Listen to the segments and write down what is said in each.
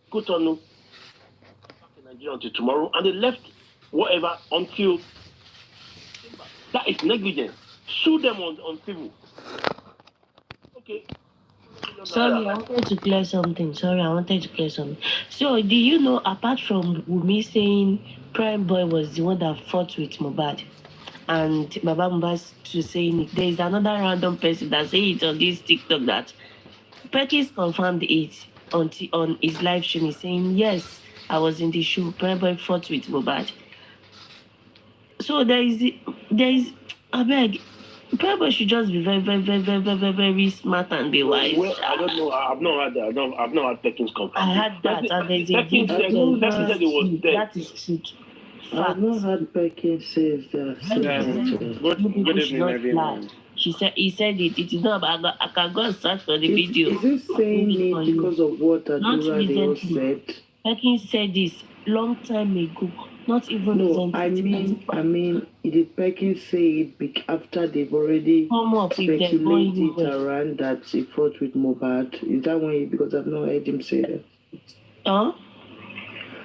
Cotonou, back in Nigeria until tomorrow, and they left whatever until that is negligence. Sue them on civil. Okay. Sorry, I wanted to clear something. So, do you know, apart from Wumi saying Prime Boy was the one that fought with Mohbad, and Baba Mohbad to saying it, there is another random person that say it on this TikTok that Perkins confirmed it on his live stream. He's saying, yes, I was in the show. Prime Boy fought with Mohbad. So there is I beg, Prime should just be very, very, very, very, very, very, very smart and be wise. Well, I don't know. I've not had that. I've not had Perkins confirm. I had that, and there's a Perkins said it was dead. That is true. I've not had Perkins say that. Good evening, everyone. He said it. It is not about, I can go and search for the video. Is it saying it because of what Adura they all said? Perkins said this long time ago. Not even no, I mean, did Perkins say it after they've already speculated around that he fought with Mohbad? Is that when because I've not heard him say that. Huh?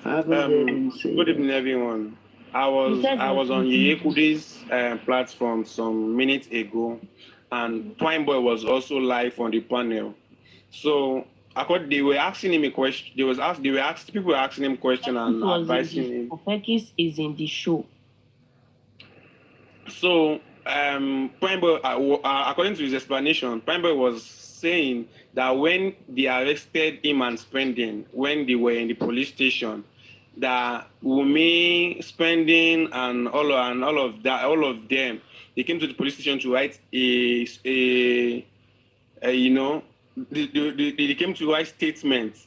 I haven't heard him say Good evening, everyone. I was on Yekudi's platform some minutes ago, and Primeboy was also live on the panel. So they were asking him a question. People were asking him question and advising him. Perkins is in the show. So Primeboy, according to his explanation, Primeboy was saying that when they arrested him and Spending, when they were in the police station, that Wumi, Spending, and all of them, they came to the police station to write they came to write statements,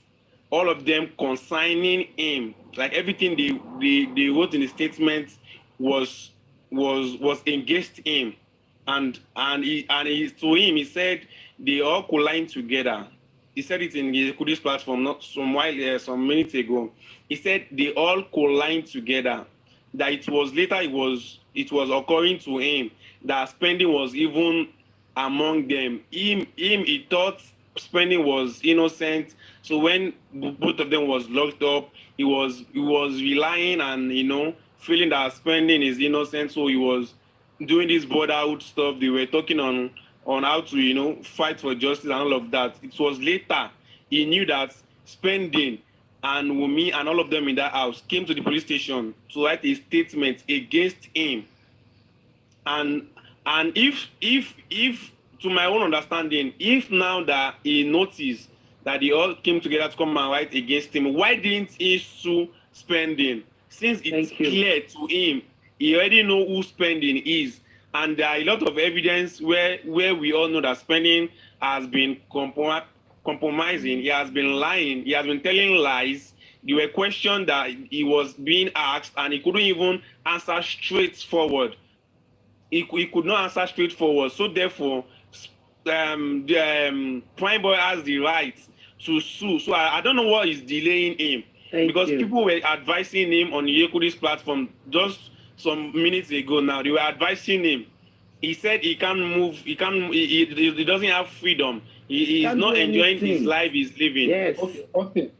all of them consigning him. Like everything they wrote in the statement was against him, and he to him he said they all collide together. He said it in the Kudi's platform not some minutes ago. He said they all collide together. That it was occurring to him that Spending was even among them. He thought Spending was innocent. So when both of them was locked up, he was relying and feeling that Spending is innocent. So he was doing this brotherhood stuff. They were talking on how to fight for justice and all of that. It was later he knew that Spending and Wumi and all of them in that house came to the police station to write a statement against him. And if to my own understanding, if now that he noticed that they all came together to come and write against him, why didn't he sue Spending? Since it's clear to him, he already know who Spending is. And there are a lot of evidence where we all know that Spending has been compromising, he has been lying, he has been telling lies. There were questions that he was being asked and he couldn't even answer straightforward. He could not answer straightforward. So therefore, the Primeboy has the right to sue. So I don't know what is delaying him. Because people were advising him on Yekudi's platform just some minutes ago now. They were advising him. He said he can't move, he doesn't have freedom. He is not enjoying his life he's living. Yes. Okay,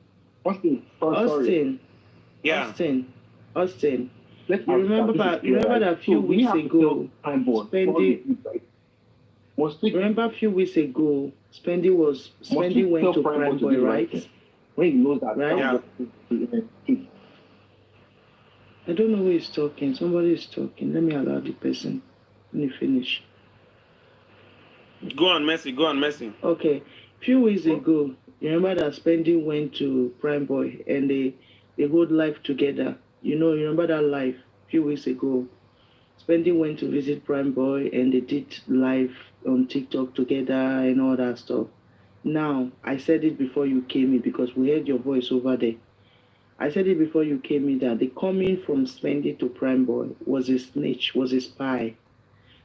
Austin. Yeah. Austin. You remember that a few weeks ago, Spending went to Primeboy, right? When he knows that, right? Yeah. I don't know who is talking. Somebody is talking. Let me allow the person. Let me finish. Go on, Messi. Okay. A few weeks ago, you remember that Spending went to Primeboy and they hold life together. You remember that live a few weeks ago. Spending went to visit Primeboy and they did live on TikTok together and all that stuff. Now, I said it before you came in because we heard your voice over there. I said it before you came in that the coming from Spending to Primeboy was a snitch, was a spy.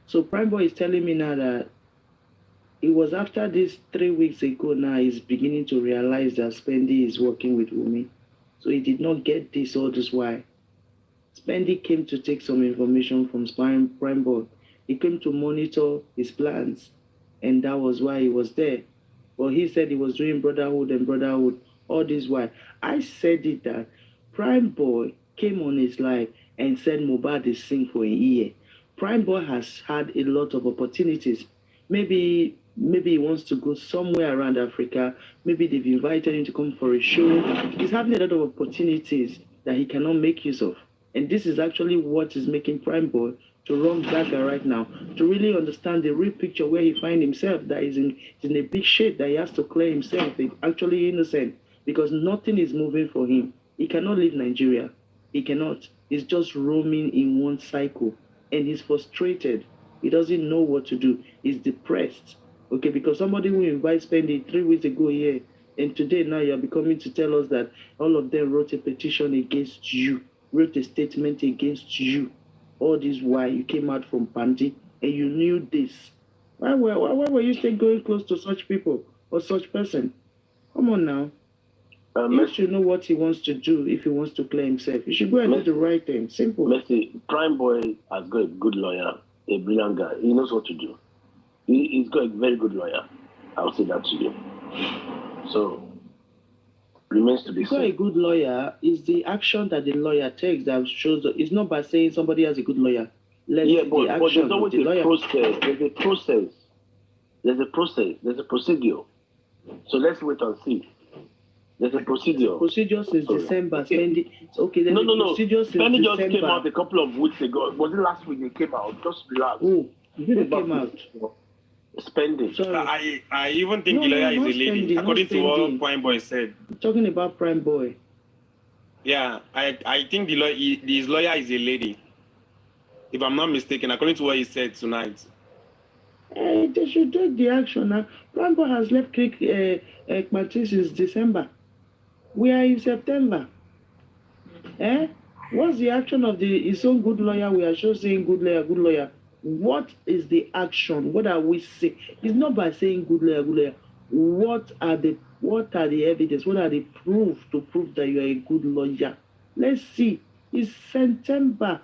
So Primeboy is telling me now that it was after this 3 weeks ago now he's beginning to realize that Spending is working with Wumi. So he did not get this all this while. Spending came to take some information from Primeboy. He came to monitor his plans, and that was why he was there. But he said he was doing brotherhood and brotherhood. All this while. I said it that Prime Boy came on his live and said Mohbad is sing for a year. Prime Boy has had a lot of opportunities. Maybe he wants to go somewhere around Africa. Maybe they've invited him to come for a show. He's having a lot of opportunities that he cannot make use of. And this is actually what is making Prime Boy to run dagger right now, to really understand the real picture where he finds himself, that he's in a big shit, that he has to clear himself. He's actually innocent because nothing is moving for him. He cannot leave Nigeria. He cannot. He's just roaming in one cycle and he's frustrated. He doesn't know what to do. He's depressed. Okay, because somebody who invites Spendi 3 weeks ago here, and today now you're becoming to tell us that all of them wrote a petition against you, wrote a statement against you. All this while you came out from Panti and you knew this. Why were you still going close to such people or such person? Come on now. You should know what he wants to do if he wants to clear himself. You should go and do the right thing. Simple. Messi, Prime Boy has got a good lawyer, a brilliant guy. He knows what to do. He's got a very good lawyer. I'll say that to you. So, remains to be seen. A good lawyer is the action that the lawyer takes that shows. It's not by saying somebody has a good lawyer. But there's always a process. There's a process. There's a process. There's a procedure. So let's wait and see. There's a procedure. Procedure since December. Okay. Okay. No. Procedure since Spendi just December. came out a couple of weeks ago. Was it last week it came out? Just relax. Oh, it came out. Spending. Sorry. I even think the lawyer is a lady, spending, according to what Prime Boy said. I'm talking about Prime Boy. Yeah, I think his lawyer is a lady, if I'm not mistaken, according to what he said tonight. They should take the action now. Prime Boy has left Ekmati since December. We are in September. What's the action of his own good lawyer? We are just saying good lawyer. What is the action? What are we saying? It's not by saying good lawyer. What are the evidence? What are the proof to prove that you are a good lawyer? Let's see. It's September.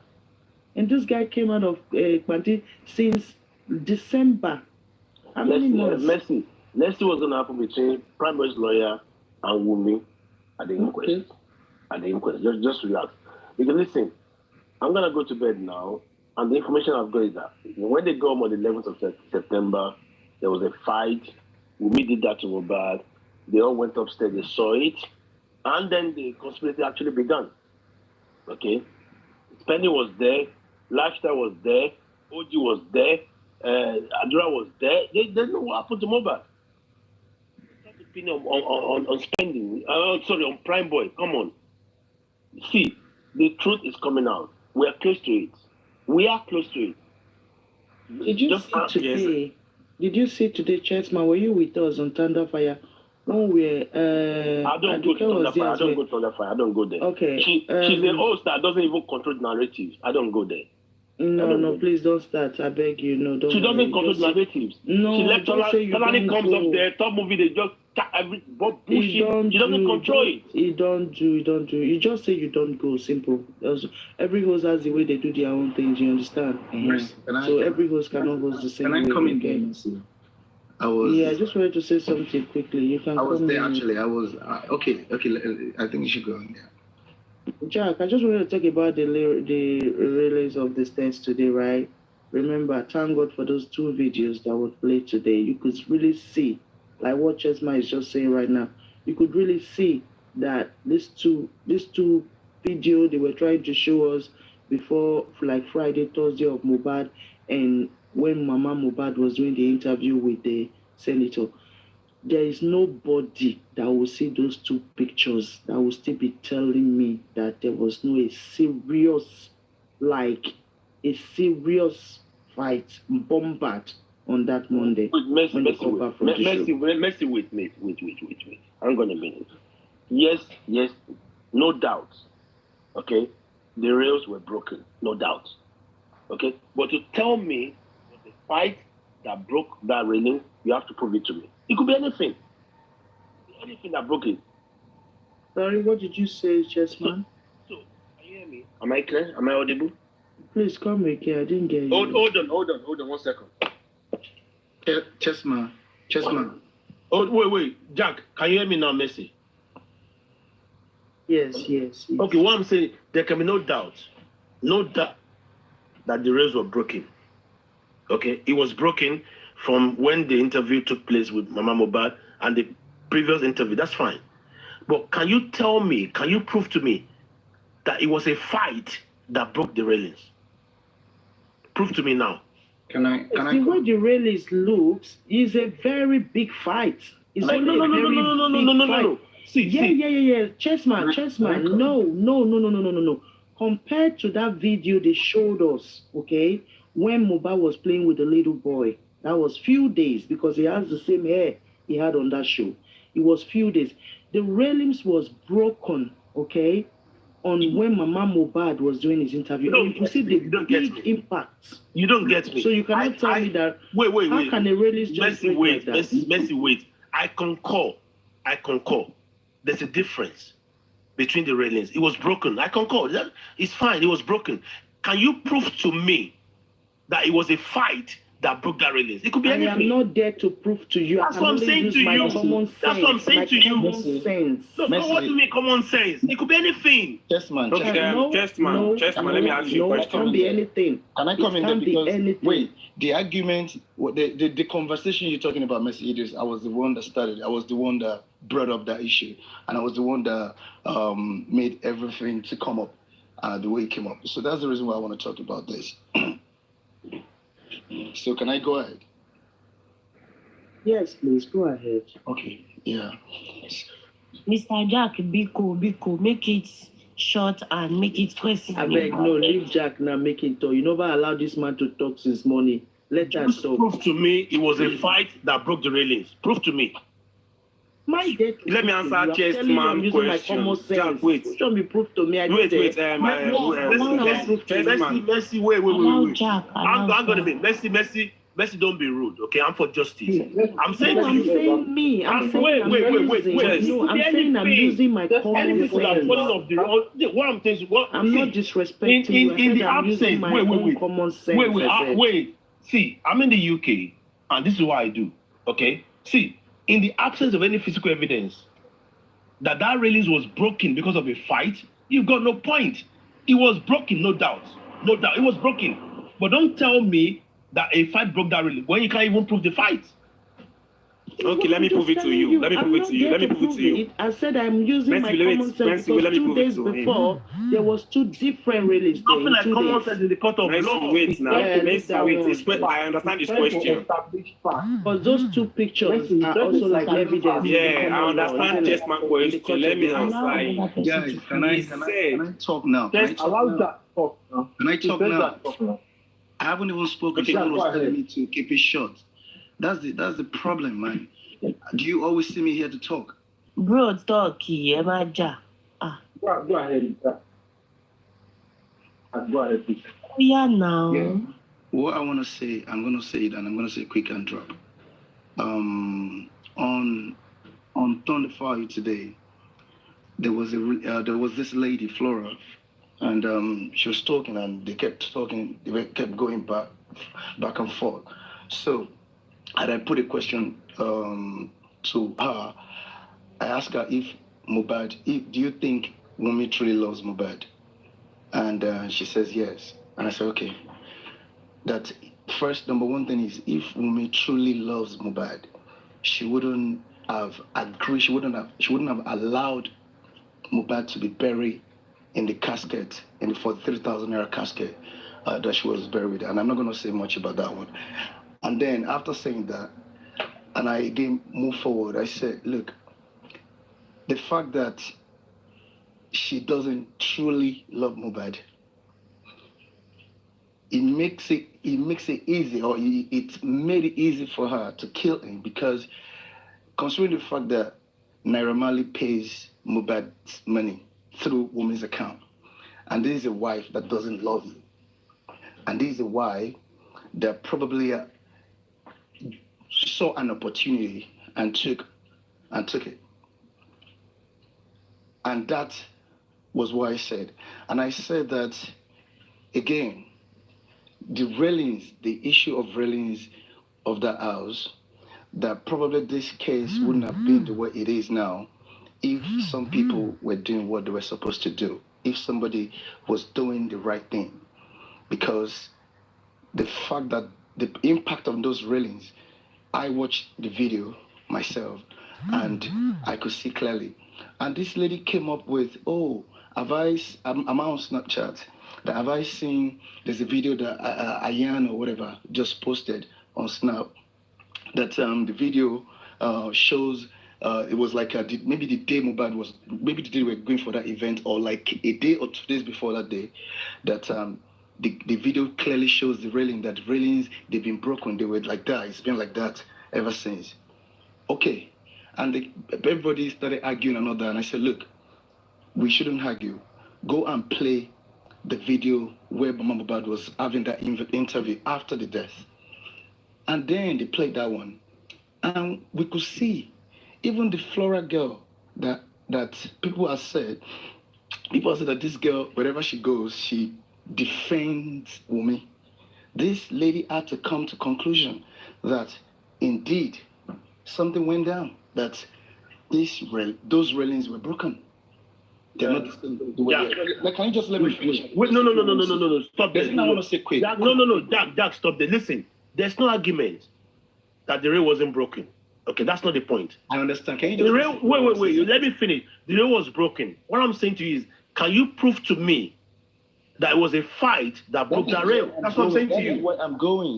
And this guy came out of Kwanti since December. How many months? Let's see what's going to happen between Prime Boy's lawyer and Wumi at the inquest. At the inquest. Just relax. Because listen, I'm going to go to bed now. And the information I've got is that when they go home on the 11th of September, there was a fight. Wumi did that to Mohbad. They all went upstairs, they saw it. And then the conspiracy actually began. Okay? Spendi was there. Lifestyle was there. OG was there. Adura was there. They know what happened to Mohbad. That's opinion on spending. On Prime Boy. Come on. See, the truth is coming out. We are close to it. We are close to it. Did you see today, Chessman? Were you with us on Thunderfire? When we I don't go to Thunderfire. I don't go to Thunderfire. I don't go there. Okay. She's the host that doesn't even control narratives. I don't go there. No, please don't start. I beg you, no, don't. She doesn't control narratives. No, she left Tolani comes up there, top movie, they just bullshit. She doesn't control it. You don't do. You just say you don't go. Simple. Every host has the way they do their own things. You understand? So every host cannot host the same way. Can I come in again? I just wanted to say something quickly. You can. I was there actually. I was okay. I think you should go on there. Jack, I just wanted to talk about the release of the states today, right? Remember, thank God for those 2 videos that were played today. You could really see, like what Chessman is just saying right now, you could really see that these two videos they were trying to show us before, like Friday, Thursday of Mohbad, and when Mama Mohbad was doing the interview with the senator. There is nobody that will see those 2 pictures that will still be telling me that there was no a serious fight, bombard on that Monday. Messi, wait. Hang on a minute. Yes, no doubt. Okay, the rails were broken, no doubt. Okay, but to tell me the fight that broke that railing, you have to prove it to me. It could be anything. Anything that broke it. Sorry, what did you say, Chessman? So, can you hear me? Am I clear? Am I audible? Please come again. I didn't get you. Hold on 1 second. Chessman. Oh, wait. Jack, can you hear me now, Messi? Yes. Okay, what I'm saying, there can be no doubt that the rails were broken. Okay, it was broken from when the interview took place with Mama Mohbad and the previous interview. That's fine. But can you prove to me that it was a fight that broke the railings? Prove to me now. Can I? The way the railings looks is a very big fight. It's only a very big fight. Yeah. Chessman. No. Compared to that video they showed us, okay, when Mohbad was playing with the little boy, that was few days because he has the same hair he had on that show. It was few days. The railings was broken, okay, on when Mama Mohbad was doing his interview. And you can see the big impact. You don't get me. So you cannot tell me that. Wait. How can a railings just break like that? Mercy, wait. I concur. There's a difference between the railings. It was broken. I concur. It's fine. It was broken. Can you prove to me that it was a fight that broke that railings? It could be anything. I am not there to prove to you. That's what I'm saying to you. That's what I'm saying to you. Common sense. No, what do you mean common sense? It could be anything. Chessman. Okay, Chessman, let me ask you a question. It can't be anything. Can I come in there? It can't be anything. Wait, the argument, the conversation you're talking about, Messi Idris, I was the one that started. I was the one that brought up that issue, and I was the one that made everything to come up the way it came up. So that's the reason why I want to talk about this. So can I go ahead? Yes, please go ahead. Okay. Yeah. Mr. Jack, Biko, make it short and make it pressing. I beg, no, leave Jack now, make him talk. You never allow this man to talk since morning. Let that talk. Prove to me it was a fight that broke the railings. Prove to me. Let me answer Chessman's question. Jack, wait. Show me proof to me. Wait. Messi, wait. Jack, I'm gonna be Messi, don't be rude, okay? I'm for justice. I'm saying to you. Wait. I'm saying I'm using my common sense. What I'm saying is I'm not disrespecting you. In the absence, common sense. Wait. See, I'm in the UK, and this is what I do. Okay. See, in the absence of any physical evidence that railings was broken because of a fight, you've got no point. It was broken, no doubt. It was broken. But don't tell me that a fight broke that railing when you can't even prove the fight. Okay, let me prove it to you. I said I'm using my common sense because 2 days before, there was 2 different railings. Nothing like common sense in the court of law. Wait now. I understand this question. But those 2 pictures are also like evidence. Yeah, I understand Chessman's question. Let me answer. Guys, can I talk now? Can I talk now? I haven't even spoken. Someone was telling me to keep it short. That's the problem, man. Do you always see me here to talk? Bro, talk here, Maja. Go ahead. Go ahead, please. Yeah, now. Yeah. What I want to say, I'm going to say it, and I'm going to say quick and drop. On Thunder Fire today, there was this lady, Flora, and she was talking, and they kept talking. They kept going back and forth. So, and I put a question to her. I asked her if Mohbad, do you think Wunmi truly loves Mohbad? And she says yes. And I said, okay. That first, number one thing is, if Wunmi truly loves Mohbad, she wouldn't have agreed. She wouldn't have allowed Mohbad to be buried in the casket, in the 43,000 naira casket that she was buried. And I'm not going to say much about that one. And then after saying that, and I again move forward, I said, look, the fact that she doesn't truly love Mohbad, it makes it easy, or it made it easy for her to kill him, because considering the fact that Naira Marley pays Mohbad's money through Wunmi's account, and this is a wife that doesn't love you, and this is a wife that probably saw an opportunity and took it. And that was what I said. And I said that, again, the railings, the issue of railings of that house, that probably this case wouldn't have been the way it is now if some people were doing what they were supposed to do, if somebody was doing the right thing, because the fact that the impact on those railings, I watched the video myself and I could see clearly. And this lady came up with, oh, I'm on Snapchat, that have I seen, there's a video that Ayan or whatever just posted on Snap, that the video shows it was like maybe the day Mohbad was, maybe the day we were going for that event, or like a day or 2 days before that day, that the video clearly shows the railing, that the railings, they've been broken. They were like that. It's been like that ever since. Okay. And everybody started arguing and all that. And I said, look, we shouldn't argue. Go and play the video where Mohbad was having that interview after the death. And then they played that one. And we could see even the Flora girl that people have said that this girl, wherever she goes, she defends Wunmi. This lady had to come to conclusion that indeed something went down, that those railings were broken. They're not the way. Like, can you just let me finish? Wait, no. Stop there. I want to say quick. No. Jack, stop there. Listen, there's no argument that the rail wasn't broken. Okay, that's not the point. I understand. Can you just... Wait. Let me finish. The rail was broken. What I'm saying to you is, can you prove to me that it was a fight that broke the rail? That's what I'm saying to you.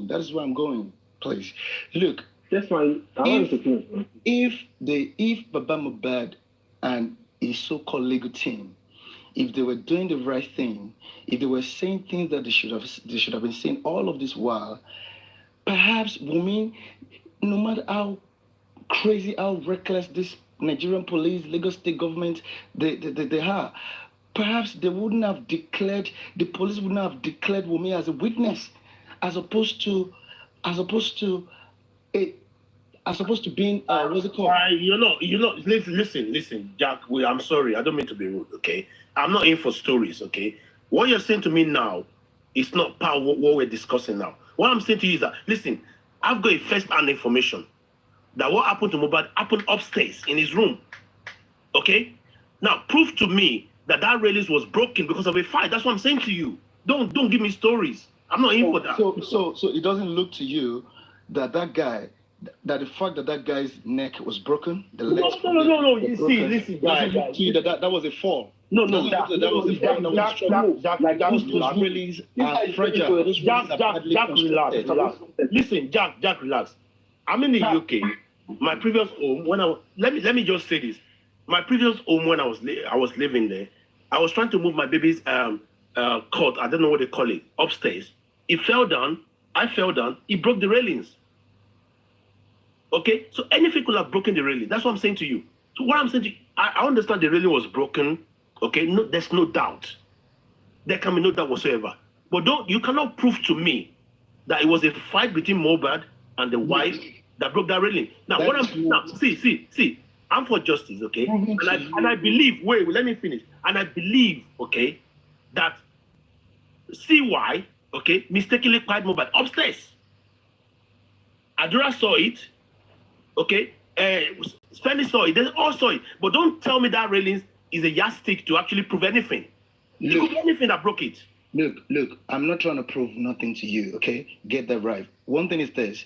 That is where I'm going. Please. Look. That's why I want to think. If Baba Mohbad and his so-called legal team, if they were doing the right thing, if they were saying things that they should have been saying all of this while, perhaps Wunmi, no matter how crazy, how reckless this Nigerian police, Lagos state government, they are, perhaps they wouldn't have declared, the police wouldn't have declared Wunmi as a witness, as opposed to being what's it called? Listen, Jack. I'm sorry. I don't mean to be rude. Okay, I'm not in for stories. Okay, what you're saying to me now is not part of what we're discussing now. What I'm saying to you is that, listen, I've got a first-hand information that what happened to Mohbad happened upstairs in his room. Okay, now prove to me that railing was broken because of a fight. That's what I'm saying to you. Don't give me stories. I'm not in for that. So it doesn't look to you that guy, that the fact that guy's neck was broken, the legs. No. You see, listen, guys. That was a fall. No. That was a fall. Those railings are fragile. Jack, relax. Listen, Jack, relax. I'm in the UK. My previous home, let me just say this. My previous home, when I was living there, I was trying to move my baby's cot. I don't know what they call it, upstairs. It fell down. I fell down. It broke the railings. Okay, so anything could have broken the railing. That's what I'm saying to you. So what I'm saying to you, I understand the railing was broken. Okay, no, there's no doubt. There can be no doubt whatsoever. But you cannot prove to me that it was a fight between Mohbad and the wife that broke that railing. Now, see, I'm for justice, okay? And I believe, wait, let me finish. And I believe, okay, that CY, okay, mistakenly cried Mohbad upstairs. Adura saw it. Okay, Spenny saw it. They all saw it. But don't tell me that railings is a yardstick to actually prove anything. It could be anything that broke it. Look, I'm not trying to prove nothing to you, okay? Get that right. One thing is this.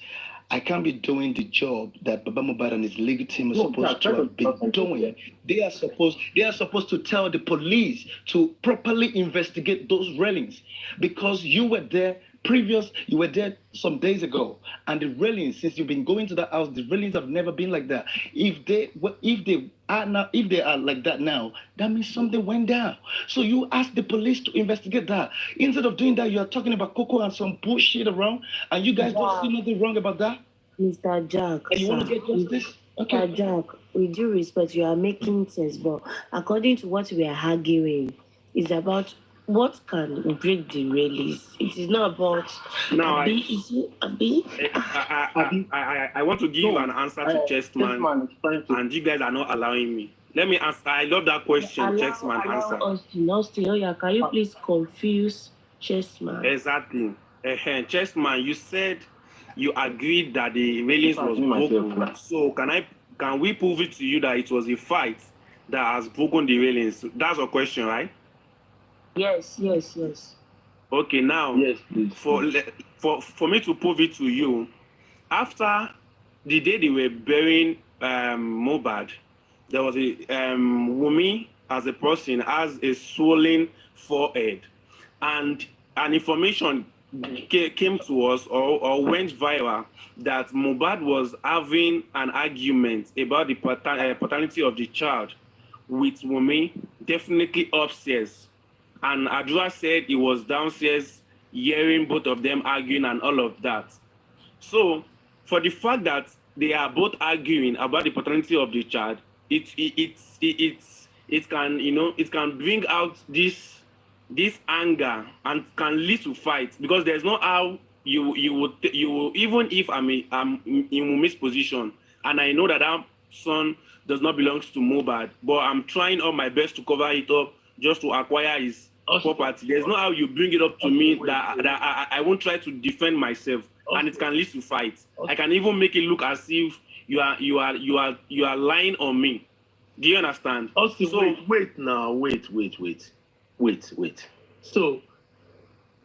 I can't be doing the job that Baba Mohbad and his legal team are supposed to have been doing. They are supposed to tell the police to properly investigate those railings, because you were there you were there some days ago, and the railings, since you've been going to that house, the railings have never been like that. If they are like that now, that means something went down. So you ask the police to investigate that. Instead of doing that, you are talking about Coco and some bullshit around, and you guys don't see nothing wrong about that. Mr. Jack, and you want to get justice? Okay. Mr. Jack, with due respect, you are making sense, but according to what we are arguing, it's about what can break the railings. It is not about Abi. I want to give an answer to Chessman, and you guys are not allowing me. Let me answer. I love that question, Chessman answer. Austin, can you please confuse Chessman? Exactly. Chessman, you said you agreed that the railings was broken. So can we prove it to you that it was a fight that has broken the railings. That's a question, right? Yes. Okay, now Yes, please. for me to prove it to you, after the day they were burying Mohbad, there was a Wumi as a person has a swollen forehead, and an information came to us or went viral that Mohbad was having an argument about the paternity of the child with Wumi, definitely upstairs. And Adua said he was downstairs hearing both of them arguing and all of that. So, for the fact that they are both arguing about the paternity of the child, it can, you know, it can bring out this anger and can lead to fight, because there's no how you would even if I'm in Mumi's position and I know that that son does not belong to Mohbad, but I'm trying all my best to cover it up just to acquire his property. There's no how you bring it up to me that I won't try to defend myself, and it can lead to fight. I can even make it look as if you are lying on me. Do you understand? Austin, So wait. So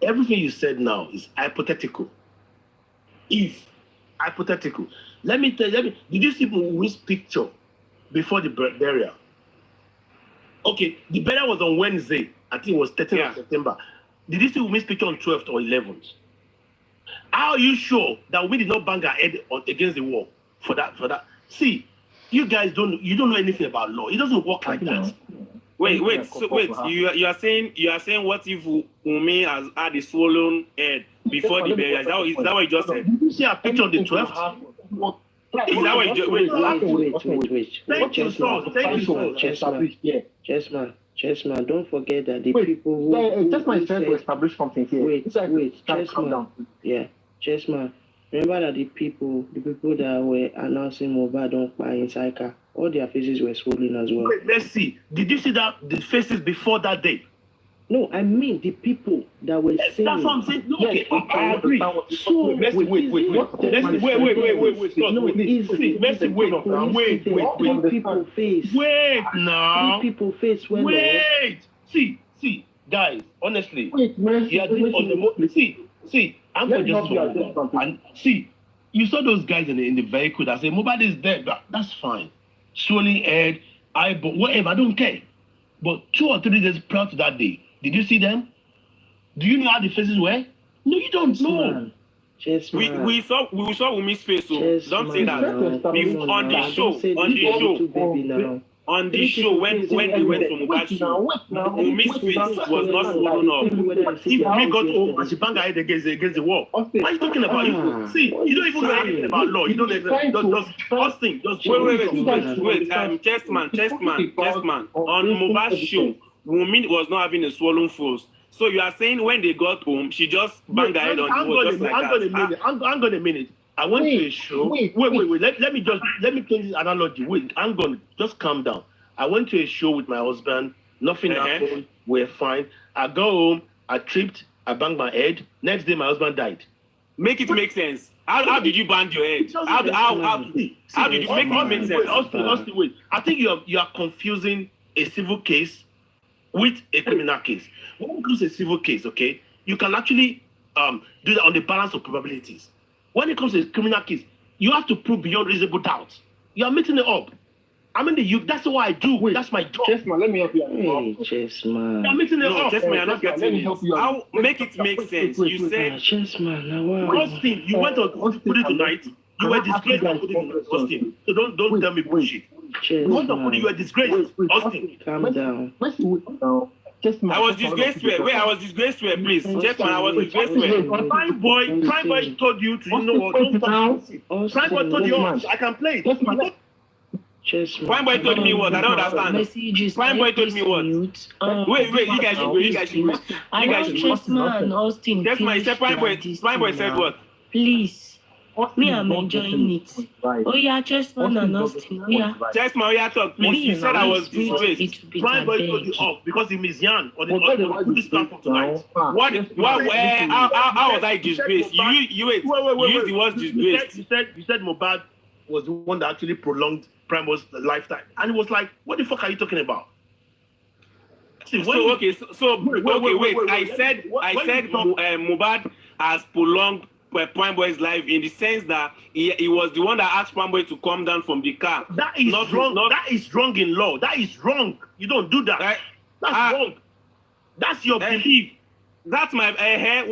everything you said now is hypothetical. If hypothetical, let me. Did you see Mumi's picture before the burial? Okay, the burial was on Wednesday. I think it was 13th of September. Did you see Mumi's picture on 12th or 11th? How are you sure that we did not bang our head against the wall for that? See, you guys don't know anything about law. It doesn't work like that. Wait. You are saying what if Wumi has had a swollen head before the burial? Is that what you just said? Did you see a picture on the 12th? Is that what you just Wait. Thank you, sir. Chessman, don't forget that the people who Chessman is trying to establish something here. Wait, Chessman. Yeah, Chessman. Remember that the people that were announcing Mohbad don't buy inside car, all their faces were swollen as well. Wait, let's see. Did you see that the faces before that day? No, I mean the people that were saying. That's what I'm saying. No, Yes, okay, I agree. So wait. People face. Wait now. People face when. Wait. See, guys. Honestly, Wait, man. you are doing on the See, I'm going to just and see. You saw those guys in the vehicle that say Mohbad is dead. That's fine. Swollen head, eyeball, whatever. I don't care. But 2 or 3 days prior to that day, did you see them? Do you know how the faces were? No, you don't know. we saw Wumi's face, so don't say that. On the show, when we went from Mohbad's show, Wumi's face was not swollen up. If we got home and she banged her head against the wall, what are you talking about? See, you don't even know anything about law. You don't even Austin, just wait. Chessman. On Mohbad's show, Wumi was not having a swollen face. So you are saying when they got home, she just banged her head on the wall just like that? Hang on a minute. I went to a show. Wait. Let me take this analogy. Wait, hang on. Just calm down. I went to a show with my husband. Nothing happened. We're fine. I go home. I tripped. I banged my head. Next day, my husband died. Make it make sense. How did you bang your head? How did you make it make sense? Austin, wait. I think you are confusing a civil case with a criminal case. When it comes to a civil case, okay, you can actually do that on the balance of probabilities. When it comes to a criminal case, you have to prove beyond reasonable doubt. You are mixing it up. I mean, that's what I do. Wait, that's my job. Chessman, let me help you out. Hey, Chessman. You're mixing it up. Chessman, you're not getting it. How make it make sense? You said Chessman, now Austin, you went on put it tonight. You were disgraced for putting it, Austin. So don't tell me bullshit. You went on put it, you were disgraced, Austin. Calm down. I was disgraced where? I was disgraced where, please? Chessman, I was disgraced where? Primeboy told you to, don't Primeboy told you, I can play it. Primeboy told me what? I don't understand. Primeboy told me what? Wait, you guys should wait. Chessman, Austin. Chessman, Primeboy said what? Please. Me, I'm enjoying it. Oh yeah, Chessman and Austin. Oh yeah. Chessman, talk, please. You said I was disgraced. Primeboy told you off because he missed Yan on this platform tonight. How was I disgraced? You used the word disgraced. You said Mohbad was the one that actually prolonged Primeboy's lifetime. And it was like, what the fuck are you talking about? See, Wait. I said Mohbad has prolonged Primeboy's life in the sense that he was the one that asked Primeboy to come down from the car. That is wrong. That is wrong in law. That is wrong. You don't do that. That's wrong. That's your belief. That's my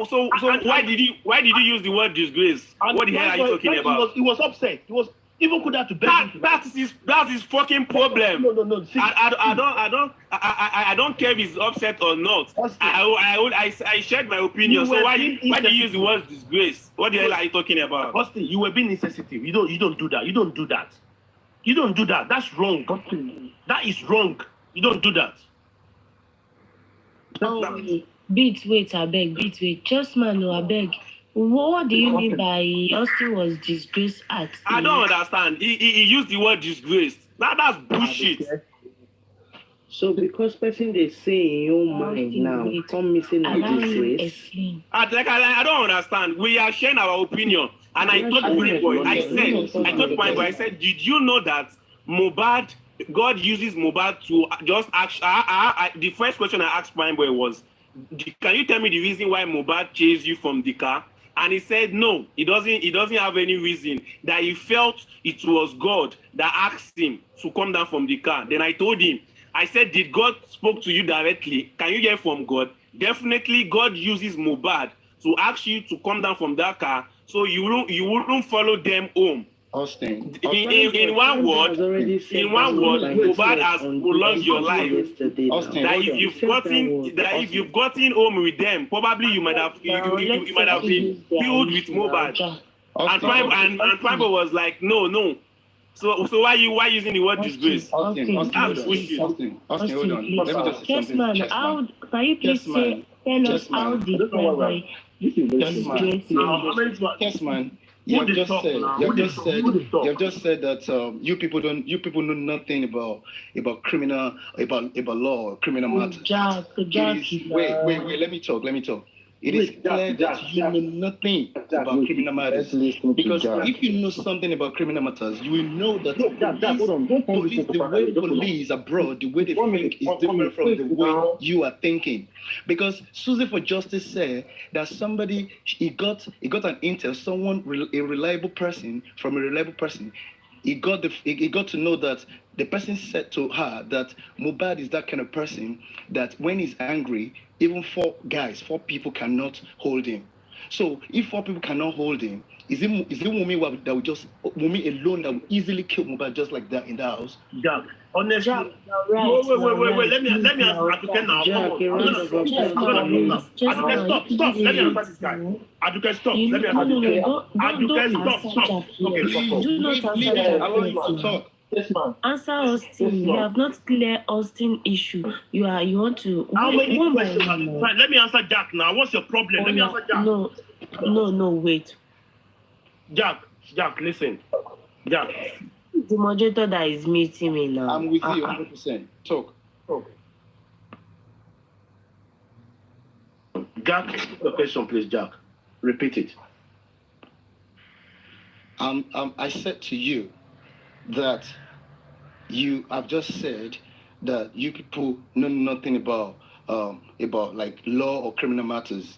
so why did he use the word disgrace? What the hell are you talking about? He was upset. He was even could have to beg him. That's his fucking problem. No. See, I don't care if he's upset or not. I shared my opinion. So why did you use the word disgrace? What the hell are you talking about? Austin, you were being insensitive. You don't do that. You don't do that. You don't do that. That's wrong. That is wrong. You don't do that. Wait, I beg. Just man, I beg. What do you mean by Austin was disgraced at? I don't understand. He used the word disgrace. That's bullshit. So because person they say in your mind now, come missing a disgrace. I don't understand. We are sharing our opinion. And I told Primeboy, I said, did you know that Mohbad, God uses Mohbad to just ask, the first question I asked Primeboy was, can you tell me the reason why Mohbad chased you from the car? And he said no, he doesn't have any reason. That he felt it was God that asked him to come down from the car. Then I told him, I said, did God spoke to you directly? Can you hear from God? Definitely God uses Mohbad to ask you to come down from that car so you wouldn't follow them home. Austin. In one word, Mohbad has prolonged your life. Austin, that if you've gotten home with them, probably you might have been filled with Mohbad. And Primeboy was like, no. So why using the word disgrace? Austin, hold on. Let me just say something. Can you please tell us how the Primeboy Yes, man. You have just said that you people know nothing about criminal law, criminal matters. Wait, let me talk. It is clear that you know nothing about criminal matters. Because if you know something about criminal matters, you will know that the way police abroad, the way they think is different from the way you are thinking. Because Susie for Justice said that somebody, he got an intel, a reliable person, from a reliable person. He got to know that the person said to her that Mohbad is that kind of person that when he's angry, even four people cannot hold him. So if 4 people cannot hold him, is it Wumi alone that will easily kill Mohbad just like that in the house? Jack, honestly, wait. Let me answer Aduke now. Stop. Let me answer this guy. Aduke, stop. Let me answer this guy. Aduke, stop. Okay, do not answer that. Yes, ma'am. Answer Austin. You have not clear Austin issue. You want to. How many questions? Right, let me answer Jack now. What's your problem? Let me answer Jack. No, wait. Jack, listen. Jack. The moderator that is meeting me now. I'm with you 100%. Talk. Jack, the question, please, Jack. Repeat it. I said to you that you have just said that you people know nothing about like law or criminal matters.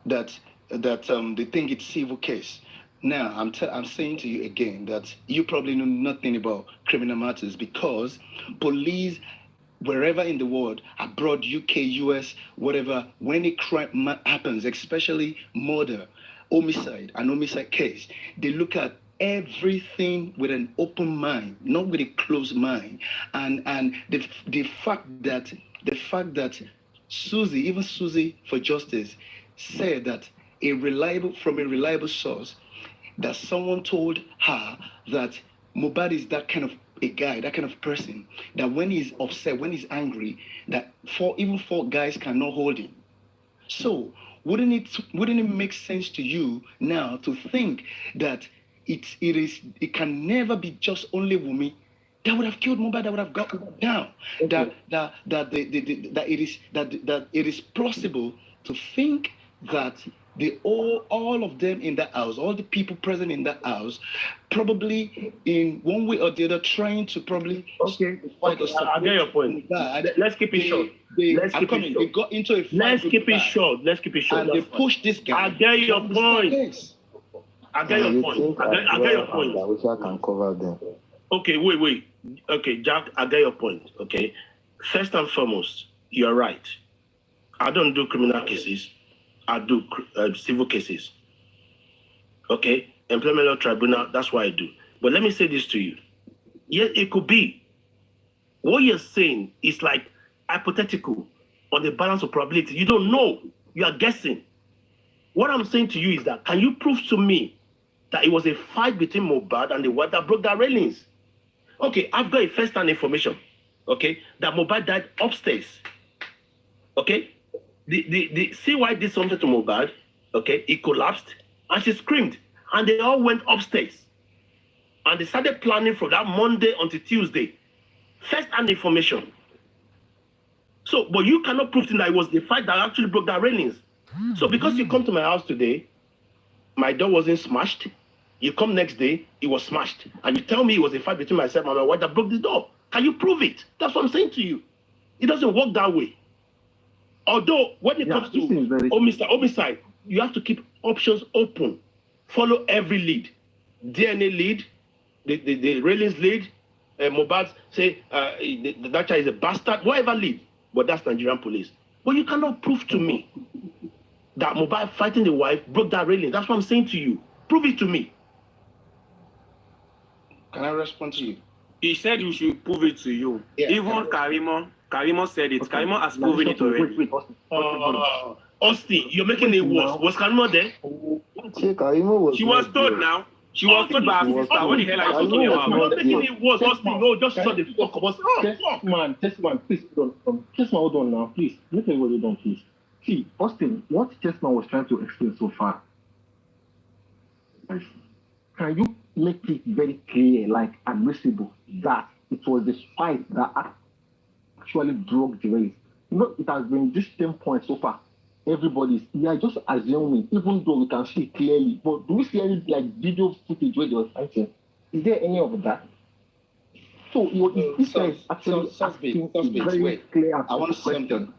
That they think it's civil case. Now I'm saying to you again that you probably know nothing about criminal matters because police, wherever in the world, abroad, UK, US, whatever, when a crime happens, especially murder, homicide case, they look at everything with an open mind, not with a closed mind. And the fact that Susie for Justice said that from a reliable source, that someone told her that Mohbad is that kind of a guy, that kind of person, that when he's upset, when he's angry, that even four guys cannot hold him. So wouldn't it make sense to you now to think that it can never be just only Wumi that would have killed Mohbad, that would have got Mohbad down? Okay. That it is plausible to think that all of them in that house, all the people present in that house, probably in one way or the other, trying to probably fight or support. I get your point. Let's keep it short. They got into a fight. Let's keep it short. And they pushed this guy. I get your point. I get your point. I get your point. I wish I can cover them. Okay, wait. Okay, Jack, I get your point. Okay. First and foremost, you're right. I don't do criminal cases. I do civil cases. Okay? Employment Law Tribunal, that's what I do. But let me say this to you. Yes, it could be. What you're saying is like hypothetical on the balance of probability. You don't know. You are guessing. What I'm saying to you is that, can you prove to me that it was a fight between Mohbad and the wife that broke the railings? Okay, I've got a first-hand information, okay, that Mohbad died upstairs. Okay? The CY did something to Mohbad, okay, he collapsed, and she screamed, and they all went upstairs. And they started planning from that Monday until Tuesday. First-hand information. So, but you cannot prove that it was the fight that actually broke the railings. So because you come to my house today, my door wasn't smashed. You come next day, it was smashed. And you tell me it was a fight between myself and my wife that broke the door. Can you prove it? That's what I'm saying to you. It doesn't work that way. Although, when it comes to homicide, you have to keep options open. Follow every lead. DNA lead, the railings lead, Mohbad say that child is a bastard, whatever lead. But that's Nigerian police. But you cannot prove to me that Mohbad fighting the wife broke that railing. That's what I'm saying to you. Prove it to me. Can I respond to you? He said you should prove it to you. Yeah. Even Karimo said it. Okay. Karimo has proven it already. Wait, Austin, you're making it worse. Was Karimo there? She was told now. She was told by her sister. What the hell are you talking about? You're making it worse, Austin. No, just shut the fuck up. Chessman, please hold on. Chessman, hold on now, please. Let me hold it on, please. See, Austin, what Chessman was trying to explain so far, can you make it very clear, like admissible, that it was the fight that actually broke the race? You know, it has been this same point so far. We are just assuming, even though we can see it clearly. But do we see any like video footage where they were fighting? Is there any of that? So this guy is actually asking a very clear question.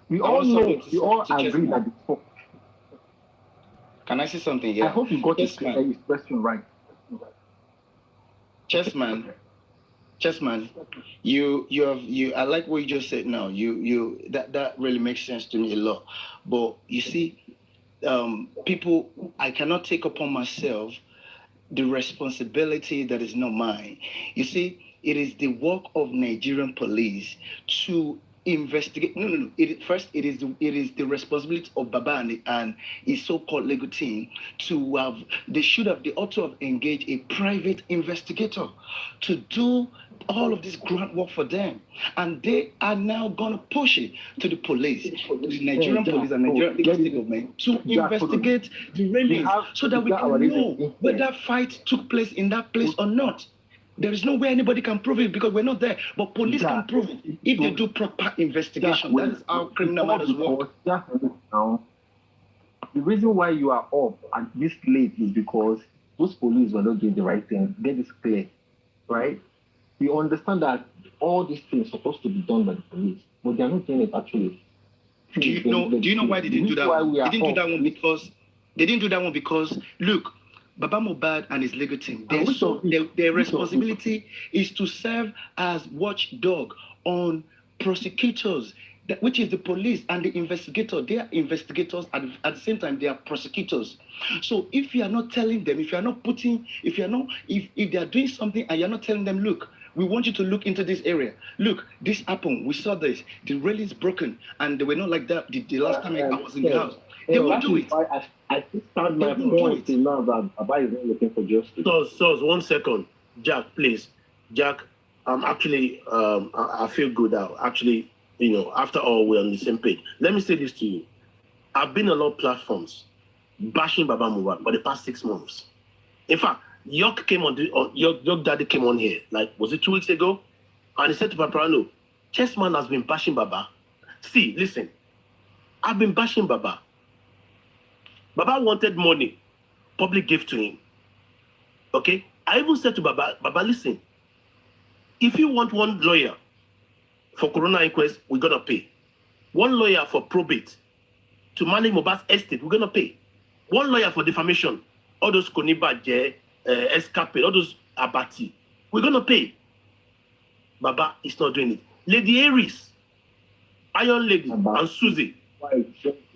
We all know, we all agree that it's fuck. Can I say something here? I hope you got his question right. Chessman, I like what you just said now. That really makes sense to me a lot. But you see, people, I cannot take upon myself the responsibility that is not mine. You see, it is the work of Nigerian police to investigate. No. It is the responsibility of Baba and his so-called legal team to have. They ought to have engaged a private investigator to do all of this grunt work for them, and they are now gonna push it to the police, to the Nigerian police and Nigerian state government to investigate the railings so that we can know whether that fight took place in that place or not. There is no way anybody can prove it because we're not there. But police can prove it if they do proper investigation. That is how criminal matters work. Now, the reason why you are up at this late is because those police were not doing the right thing. Get this clear, right? We understand that all these things are supposed to be done by the police, but they are not doing it actually. Do you know why they didn't do that one? They didn't do that one because look, Baba Mohbad and his legal team, their responsibility is to serve as watchdog on prosecutors, which is the police and the investigator. They are investigators and at the same time they are prosecutors. So if you are not telling them, if they are doing something and you're not telling them, look, we want you to look into this area. Look, this happened. We saw this. The rail is broken, and they were not like that the last time I was in the house. They will do it. I stand my point now that Baba is not looking for justice. So 1 second, Jack, please. Jack, I feel good now. Actually, after all, we're on the same page. Let me say this to you. I've been on a lot of platforms bashing Baba Mohbad for the past 6 months. In fact, York daddy came on here, like, was it 2 weeks ago? And he said to Paparano, Chessman has been bashing Baba. See, listen, I've been bashing Baba. Baba wanted money, public gave to him. Okay? I even said to Baba, listen, if you want one lawyer for Corona inquest, we're going to pay. One lawyer for probate to manage Mohbad's estate, we're going to pay. One lawyer for defamation, all those Koniba, Escape, all those Abati, we're going to pay. Baba is not doing it. Lady Aries, Iron Lady, and Susie,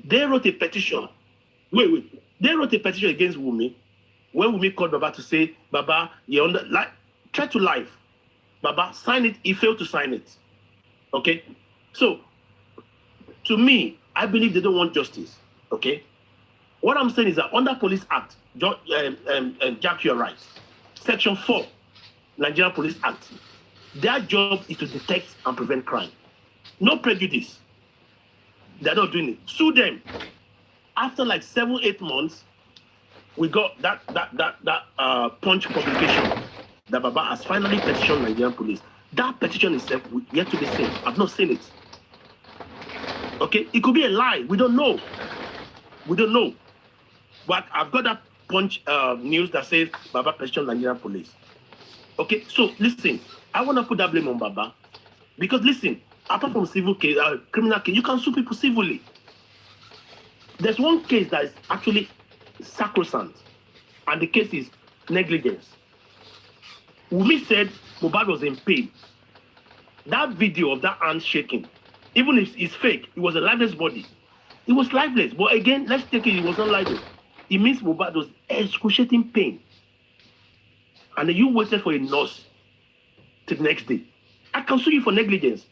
they wrote a petition. Wait. They wrote a petition against Wumi. When Wumi called Baba to say, Baba, try to live. Baba, sign it. He failed to sign it. Okay? So, to me, I believe they don't want justice. Okay? What I'm saying is that under Police Act, Jack, you're right. Section 4, Nigerian Police Act, their job is to detect and prevent crime. No prejudice. They're not doing it. Sue them. After like 7-8 months, we got that Punch publication that Baba has finally petitioned Nigerian police. That petition is yet to be seen. I've not seen it. Okay? It could be a lie. We don't know. But I've got that Punch news that says Baba petitioned Nigerian police. Okay? So, listen. I want to put that blame on Baba. Because, listen, apart from civil case, criminal case, you can sue people civilly. There's one case that is actually sacrosanct, and the case is negligence. Wumi said Mohbad was in pain. That video of that hand shaking, even if it's fake, it was a lifeless body. It was lifeless, but again, let's take it was not lifeless. It means Mohbad was excruciating pain. And then you waited for a nurse till the next day. I can sue you for negligence.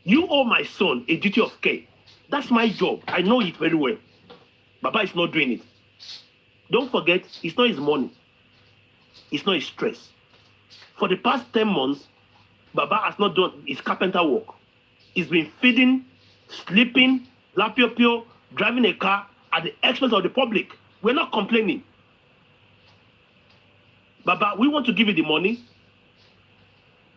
You owe my son a duty of care. That's my job. I know it very well. Baba is not doing it. Don't forget, it's not his money. It's not his stress. For the past 10 months, Baba has not done his carpenter work. He's been feeding, sleeping, lapio, driving a car at the expense of the public. We're not complaining. Baba, we want to give you the money.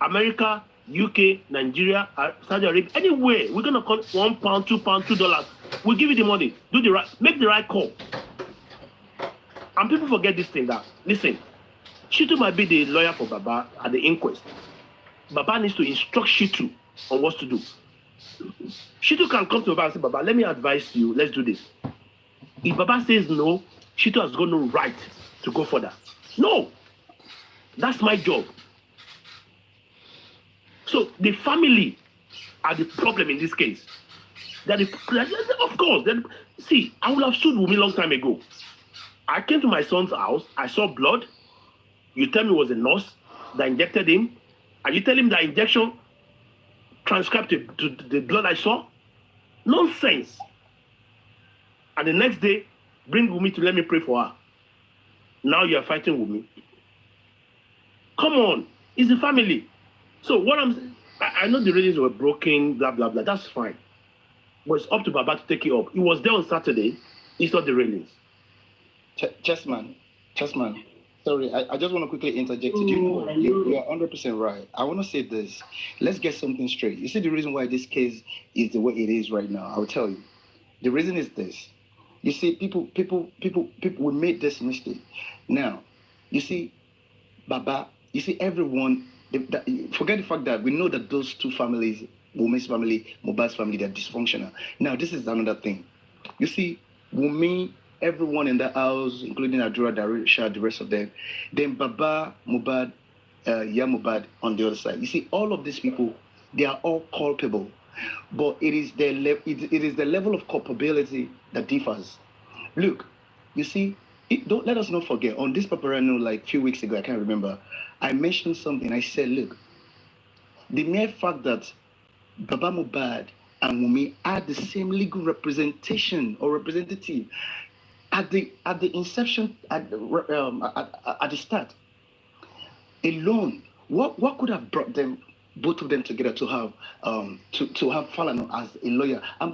America, UK, Nigeria, Saudi Arabia, anywhere, we're going to call £1, £2, $2. We'll give you the money. Make the right call. And people forget this thing that, listen, Shitu might be the lawyer for Baba at the inquest. Baba needs to instruct Shitu on what to do. Shitu can come to Baba and say, Baba, let me advise you, let's do this. If Baba says no, Shitu has got no right to go further. No. That's my job. So the family are the problem in this case. Of course, see, I would have sued Wumi a long time ago. I came to my son's house, I saw blood. You tell me it was a nurse that injected him. And you tell him that injection transcribed to the blood I saw? Nonsense. And the next day, bring Wumi to let me pray for her. Now you are fighting Wumi. Come on, it's the family. So what I know the ratings were broken, blah, blah, blah. That's fine. But it's up to Baba to take it up. He was there on Saturday. It's not the ratings. Chessman. Sorry, I just want to quickly interject. You are 100% right. I want to say this. Let's get something straight. You see the reason why this case is the way it is right now. I'll tell you. The reason is this. You see, people will make this mistake. Now, you see, Baba, you see everyone, forget the fact that we know that those two families, Wumi's family, Mohbad's family, they're dysfunctional. Now, this is another thing. You see, Wumi, everyone in the house, including Adura, Darisha, the rest of them, then Baba, Mohbad, Mohbad on the other side. You see, all of these people, they are all culpable. But it is the level of culpability that differs. Look, you see, let us not forget, on this Paparano, like a few weeks ago, I can't remember, I mentioned something. I said, look, the mere fact that Baba Mohbad and Wumi had the same legal representation or representative at the inception, at the start, alone, what could have brought them, both of them together, to have Falano as a lawyer? And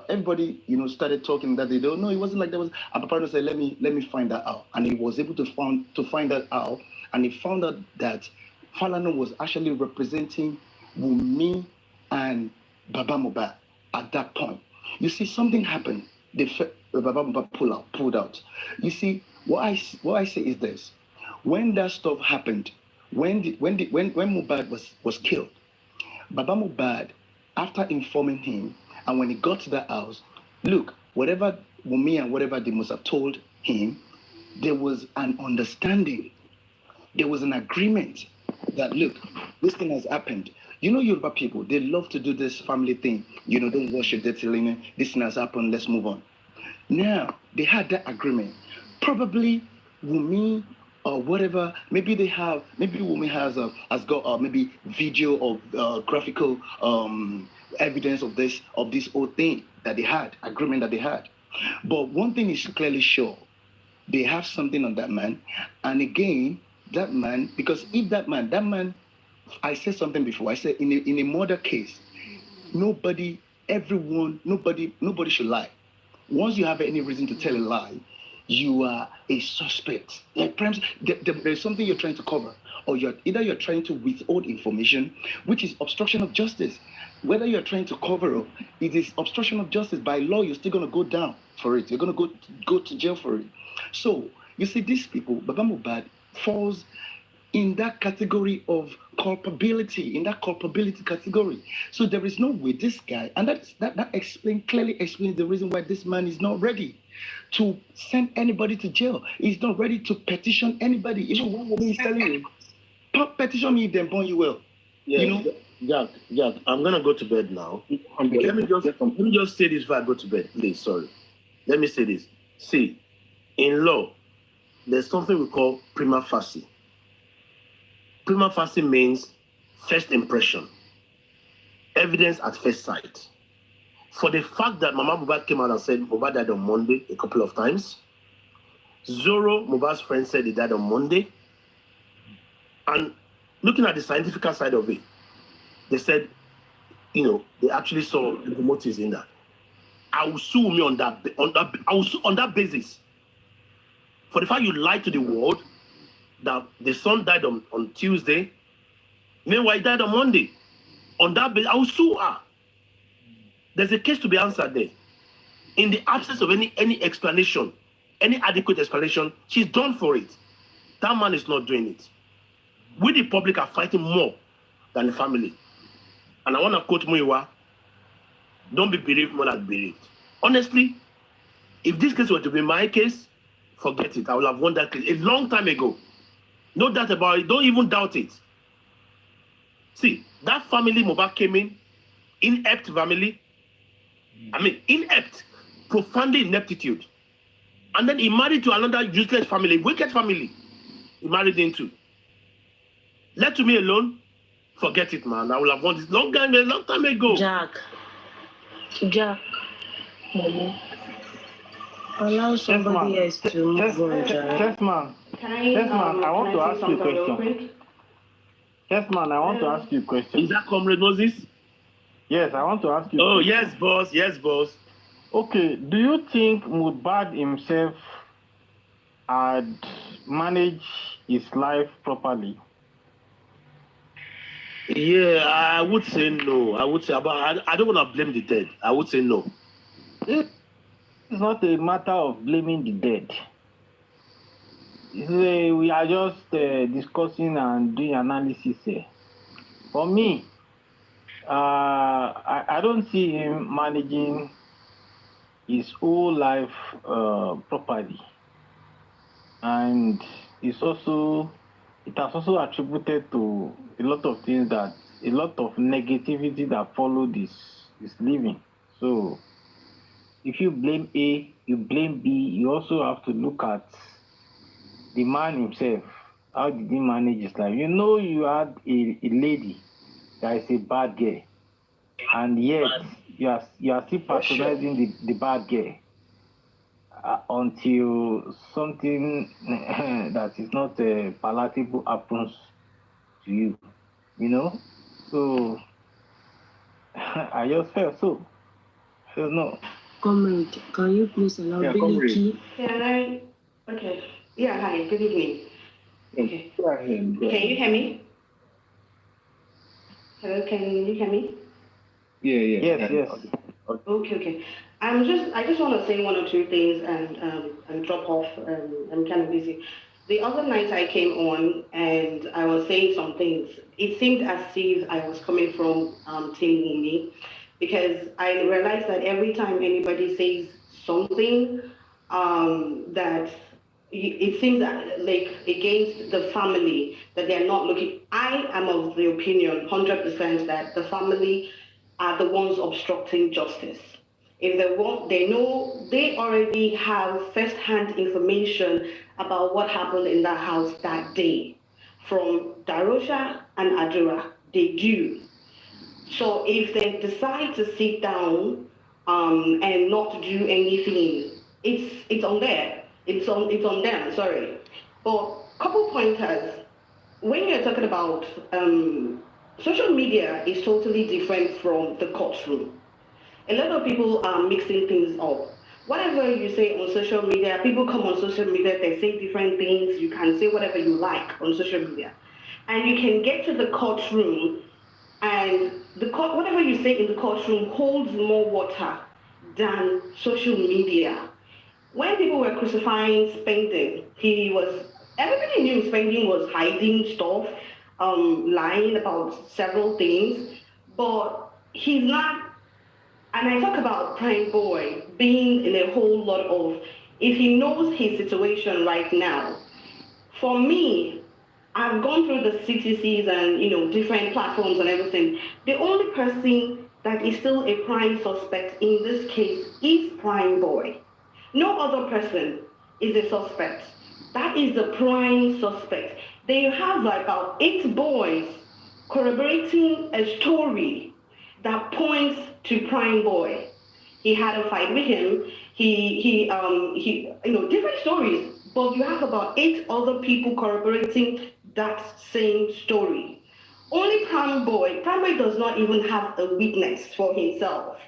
everybody started talking that they don't know, it wasn't like that. And Paparano said, let me find that out, and he was able to find that out, and he found out that Falano was actually representing Wumi and Baba Mohbad at that point. You see, something happened. Baba Mohbad pulled out. You see, what I say is this: when that stuff happened, when Mohbad was killed, Baba Mohbad, after informing him, and when he got to that house, look, whatever Wunmi and whatever they must have told him, there was an understanding, there was an agreement that, look, this thing has happened. You know, Yoruba people, they love to do this family thing. You know, don't wash your dirty linen. This thing has happened. Let's move on. Now, they had that agreement. Probably Wunmi or whatever, maybe Wunmi has got maybe video or graphical evidence of this whole thing that they had, agreement that they had. But one thing is clearly sure, they have something on that man. And again, that man, because if that man, I said something before, I said in a murder case, nobody should lie. Once you have any reason to tell a lie, you are a suspect. Like perhaps there's something you're trying to cover, or you're trying to withhold information, which is obstruction of justice. Whether you're trying to cover up, it is obstruction of justice. By law, you're still going to go down for it. You're going to go to jail for it. So you see, these people, Baba Mohbad falls in that category of culpability, in that culpability category. So there is no way this guy, and that clearly explains the reason why this man is not ready to send anybody to jail. He's not ready to petition anybody. Even one woman is telling you, petition me if they burn you well. Yeah, you know? Jack, I'm gonna go to bed now. Let me just say this before I go to bed, please. Sorry. Let me say this. See, in law, there's something we call prima facie. Prima facie means first impression, evidence at first sight. For the fact that Mama Mohbad came out and said Mohbad died on Monday a couple of times, Zoro, Mohbad's friend, said he died on Monday, and looking at the scientific side of it, they said, they actually saw the motives in that. I will sue me on that basis. For the fact you lied to the world that the son died on Tuesday, meanwhile he died on Monday. On that basis, I will sue her. There's a case to be answered there. In the absence of any explanation, any adequate explanation, she's done for it. That man is not doing it. We, the public, are fighting more than the family. And I want to quote Muiwa, don't be bereaved more than bereaved. Honestly, if this case were to be my case, forget it. I would have won that case a long time ago. No doubt about it. Don't even doubt it. See, that family Mohbad came in, inept family. Inept, profoundly ineptitude. And then he married to another useless family, wicked family. He married into. Let to me alone, forget it, man. I will have won this long time ago. Jack. Allow somebody else to move on, Jack. Yes, man. I want to ask you a question. Yes, man, I want to ask you a question. Is that Comrade Moses? Yes, I want to ask you. Oh, yes, boss. Yes, boss. Okay, do you think Mohbad himself had managed his life properly? Yeah, I would say no. I would say, but I don't want to blame the dead. I would say no. It's not a matter of blaming the dead. We are just discussing and doing analysis here. For me, I don't see him managing his whole life properly, and it has also attributed to a lot of things, that a lot of negativity that followed his living. So if you blame A, you blame B, you also have to look at the man himself. How did he manage his life? You had a lady that is a bad girl, and yet you are still patronizing the bad girl until something that is not palatable happens to you. So I just felt so. I don't know. Comrade, can you please allow Billy? Okay. Yeah, hi, good evening. Okay. Can you hear me? Hello, can you hear me? Yes. Okay. I just want to say one or two things and drop off. I'm kind of busy. The other night I came on and I was saying some things. It seemed as if I was coming from Team Wumi because I realized that every time anybody says something that it seems that, like against the family, that they're not looking. I am of the opinion 100% that the family are the ones obstructing justice. If they want, they know, they already have first-hand information about what happened in that house that day from Darosha and Adura. They do. So if they decide to sit down and not do anything, it's on there. It's on them. Sorry, but couple pointers. When you're talking about social media is totally different from the courtroom. A lot of people are mixing things up. Whatever you say on social media, people come on social media, they say different things. You can say whatever you like on social media. And you can get to the courtroom, and the court, whatever you say in the courtroom holds more water than social media. When people were crucifying Spending, everybody knew Spending was hiding stuff, lying about several things, but he's not. And I talk about Primeboy being in a whole lot of, if he knows his situation right now, for me, I've gone through the CTCs and different platforms and everything. The only person that is still a prime suspect in this case is Primeboy. No other person is a suspect. That is the prime suspect. They have about 8 boys corroborating a story that points to Primeboy. He had a fight with him. Different stories, but you have about 8 other people corroborating that same story. Only Primeboy does not even have a witness for himself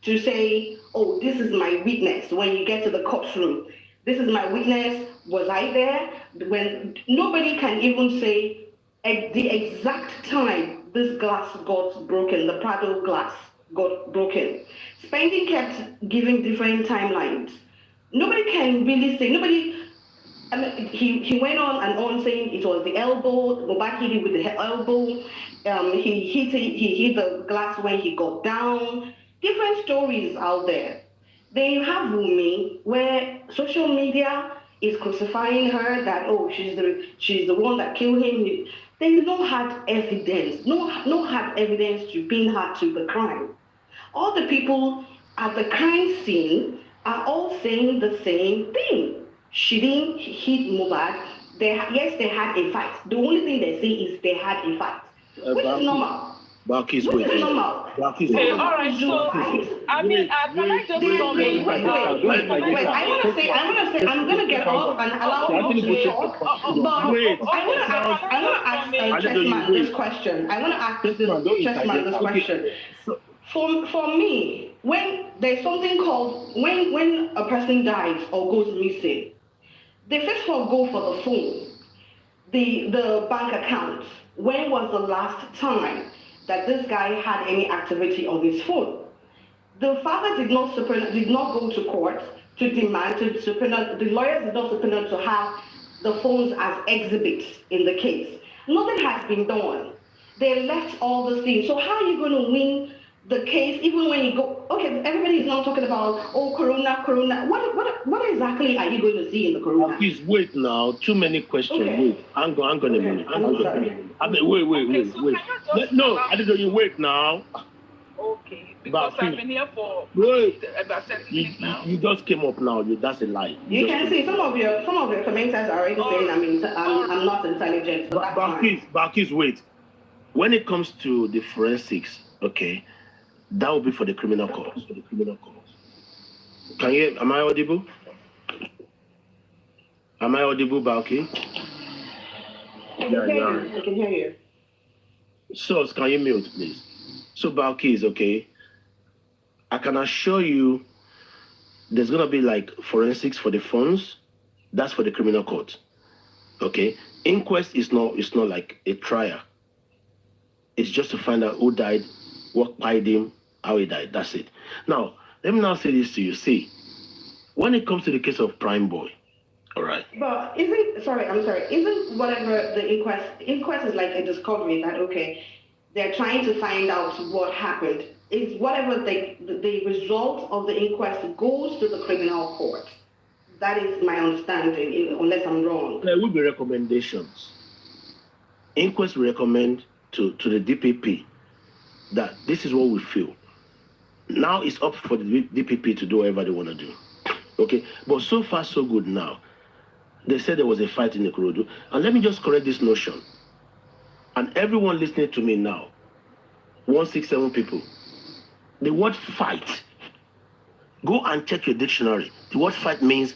to say, oh, this is my witness when you get to the courtroom. This is my witness. Was I there? When nobody can even say at the exact time this glass got broken, the Prado glass got broken. Spending kept giving different timelines. Nobody can really say, he went on and on saying it was the elbow, Mohbad hit it with the elbow, he hit the glass when he got down. Different stories out there. Then you have Wumi, where social media is crucifying her that, oh, she's the one that killed him. There is no hard evidence, no hard evidence to pin her to the crime. All the people at the crime scene are all saying the same thing. She didn't hit Mohbad. Yes, they had a fight. The only thing they say is they had a fight, which is normal. Barkis, Which wait. is normal. Barkis, Okay, all right. So, I mean, can I just come in? Wait. I'm gonna get off and allow you to talk. But Wait. I wanna ask Chessman this question. I wanna ask Chessman this question. For me, when there's something called when a person dies or goes missing, they first of all go for the phone, the bank account. When was the last time that this guy had any activity on his phone? The father did not go to court to demand to subpoena. The lawyers did not subpoena to have the phones as exhibits in the case. Nothing has been done. They left all those things. So how are you going to win the case even when you go? Okay, everybody is now talking about corona. What exactly are you going to see in the corona? Please wait now. Too many questions. Okay. Wait. I'm going a minute. I'm sorry. Wait. No, I didn't. You wait now. Okay, because I've been here for about 30 minutes now. You just came up now. That's a lie. You can see some of your commenters are already saying I'm not intelligent. But Barkis, wait. When it comes to the forensics, okay, that will be for the criminal courts. Am I audible? Barkis? I can hear you. So, can you mute, please? So, Barkis, okay, I can assure you there's going to be like forensics for the phones. That's for the criminal court. Okay? Inquest is not like a trial. It's just to find out who died, what killed him, how he died. That's it. Now, let me now say this to you. See, when it comes to the case of Primeboy, all right. But isn't whatever the inquest is like a discovery that, okay, they're trying to find out what happened. Is whatever the result of the inquest goes to the criminal court. That is my understanding, unless I'm wrong. There will be recommendations. Inquest will recommend to the DPP that this is what we feel. Now it's up for the DPP to do whatever they want to do. Okay? But so far, so good now. They said there was a fight in the Ikorodu. And let me just correct this notion. And everyone listening to me now, 167 people, the word fight, go and check your dictionary. The word fight means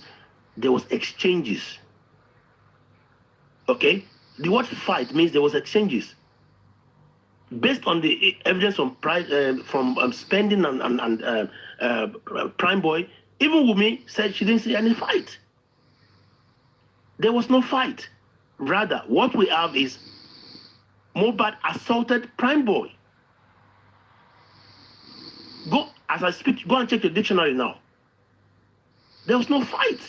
there was exchanges. Okay? The word fight means there was exchanges. Based on the evidence from Spending and Primeboy, even Wumi said she didn't see any fight. There was no fight. Rather, what we have is Mohbad assaulted Primeboy. Go, as I speak, go and check your dictionary now. There was no fight.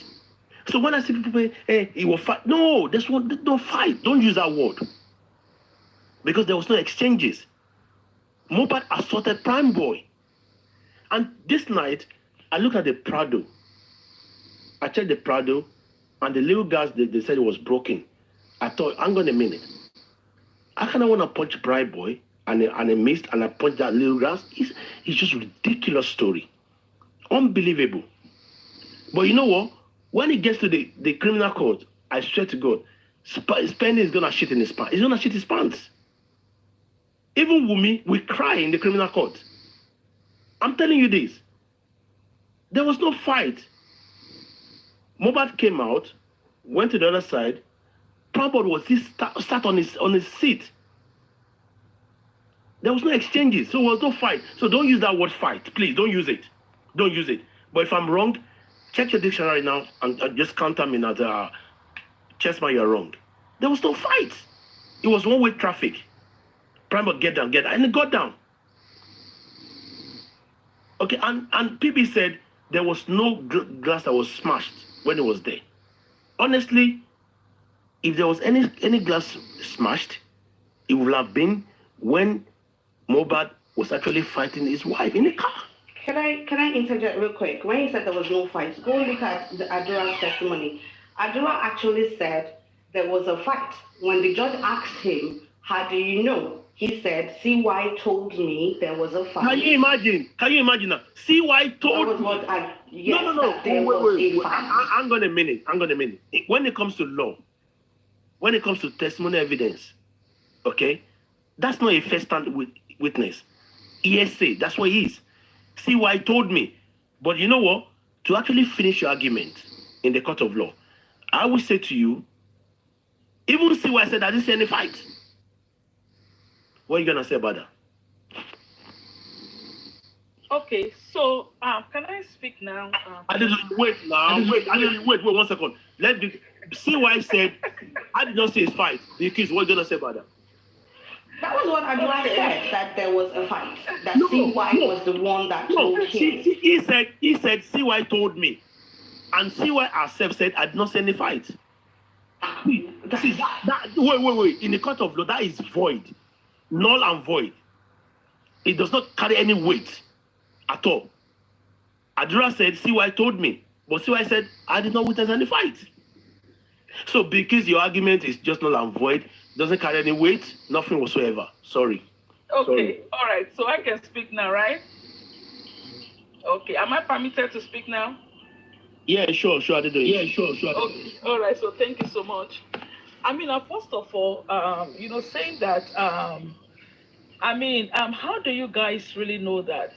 So when I see people say, hey, he will fight, no, there's no fight. Don't use that word. Because there was no exchanges. Mohbad assaulted Primeboy. And this night, I look at the Prado. I checked the Prado, and the little gas, they said it was broken. I thought, hang on a minute. I kind of want to punch Primeboy, and I missed, and I punched that little gas. It's just a ridiculous story. Unbelievable. But you know what? When it gets to the criminal court, I swear to God, Spending is going to shit in his pants. He's going to shit his pants. Even Wumi will cry in the criminal court. I'm telling you this. There was no fight. Mohbad came out, went to the other side. Primeboy was sat on his seat. There was no exchanges, so there was no fight. So don't use that word fight. Please, don't use it. Don't use it. But if I'm wrong, check your dictionary now and just counter me as Chessman, you're wrong. There was no fight. It was one-way traffic. Primeboy, get down, and it got down. Okay, and PB said there was no glass that was smashed when it was there. Honestly, if there was any glass smashed, it would have been when Mohbad was actually fighting his wife in the car. Can I interject real quick? When you said there was no fight, go look at Adura's testimony. Adura actually said there was a fight. When the judge asked him, how do you know? He said, CY told me there was a fight. Can you imagine that? CY told me. No. Wait. Hang on a minute. When it comes to law, when it comes to testimony evidence, okay, that's not a first-hand witness. ESA, that's what he is. CY told me. But you know what? To actually finish your argument in the court of law, I will say to you, even CY said I didn't see any fight. What are you going to say about that? Okay, so can I speak now? Wait, 1 second. CY said, I did not see his fight. The accused, what are you going to say about that? That was what Adura said, that there was a fight. That CY was the one that told him. He said, CY told me. And CY herself said, I did not see any fight. Wait. In the court of law, that is void. Null and void. It does not carry any weight at all. Adura said, CY told me. But CY said, I did not witness any fight. So because your argument is just null and void, doesn't carry any weight, nothing whatsoever. Sorry. Okay, all right. So I can speak now, right? Okay, am I permitted to speak now? Yeah, sure, I did it. Yeah, sure. Okay, all right. So thank you so much. I mean, first of all, saying that, how do you guys really know that?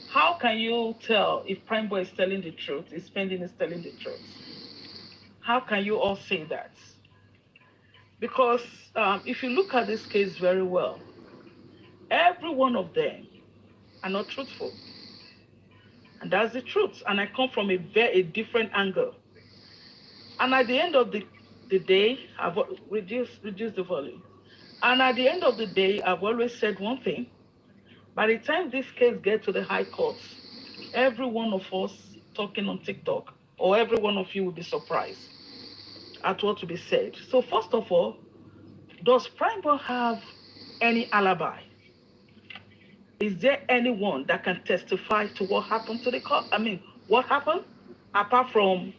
How can you tell if Primeboy is telling the truth, if Spending is telling the truth? How can you all say that? Because if you look at this case very well, every one of them are not truthful. And that's the truth. And I come from a very different angle. And at the end of the day, I've reduced the volume. And at the end of the day, I've always said one thing, By the time this case gets to the high courts, every one of us talking on TikTok, or every one of you will be surprised at what will be said. So first of all, does Primeboy have any alibi? Is there anyone that can testify to what happened to the court? I mean, what happened apart from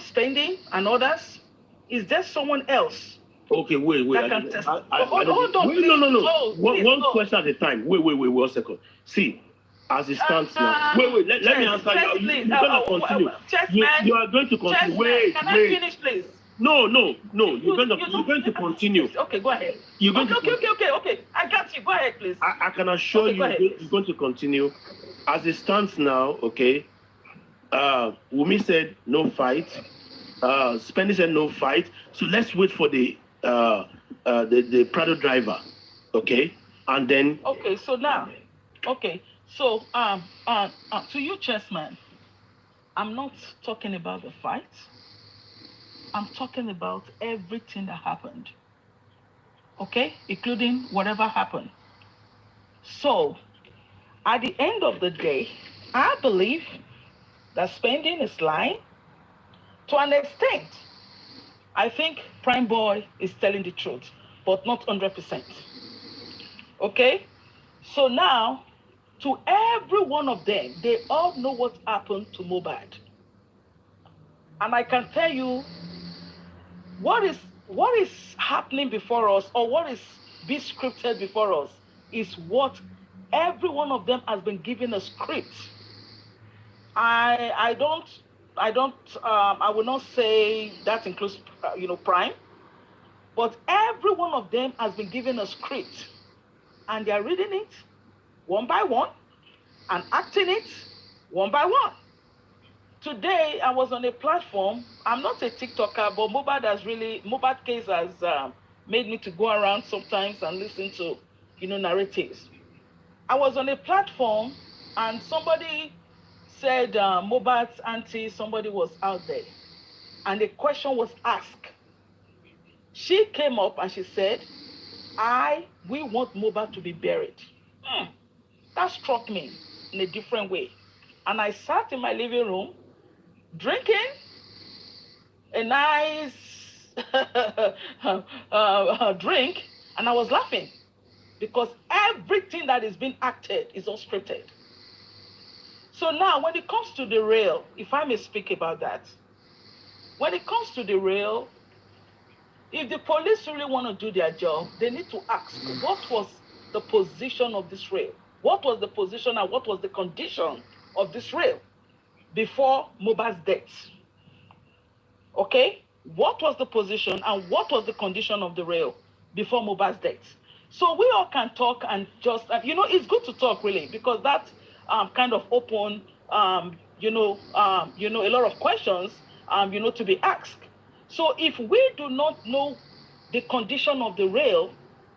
spending and others? Is there someone else Okay, wait. that can testify? Hold on, wait, please. no. Oh, One please, question at a time. Wait, 1 second. See, as it stands now. Wait. Let me answer you. Please. You're gonna continue. You are going to continue. Wait. Can I finish, please? No. You're going to continue. Okay, go ahead. You're going Okay. I got you. Go ahead, please. I can assure you, you're going to continue. As it stands now, okay. Wumi said no fight. Spendy said no fight. So let's wait for the Prado driver, okay, and then. Okay, so now, to you, Chessman, I'm not talking about the fight. I'm talking about everything that happened, okay, including whatever happened. So, at the end of the day, I believe that spending is lying to an extent. I think Primeboy is telling the truth, but not 100%. Okay? So now, to every one of them, they all know what happened to Mohbad. And I can tell you what is happening before us, or what is being scripted before us, is what every one of them has been given a script. I will not say that includes Prime, but every one of them has been given a script, and they are reading it one by one and acting it one by one. Today I was on a platform. I'm not a TikToker, but Mohbad case has made me to go around sometimes and listen to narratives. I was on a platform and somebody said Mohbad's auntie, somebody was out there, and the question was asked. She came up and she said, we want Mohbad to be buried. That struck me in a different way. And I sat in my living room drinking a nice drink, and I was laughing because everything that is being acted is unscripted. So now, when it comes to the real, if I may speak about that, when it comes to the real, if the police really want to do their job, they need to ask, what was the position of this rail? What was the position and what was the condition of this rail before Mohbad's death? Okay? What was the position and what was the condition of the rail before Mohbad's death? So we all can talk and just, it's good to talk really, because that kind of open, a lot of questions, to be asked. So if we do not know the condition of the rail,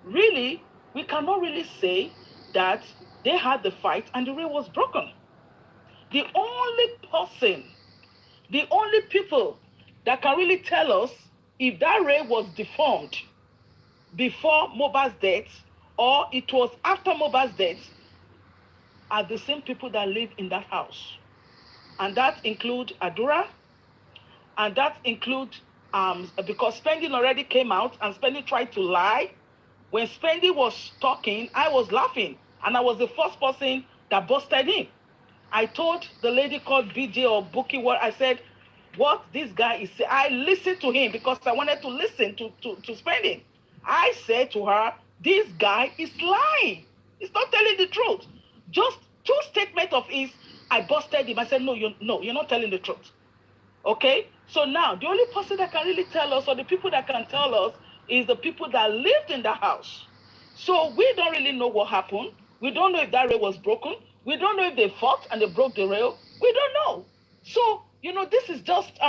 really, we cannot really say that they had the fight and the rail was broken. The only people that can really tell us if that rail was deformed before Mohbad's death or it was after Mohbad's death are the same people that live in that house. And that include Adura, and that include because Spendy already came out and Spendy tried to lie. When Spendy was talking, I was laughing, and I was the first person that busted him. I told the lady called BJ or Bookie what I said, what this guy is saying. I listened to him because I wanted to listen to Spendy. I said to her, this guy is lying. He's not telling the truth. Just 2 statements of his, I busted him. I said, no, you're not telling the truth. Okay? So now, the only person that can really tell us, or the people that can tell us, is the people that lived in the house. So we don't really know what happened. We don't know if that rail was broken. We don't know if they fought and they broke the rail. We don't know. So, this is just,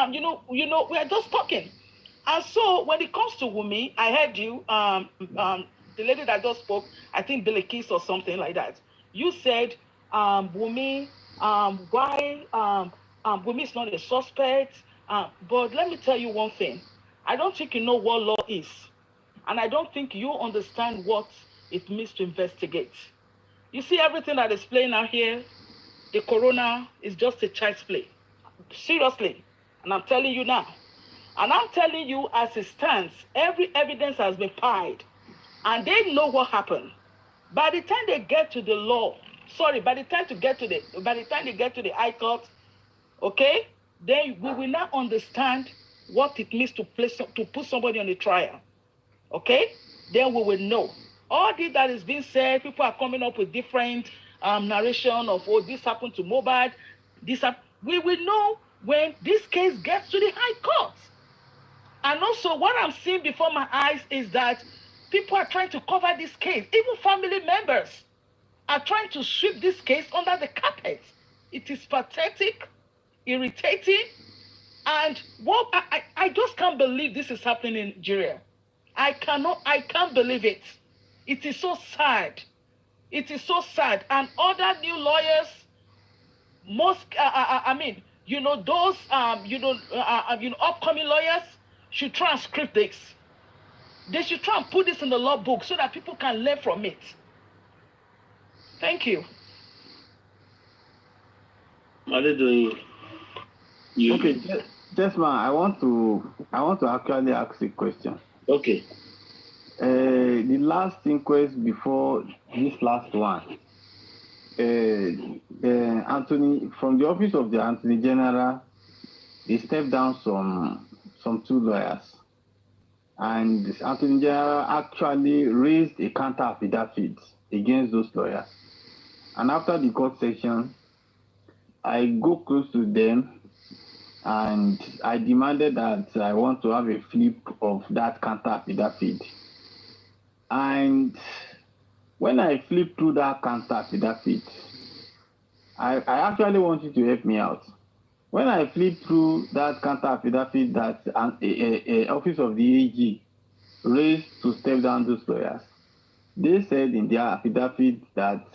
we are just talking. And so when it comes to Wumi, I heard you, the lady that just spoke, I think Billy Kiss or something like that. You said, Wumi, why Wumi is not a suspect. But let me tell you one thing. I don't think you know what law is. And I don't think you understand what it means to investigate. You see everything that is playing out here, the corona is just a child's play. Seriously. And I'm telling you now. And I'm telling you, as it stands, every evidence has been piled. And they know what happened. By the time they get to the law, by the time they get to the High Court, okay, then we will now understand what it means to put somebody on a trial. Okay? Then we will know. All this that is being said, people are coming up with different narration of, oh, this happened to Mohbad. We will know when this case gets to the High Court. And also, what I'm seeing before my eyes is that people are trying to cover this case. Even family members are trying to sweep this case under the carpet. It is pathetic, irritating, and what I just can't believe this is happening in Nigeria. I can't believe it. It is so sad. It is so sad. And other new lawyers, those upcoming lawyers should transcript this. They should try and put this in the law book so that people can learn from it. Thank you. What are they doing? Okay, Desmond, I want to actually ask a question. Okay. The last inquest before this last one, Anthony, from the office of the Attorney General, they stepped down some two lawyers, and the Attorney General actually raised a counter affidavit against those lawyers. And after the court session, I go close to them and I demanded that I want to have a flip of that counter affidavit. And when I flipped through that counter affidavit, I actually want you to help me out. When I flipped through that counter affidavit that office of the AG raised to step down those lawyers, they said in their affidavit that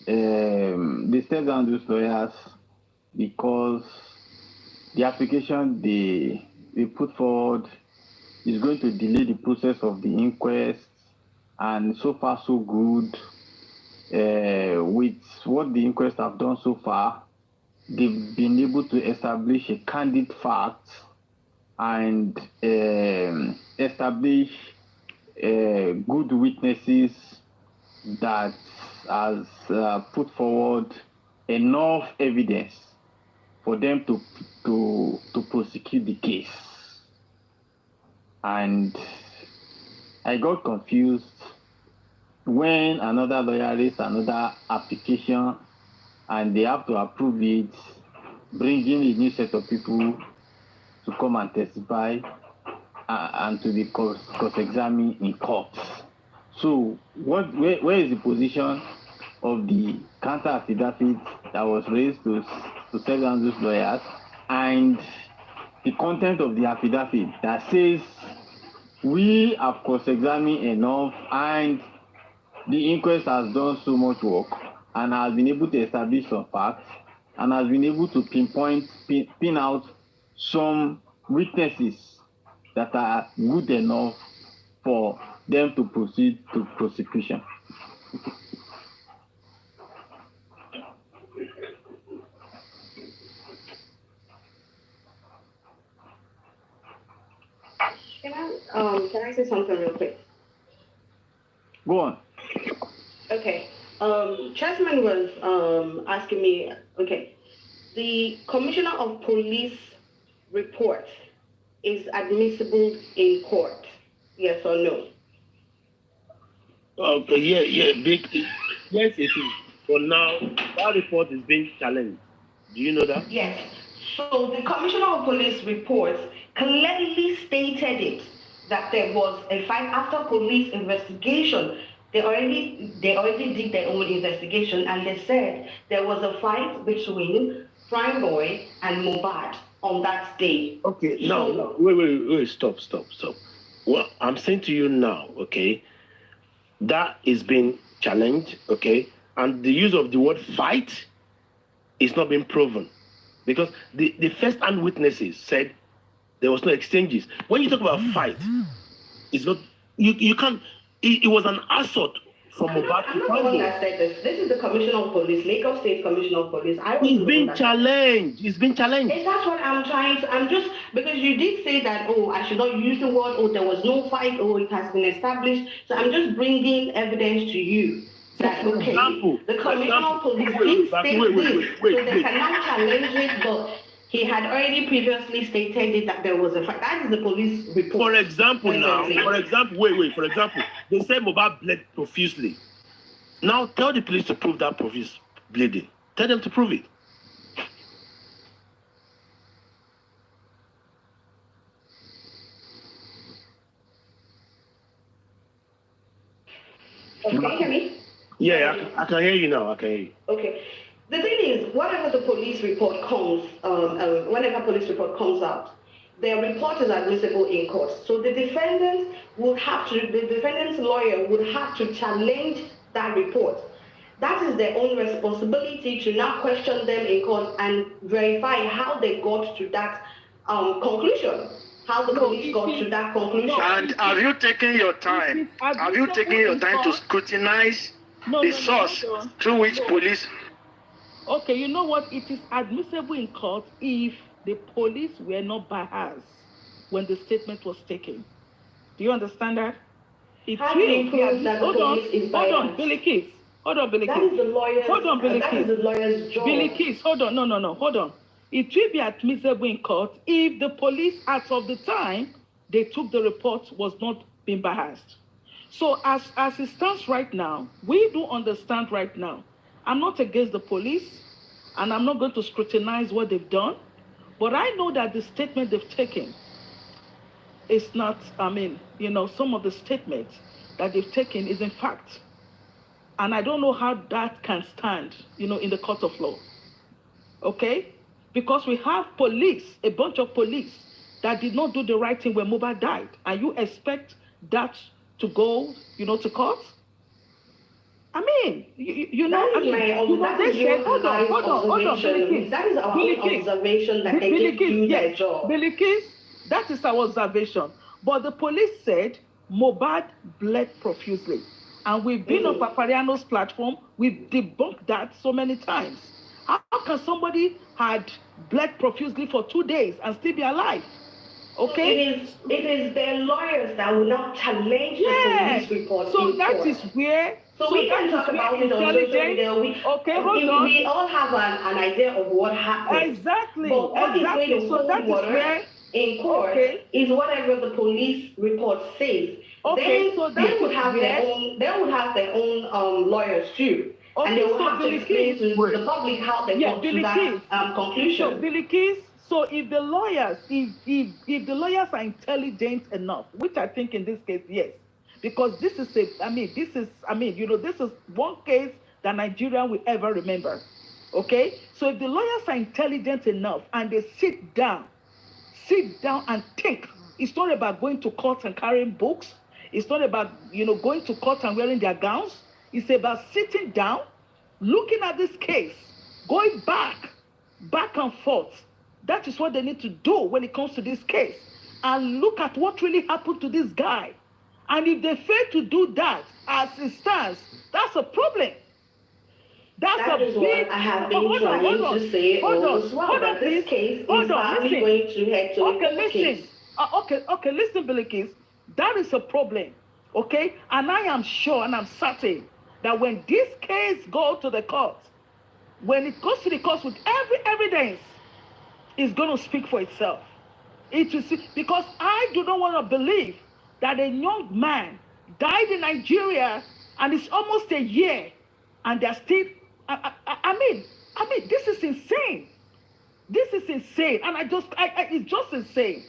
they stepped down those lawyers because the application they put forward is going to delay the process of the inquest, and so far so good. With what the inquest have done so far, they've been able to establish a candid fact and establish good witnesses that has put forward enough evidence for them to prosecute the case. And I got confused when another lawyer raised another application and they have to approve it, bringing a new set of people to come and testify and to be cross-examined in court. So where is the position of the counter affidavit that was raised to step down those lawyers, and the content of the affidavit that says we have cross-examined enough and the inquest has done so much work and has been able to establish some facts and has been able to pin out some witnesses that are good enough for them to proceed to prosecution. Can I say something real quick? Go on. Okay. Chessman was asking me, okay, the Commissioner of Police report is admissible in court, yes or no? Okay, big. Yes, it is. But now, that report is being challenged. Do you know that? Yes. So the Commissioner of Police reports clearly stated it, that there was a fight after police investigation. They already did their own investigation, and they said there was a fight between Primeboy and Mohbad on that day. Okay, now, wait, stop. Well, I'm saying to you now, okay, that is being challenged, okay, and the use of the word fight is not being proven, because the first-hand witnesses said there was no exchanges. When you talk about fight, it's not, you can't, it was an assault from Mohbad to I'm not the one Primeboy. that said this. This is the Commissioner of Police, Lagos State Commissioner of Police. He's been challenged. He's been challenged. And that's what I'm trying to, I'm just, because you did say that, oh, I should not use the word, oh, there was no fight, oh, it has been established. So I'm just bringing evidence to you that, okay, the Commissioner of Police did state this, so they cannot challenge it, but he had already previously stated it that there was a fight. That is the police report. For example, they say Mohbad bled profusely. Now tell the police to prove that profuse bleeding. Tell them to prove it. Okay, can you hear me? Yeah, I can hear you now. I can hear you. Okay. The thing is, whenever the police report comes, whenever police report comes out, their report is admissible in court. So the defendant would have to, the defendant's lawyer would have to challenge that report. That is their own responsibility to now question them in court and verify how they got to that conclusion. How the police got to that conclusion. And have you taken your time? Have you taken your time to scrutinize the source through which police? Okay, you know what? It is admissible in court if the police were not biased when the statement was taken. Do you understand that? How do you prove that the police is biased? Hold on, Billy Keys. That is the lawyer's, hold on, Billy that Keys. is the lawyer's job. Billy Keys, hold on, no, hold on. It will be admissible in court if the police, as of the time they took the report, was not being biased. So as it stands right now, we do understand right now. I'm not against the police, and I'm not going to scrutinize what they've done, but I know that the statement they've taken is not, some of the statements that they've taken is in fact. And I don't know how that can stand, in the court of law. Okay? Because we have police, a bunch of police, that did not do the right thing when Mohbad died. And you expect that to go, to court? I mean, That is our own observation that they didn't do their job. Billy Keys, that is our observation. But the police said Mohbad bled profusely. And we've been on Papariano's platform, we've debunked that so many times. How can somebody had bled profusely for 2 days and still be alive? Okay? It is their lawyers that will not challenge the police report. So that is where... So we can talk about it on social media. We all have an idea of what happened. Exactly. But what is going to hold water in court is whatever the police report says. Okay, then they would have their own lawyers too. Okay, and they will have to explain to the public how they got to that conclusion. So, Billy Keys, so if the lawyers, if the lawyers are intelligent enough, which I think in this case, yes, because this is this is one case that Nigeria will ever remember. Okay, so if the lawyers are intelligent enough and they sit down and think, it's not about going to court and carrying books. It's not about going to court and wearing their gowns. It's about sitting down, looking at this case, going back and forth. That is what they need to do when it comes to this case. And look at what really happened to this guy. And if they fail to do that, as it stands, that's a problem. That is what I have been trying to say all as well. That this case is probably going to head to a case. Okay, listen, Billy Keys. That is a problem, okay? And I am sure and I'm certain that when this case goes to the court, when it goes to the court with every evidence, it's going to speak for itself. Because I do not want to believe that a young man died in Nigeria and it's almost a year and they're still, I mean, this is insane. This is insane. And it's just insane.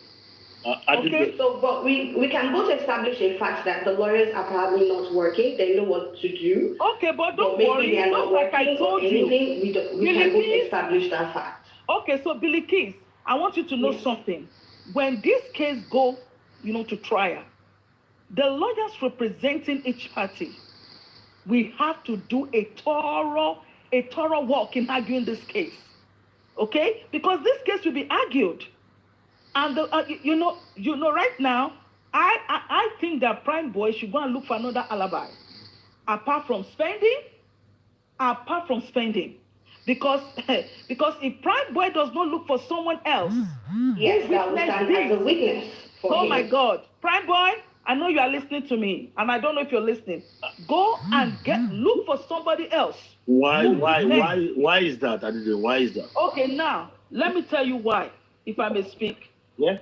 Okay, so but we can both establish a fact that the lawyers are probably not working. They know what to do. Okay, but don't worry. They are not like working I told or anything. You. We can both establish that fact. Okay, so Billy Keys, I want you to know something. When this case go, to trial, the lawyers representing each party, we have to do a thorough work in arguing this case. Okay, because this case will be argued. And right now, I think that Primeboy should go and look for another alibi. apart from spending, because because if Prime Boy does not look for someone else, yes, that will stand as a witness for him. Oh my God, Prime Boy, I know you are listening to me, and I don't know if you're listening. Go and look for somebody else. Why is that? I didn't. Why is that? Okay, now let me tell you why, if I may speak. Yeah.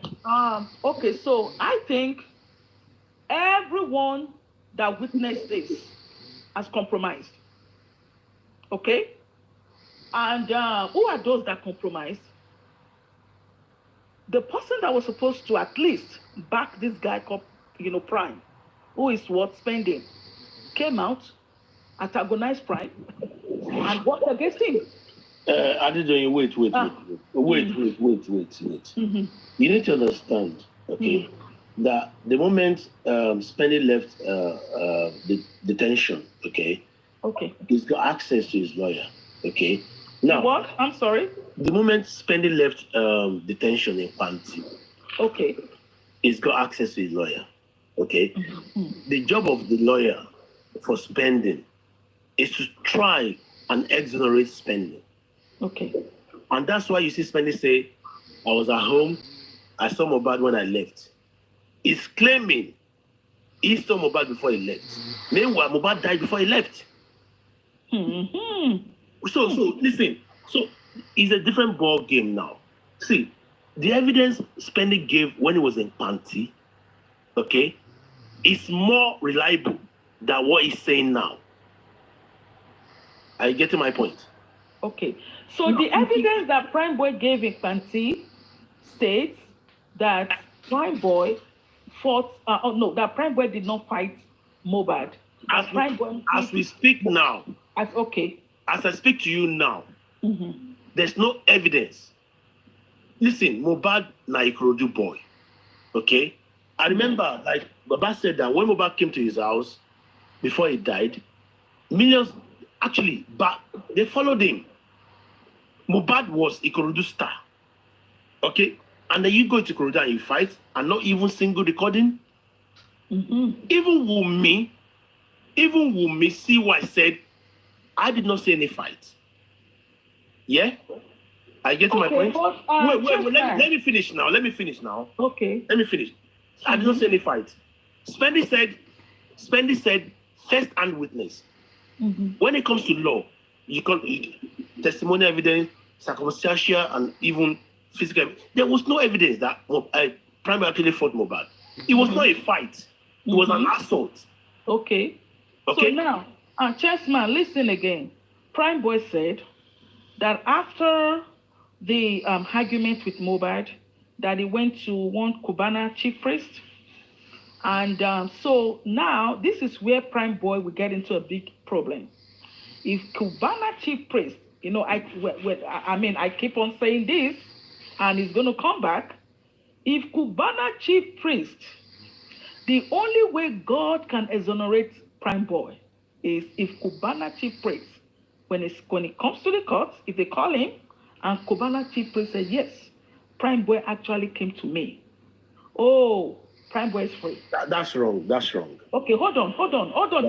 Okay, so I think everyone that witnessed this has compromised. Okay? And who are those that compromised? The person that was supposed to at least back this guy called, Prime, who is what spending, came out, antagonized Prime, and worked against him. I didn't. Wait. Mm-hmm. You need to understand, okay, that the moment Spending left the detention, okay, he's got access to his lawyer, okay. Now, what? I'm sorry. The moment Spending left detention in Panti, okay, he's got access to his lawyer, okay. The job of the lawyer for Spending is to try and exonerate Spending. Okay. And that's why you see Spending say, I was at home, I saw Mohbad when I left. He's claiming he saw Mohbad before he left. Meanwhile, Mohbad died before he left. Mm-hmm. So listen. So it's a different ball game now. See, the evidence Spending gave when he was in Panti, okay, is more reliable than what he's saying now. Are you getting my point? Okay. So the evidence that Prime Boy gave in Panti states that Prime Boy fought. That Prime Boy did not fight Mohbad. As we speak now. As I speak to you now, there's no evidence. Listen, Mohbad na Ikorodu boy. Okay? I remember, like Baba said that when Mohbad came to his house before he died, millions but they followed him. Mohbad was Ikorodu star. Okay? And then you go to Ikorodu and you fight and not even single recording. Even Wunmi, see what I said. I did not see any fight. Yeah? I get to my point? But, wait, let me finish now. Okay. Let me finish. I did not see any fight. Spendy said first-hand witness. When it comes to law, you can testimonial evidence, circumstantial, and even physical evidence. There was no evidence that Prime actually fought Mohbad. It was not a fight. It was an assault. Okay. So now, Chessman, listen again. Prime Boy said that after the argument with Mohbad, that he went to one Cubana chief priest. And so now, this is where Prime Boy will get into a big problem. If Cubana chief priest, I keep on saying this, and it's going to come back. If Cubana chief priest, the only way God can exonerate Prime Boy is if Cubana chief priest, when it comes to the court, if they call him, and Cubana chief priest said, yes, Prime Boy actually came to me. Oh, Prime Boy is free. That's wrong. Okay, hold on,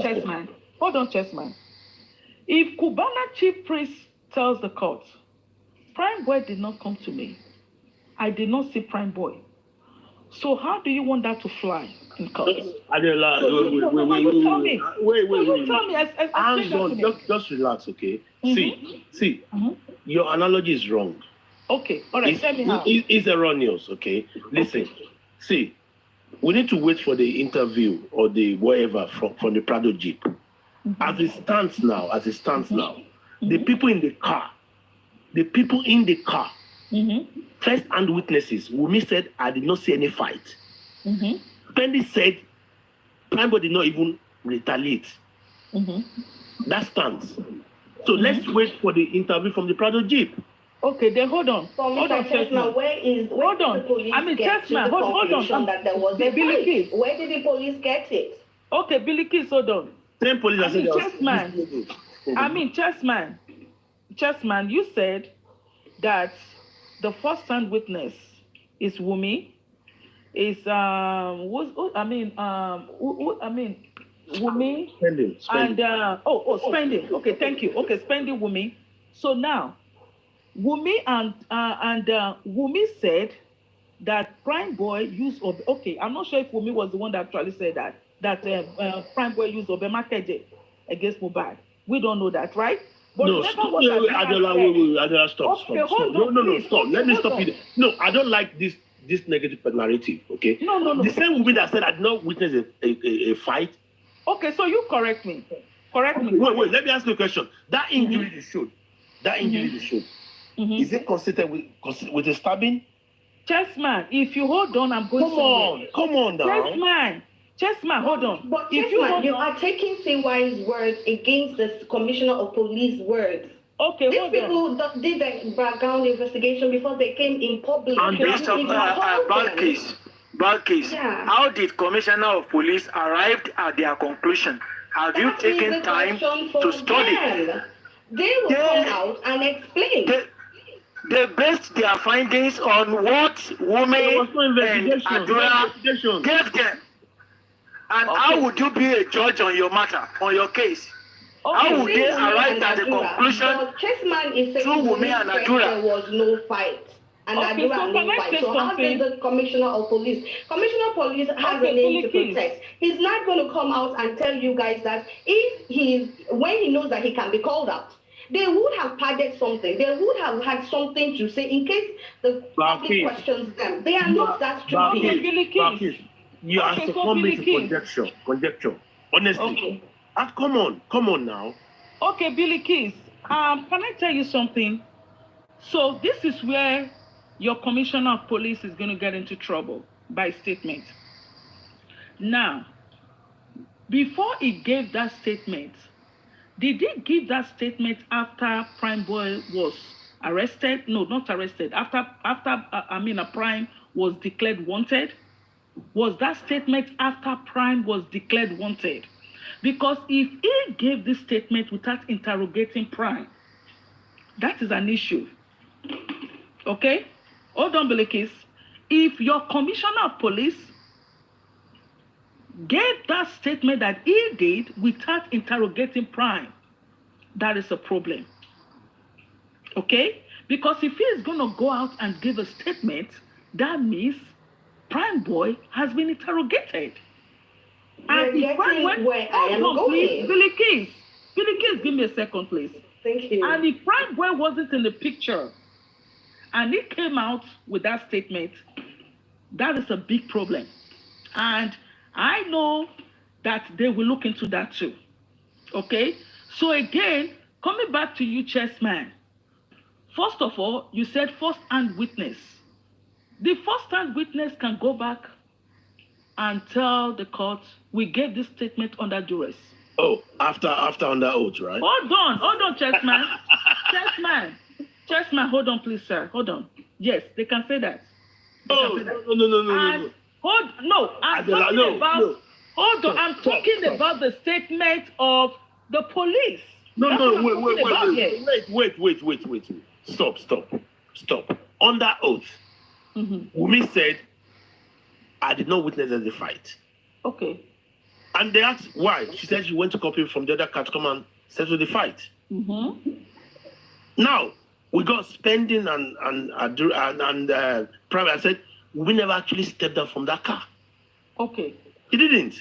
Chessman. Hold on, Chessman. If Cubana chief priest tells the court, Prime Boy did not come to me, I did not see Prime Boy. So how do you want that to fly in court? Wait. Just relax, okay? See, your analogy is wrong. Okay, all right, tell me how. It's erroneous, okay? Listen, see, we need to wait for the interview or the whatever from the Prado Jeep. As it stands now, the people in the car, first-hand witnesses, Wunmi said, I did not see any fight. Pendy said, Prime Boy did not even retaliate. That stands. So let's wait for the interview from the Prado Jeep. Okay, then hold on. Hold on. Where did the police get the conclusion that there was a fight? Where did the police get it? Okay, Billy Kiss, hold on. Same police Chessman, you said that the first-hand witness is Wunmi. Wumi, Spending. and spending. Okay, thank you. Okay, spending Wumi. So now, Wumi and Wumi said that Primeboy used okay, I'm not sure if Wumi was the one that actually said that Primeboy used Obemakeje against Mohbad. We don't know that, right? But No, stop. Adola, stop. No, stop. Okay, Let me stop you there. No, I don't like this negative narrative, okay? No. The same woman that said I did not witness a fight. Okay, so you correct me. Correct me. Wait, let me ask you a question. That injury they showed, is it consistent with a stabbing? Chessman, if you hold on, I'm going to... Come on now. Chessman, hold on. But Chessman, you are taking CY's words against the Commissioner of Police words. Okay, these people did the background investigation before they came in public. And bad case. Yeah. How did Commissioner of Police arrived at their conclusion? Have you taken time to study? They will come out and explain. They based their findings on what women and Adura gave them. And how would you be a judge on your matter, on your case? How would they arrive at the conclusion through women and Adura? There was no fight. And Adura no fight. So how did the Commissioner of Police? Commissioner of Police has a name to protect. He's not going to come out and tell you guys that when he knows that he can be called out, they would have padded something. They would have had something to say in case the public questions them. They are not that stupid. You are succumbing to conjecture. Honestly. Okay. Come on now. Okay, Billy Keys. Can I tell you something? So this is where your Commissioner of Police is going to get into trouble by statement. Now, before he gave that statement, did he give that statement after Primeboy was arrested? No, not arrested. After Prime was declared wanted? Was that statement after Prime was declared wanted? Because if he gave this statement without interrogating Prime, that is an issue. Okay? Hold on, Belikis. If your Commissioner of Police gave that statement that he did without interrogating Prime, that is a problem. Okay? Because if he is going to go out and give a statement, that means Primeboy has been interrogated. And if Primeboy, hold on, please, Billy Keys, give me a second, please. Thank you. And if Primeboy wasn't in the picture, and he came out with that statement, that is a big problem. And I know that they will look into that too. Okay? So again, coming back to you, Chessman. First of all, you said first-hand witness. The first-hand witness can go back and tell the court, we gave this statement under duress. Oh, after under oath, right? Hold on, Chessman. Chessman, hold on, please, sir. Hold on. Yes, they can say that. No. I'm talking about the statement of the police. Wait. Stop. Under oath, Wumi said, I did not witness the fight. Okay. And they asked why. She said she went to copy from the other car to come and settle the fight. Now, we got spending and Prime. I said, we never actually stepped down from that car. Okay. He didn't.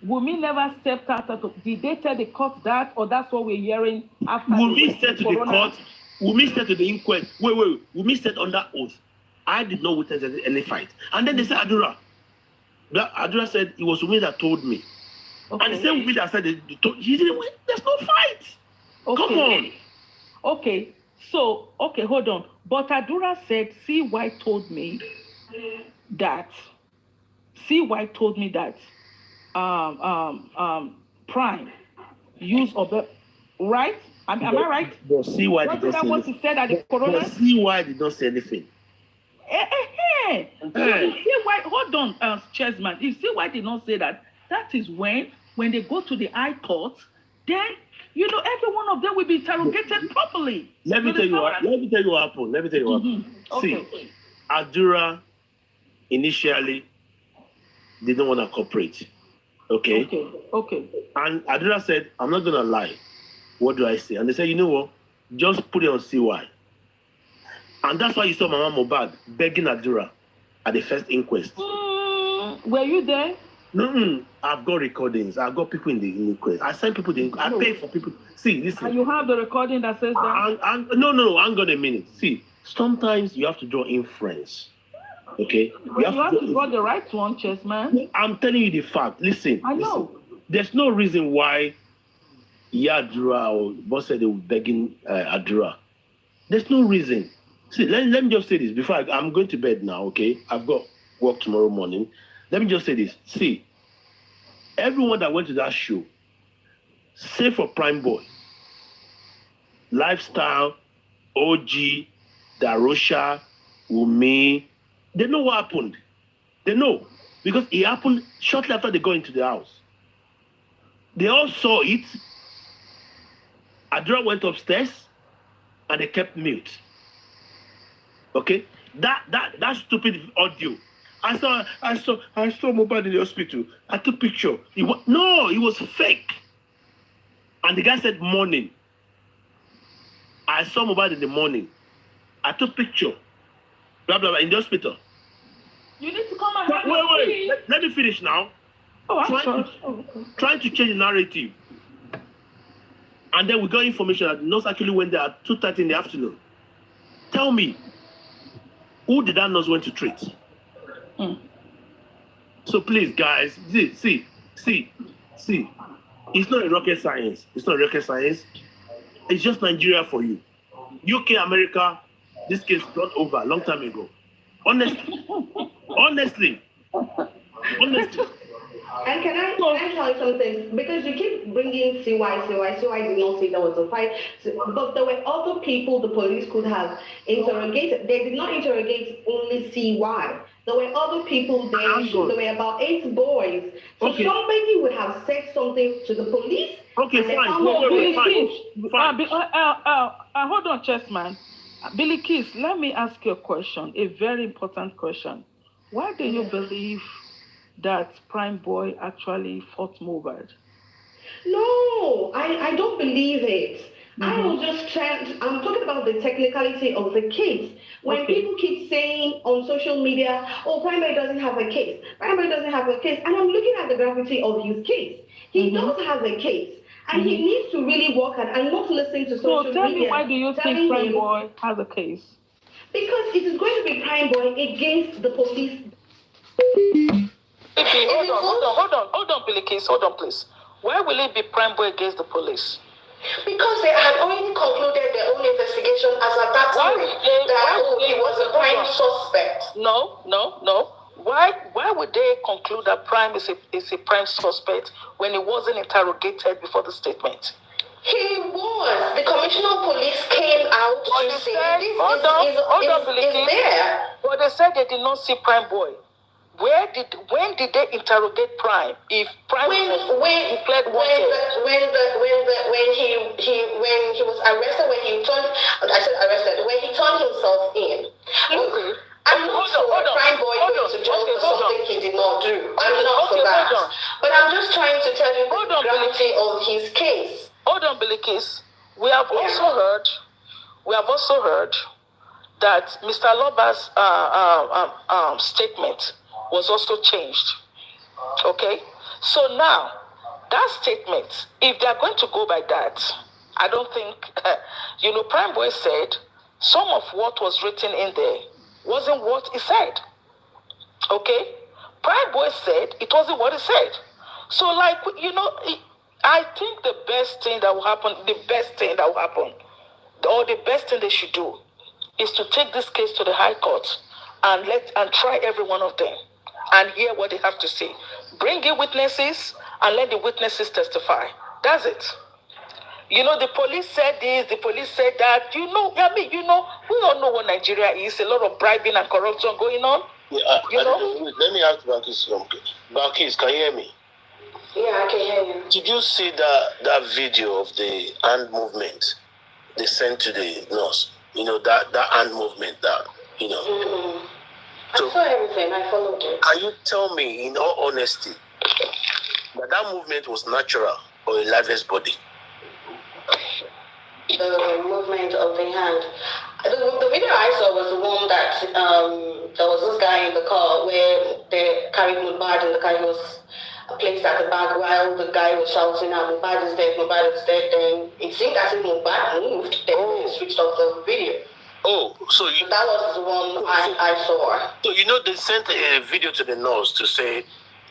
Wumi never stepped out. Did they tell the court that, or that's what we're hearing after? Wumi said to the court, Wumi said to the inquest, wait. Wumi said under oath, I did not witness any fight. And then they said, Adura said, it was Wumi that told me. Okay. And the same Wumi that said, he didn't win. There's no fight. Okay. Come on. Okay. So, hold on. But Adura said, CY told me that Prime used right? Am I right? No, CY did not say anything. What he said at the coroner? No, CY did not say anything. So if CY, hold on, Chessman. If CY did not say that, that is when they go to the High Court, then every one of them will be interrogated properly. Let me tell you what happened. Okay. See, Adura initially didn't want to cooperate. Okay? Okay. And Adura said, I'm not going to lie. What do I say? And they said, you know what? Just put it on CY. And that's why you saw Mama Mohbad begging Adura at the first inquest. Were you there? No, I've got recordings. I've got people in the inquest. I send people the I pay for people. See, listen. And you have the recording that says that? No, hang on a minute. See, sometimes you have to draw inference. Okay? You have to draw the right one, chess man. I'm telling you the fact. Listen. I know. Listen. There's no reason why Adura or boss said they were begging Adura. There's no reason. See, let me just say this before I'm going to bed now, okay? I've got work tomorrow morning. Let me just say this. See, everyone that went to that show, save for Primeboy, Lifestyle, OG, Darosha, Umi, they know what happened. They know. Because it happened shortly after they got into the house. They all saw it. Adura went upstairs and they kept mute. Okay? That stupid audio. I saw Mohbad in the hospital. I took picture. It was fake. And the guy said morning. I saw Mohbad in the morning. I took picture. Blah blah blah in the hospital. You need to come and have wait. Let me finish now. Trying to change the narrative. And then we got information that the nurse actually went there at 2:30 in the afternoon. Tell me, who did that nurse went to treat? So please, guys, see. It's not a rocket science. It's just Nigeria for you. UK, America, this case got over a long time ago. Honestly. And can I tell you something? Because you keep bringing CY did not say there was a fight. But there were other people the police could have interrogated. They did not interrogate only CY. There were other people there. There were about 8 boys. So somebody would have said something to the police. Okay, fine. Hold on, Chessman. Billy Kiss, let me ask you a question, a very important question. Why do you believe that Primeboy actually fought Mohbad? No, I don't believe it. I was just I'm talking about the technicality of the case. When people keep saying on social media, oh, Primeboy doesn't have a case. And I'm looking at the gravity of his case. He does have a case. And he needs to really work hard and not listen to social media. So tell me, why do you think Primeboy has a case? Because it is going to be Primeboy against the police. Hold on, Billy Kiss, hold on, please. Why will it be Primeboy against the police? Because they had already concluded their own investigation as at that time that he was a prime suspect. No. Why would they conclude that Prime is a prime suspect when he wasn't interrogated before the statement? He was. The commissioner of police came out to say this is there. But they said they did not see Primeboy. When did they interrogate Prime? If Prime declared wanted. When he was arrested, when he turned himself in. Okay. I'm not for Primeboy going to jail for something he did not do. I'm not for that. But I'm just trying to tell you the gravity of his case. Hold on, Billy Kiss. We have also heard that Mr. Aloba's statement was also changed. Okay? So now, that statement, if they are going to go by that, I don't think, Primeboy said some of what was written in there wasn't what he said. Okay? Primeboy said it wasn't what he said. So, I think the best thing that will happen, or the best thing they should do is to take this case to the High Court and try every one of them and hear what they have to say. Bring in witnesses and let the witnesses testify. That's it. The police said this, the police said that. We all know what Nigeria is. A lot of bribing and corruption going on. Let me ask Balkis. Balkis, can you hear me? Yeah, I can hear you. Did you see that video of the hand movement they sent to the nurse? That hand movement I saw everything. I followed it. Can you tell me, in all honesty, that movement was natural or a lifeless body? The movement of the hand. The video I saw was the one that there was this guy in the car where they carried Mohbad in the car. He was placed at the back while the guy was shouting out, Mohbad is dead, Mohbad is dead. Then it seemed as if Mohbad moved. Then he switched off the video. Oh, so that was the one I saw. So you know they sent a video to the nurse to say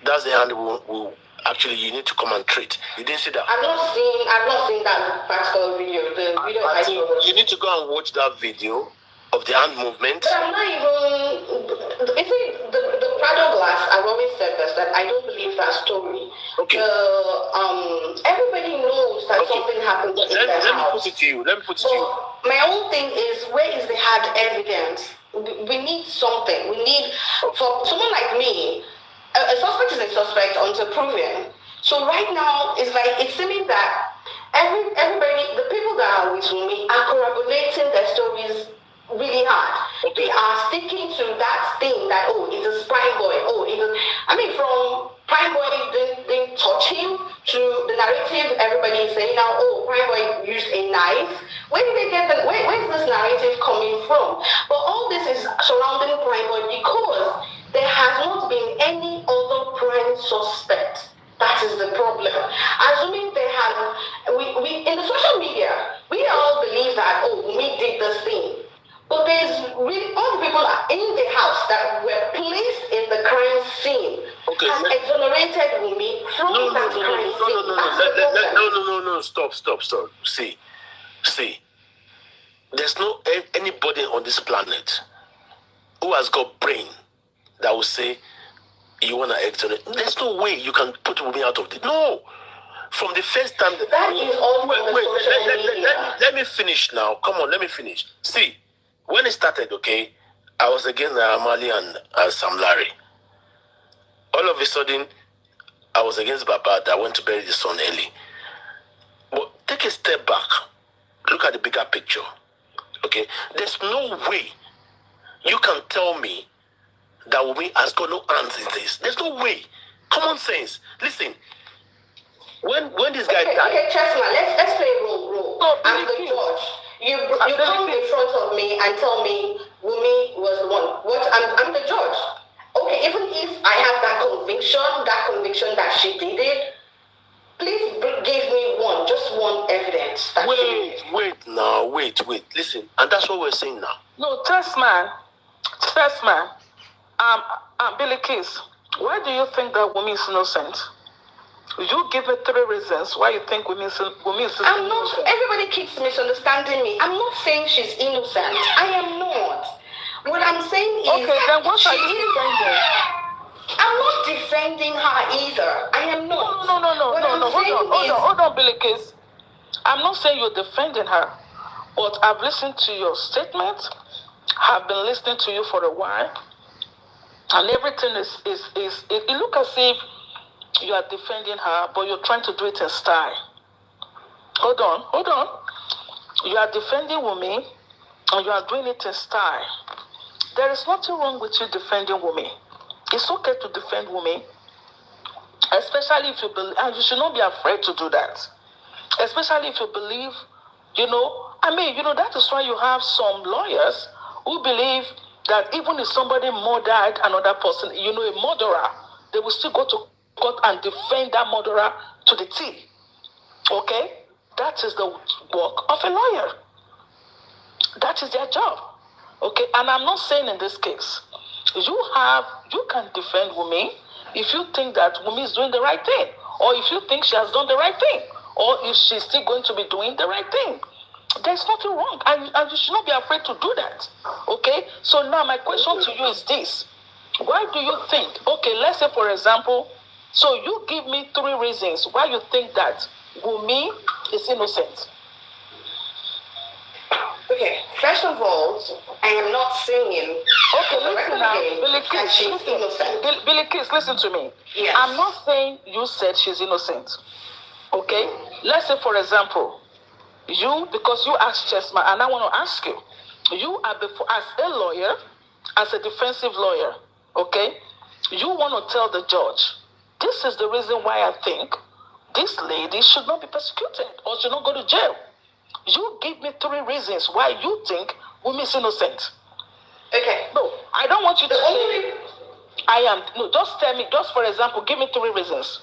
that's the hand who actually you need to come and treat. You didn't see that? I've not seen that particular video. The video I saw was... You need to go and watch that video of the hand movement. But I'm not even... You see, the Prado glass, I've always said this, that I don't believe that story. Okay. Everybody knows that something happened in their house. Let me put it to you. My own thing is, where is the hard evidence? We need something. We need... For someone like me, a suspect is a suspect until proven. So right now, it's seeming that everybody, the people that are with me, are corroborating their stories really hard. Okay. They are sticking to that thing that, it's a Primeboy. From Primeboy didn't touch him to the narrative, everybody is saying now, Primeboy used a knife. Where did they get that? Where's this narrative coming from? But all this is surrounding Primeboy because there has not been any other prime suspect. That is the problem. Assuming they have, we in the social media, we all believe that, we did this thing. But there's really all the people in the house that were placed in the crime scene has exonerated me from that crime scene. No, stop. See, there's no anybody on this planet who has got brain that will say you want to exonerate. There's no way you can put me out of it. No. From the first time... That is all let me finish now. Come on, let me finish. See, when it started, I was against Amali and Sam Larry. All of a sudden, I was against Baba that went to bury the son early. But take a step back. Look at the bigger picture. There's no way you can tell me that Wumi has got no hands in this. There's no way. Common sense. Listen, when this guy died... Okay, Chesma, let's play role. I'm the judge. You come in front of me and tell me Wumi was the one. I'm the judge. Okay, even if I have that conviction that she did it, please give me just one evidence. Wait. Listen, and that's what we're saying now. No, Chessman. Billy Kiss, why do you think that Wumi is innocent? You give me 3 reasons why you think Wumi is innocent. I'm not. Everybody keeps misunderstanding me. I'm not saying she's innocent. I am not. What I'm saying is... Okay, then what are you defending? I'm not defending her either. I am not. No. Hold on, Billy Kiss. I'm not saying you're defending her, but I've listened to your statement. I've been listening to you for a while. And everything it looks as if you are defending her, but you're trying to do it in style. Hold on. You are defending Wumi, and you are doing it in style. There is nothing wrong with you defending Wumi. It's okay to defend Wumi, especially if you believe, and you should not be afraid to do that. Especially if you believe, that is why you have some lawyers who believe that even if somebody murdered another person, a murderer, they will still go to court and defend that murderer to the T. Okay? That is the work of a lawyer. That is their job. Okay? And I'm not saying in this case, you can defend Wumi if you think that Wumi is doing the right thing, or if you think she has done the right thing, or if she's still going to be doing the right thing. There's nothing wrong, and you should not be afraid to do that. Okay? So now my question to you is this. Why do you think, let's say for example, so you give me 3 reasons why you think that Wumi is innocent. Okay, first of all, I am not saying... listen now, Billy Kiss, listen to me. Yes. I'm not saying you said she's innocent. Okay? Let's say for example, because you asked Chessma, and I want to ask you, you are as a lawyer, as a defensive lawyer, okay? You want to tell the judge This is the reason why I think this lady should not be persecuted or should not go to jail. You give me 3 reasons why you think Wunmi is innocent. Okay. No, I don't want you to say I am. No, just tell me, just for example, give me 3 reasons.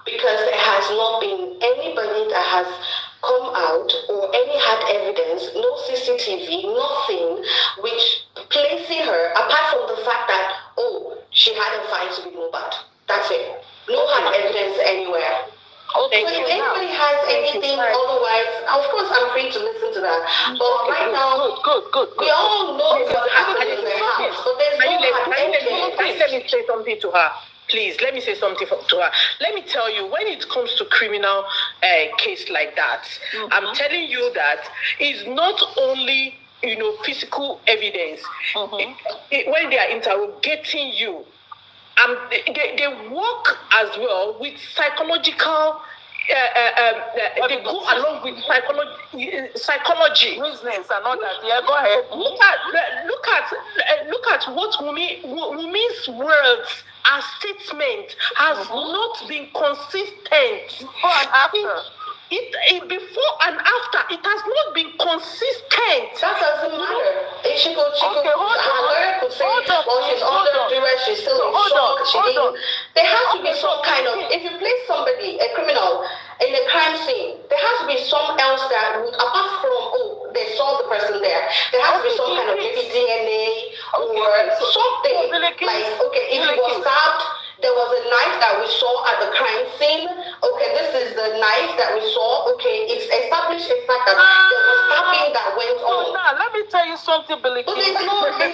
Because there has not been anybody that has come out or any hard evidence, no CCTV, nothing which placing her, apart from the fact that, oh, she had a fight with Mohbad. That's it. No hard evidence anywhere. Okay, so if anybody has anything otherwise, of course I'm free to listen to that. But right now, good. We all know what happened in their house, but there's no hard evidence. Let me say something to her. Please, let me say something to her. Let me tell you, when it comes to criminal case like that, I'm telling you that it's not only physical evidence. When they are interrogating you, they work as well with psychological. They go along with psychology. Reasons and all that. Yeah, go ahead. Look at what Wunmi's words and statement has not been consistent. Before and after. Before and after, it has not been consistent. That doesn't matter. If her lawyer could say, well, she's under duress, she's still in shock, there has to be some kind of, if you place somebody, a criminal, in a crime scene, there has to be some else that would, apart from, they saw the person there has to be some kind of maybe DNA or something. Like, if he was stabbed, there was a knife that we saw at the crime scene. Okay, this is the knife that we saw. Okay, it's established the fact that there was stabbing that went on. Now, let me tell you something, Billy. But there's nothing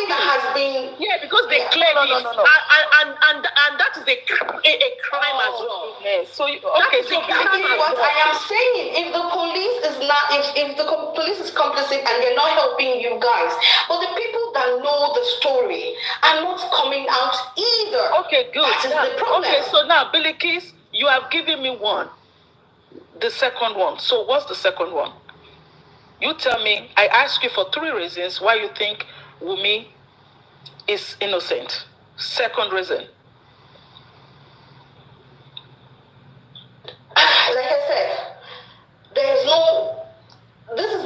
that has been. Yeah, because they cleared it. No. And that is a crime as well. Yes. So, Okay, so that is what I am saying. If the police is not, if the police is complicit and they're not helping you guys, but the people that know the story are not coming out either. Okay, good. That is the problem. Okay, so now, Billy Keys, you have given me one. The second one. So what's the second one? You tell me. I ask you for 3 reasons why you think Wunmi is innocent. Second reason. Like I said, there's no. That is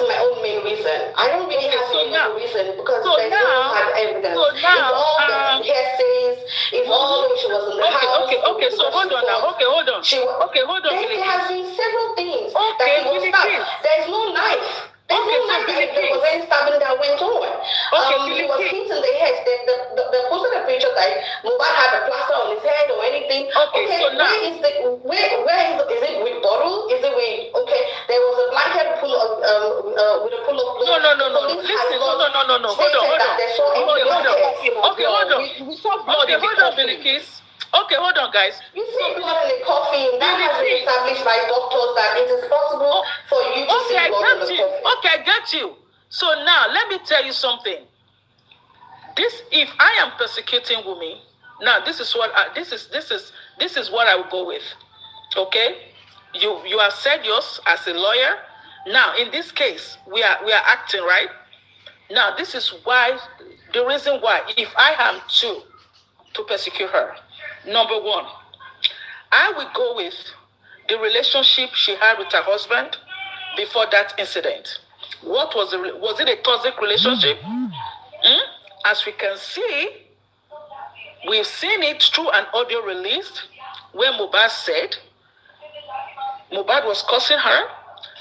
my own main reason. I don't really have any other reason because there's no hard evidence. It's all the hearsays. It's all when she was in the house. Okay. So hold on now. Okay, hold on. Hold on. There has been several things that he was stabbed. There's no knife. There's no knife. There was any stabbing that went on. He was hit in the head. The posted a picture that Mohbad had a plaster on his head or anything. Okay, so now is it with bottle? Is it with there was a blanket full of with a full of blood. No. Listen, no. Hold on. We saw blood in the coffin. Okay, hold on, guys. You see blood in the coffin. That has been established by doctors that it is possible for you to see blood in the coffin. Okay, I get you. So now let me tell you something. If I am persecuting Wunmi, now this is what I will go with. Okay, you have said yours as a lawyer. Now in this case, we are acting right. Now this is why the reason why if I am to persecute her, number 1, I will go with the relationship she had with her husband before that incident. What was it a toxic relationship? As we can see, we've seen it through an audio released where Mohbad said Mohbad was cursing her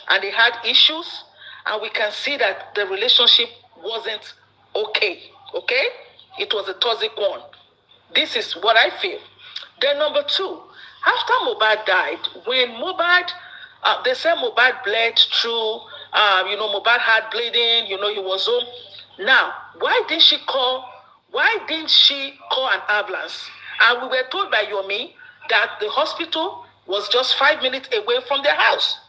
and they had issues, and we can see that the relationship wasn't okay. It was a toxic one. This is what I feel. Then number 2, after Mohbad died, when Mohbad, they said Mohbad bled through, Mohbad had bleeding, he was home. Now, why didn't she call an ambulance? And we were told by Yomi that the hospital was just 5 minutes away from their house.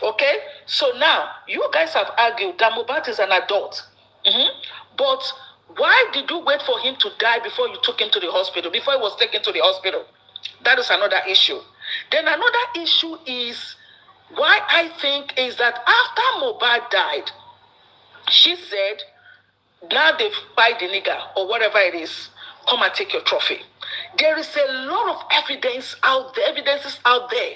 Okay? So now, you guys have argued that Mohbad is an adult. But why did you wait for him to die before you took him to the hospital, before he was taken to the hospital? That is another issue. Then another issue is why I think is that after Mohbad died, she said, now they've buy the nigger or whatever it is, come and take your trophy. There is a lot of evidences out there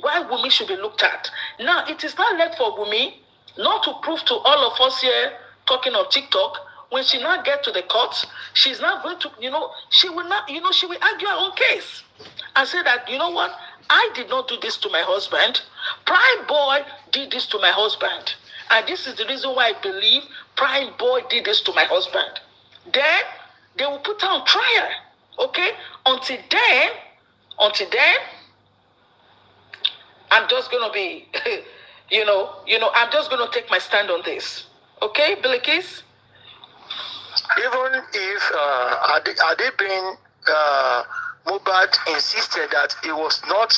why Wumi should be looked at. Now, it is not left for Wumi not to prove to all of us here talking on TikTok. When she now get to the court, she's not going to, she will not, she will argue her own case and say that, you know what, I did not do this to my husband. Primeboy did this to my husband. And this is the reason why I believe Primeboy did this to my husband. Then they will put her on trial. Okay? Until then, I'm just gonna be, I'm just gonna take my stand on this. Okay, Billikis? Even if had they been Mohbad insisted that he was not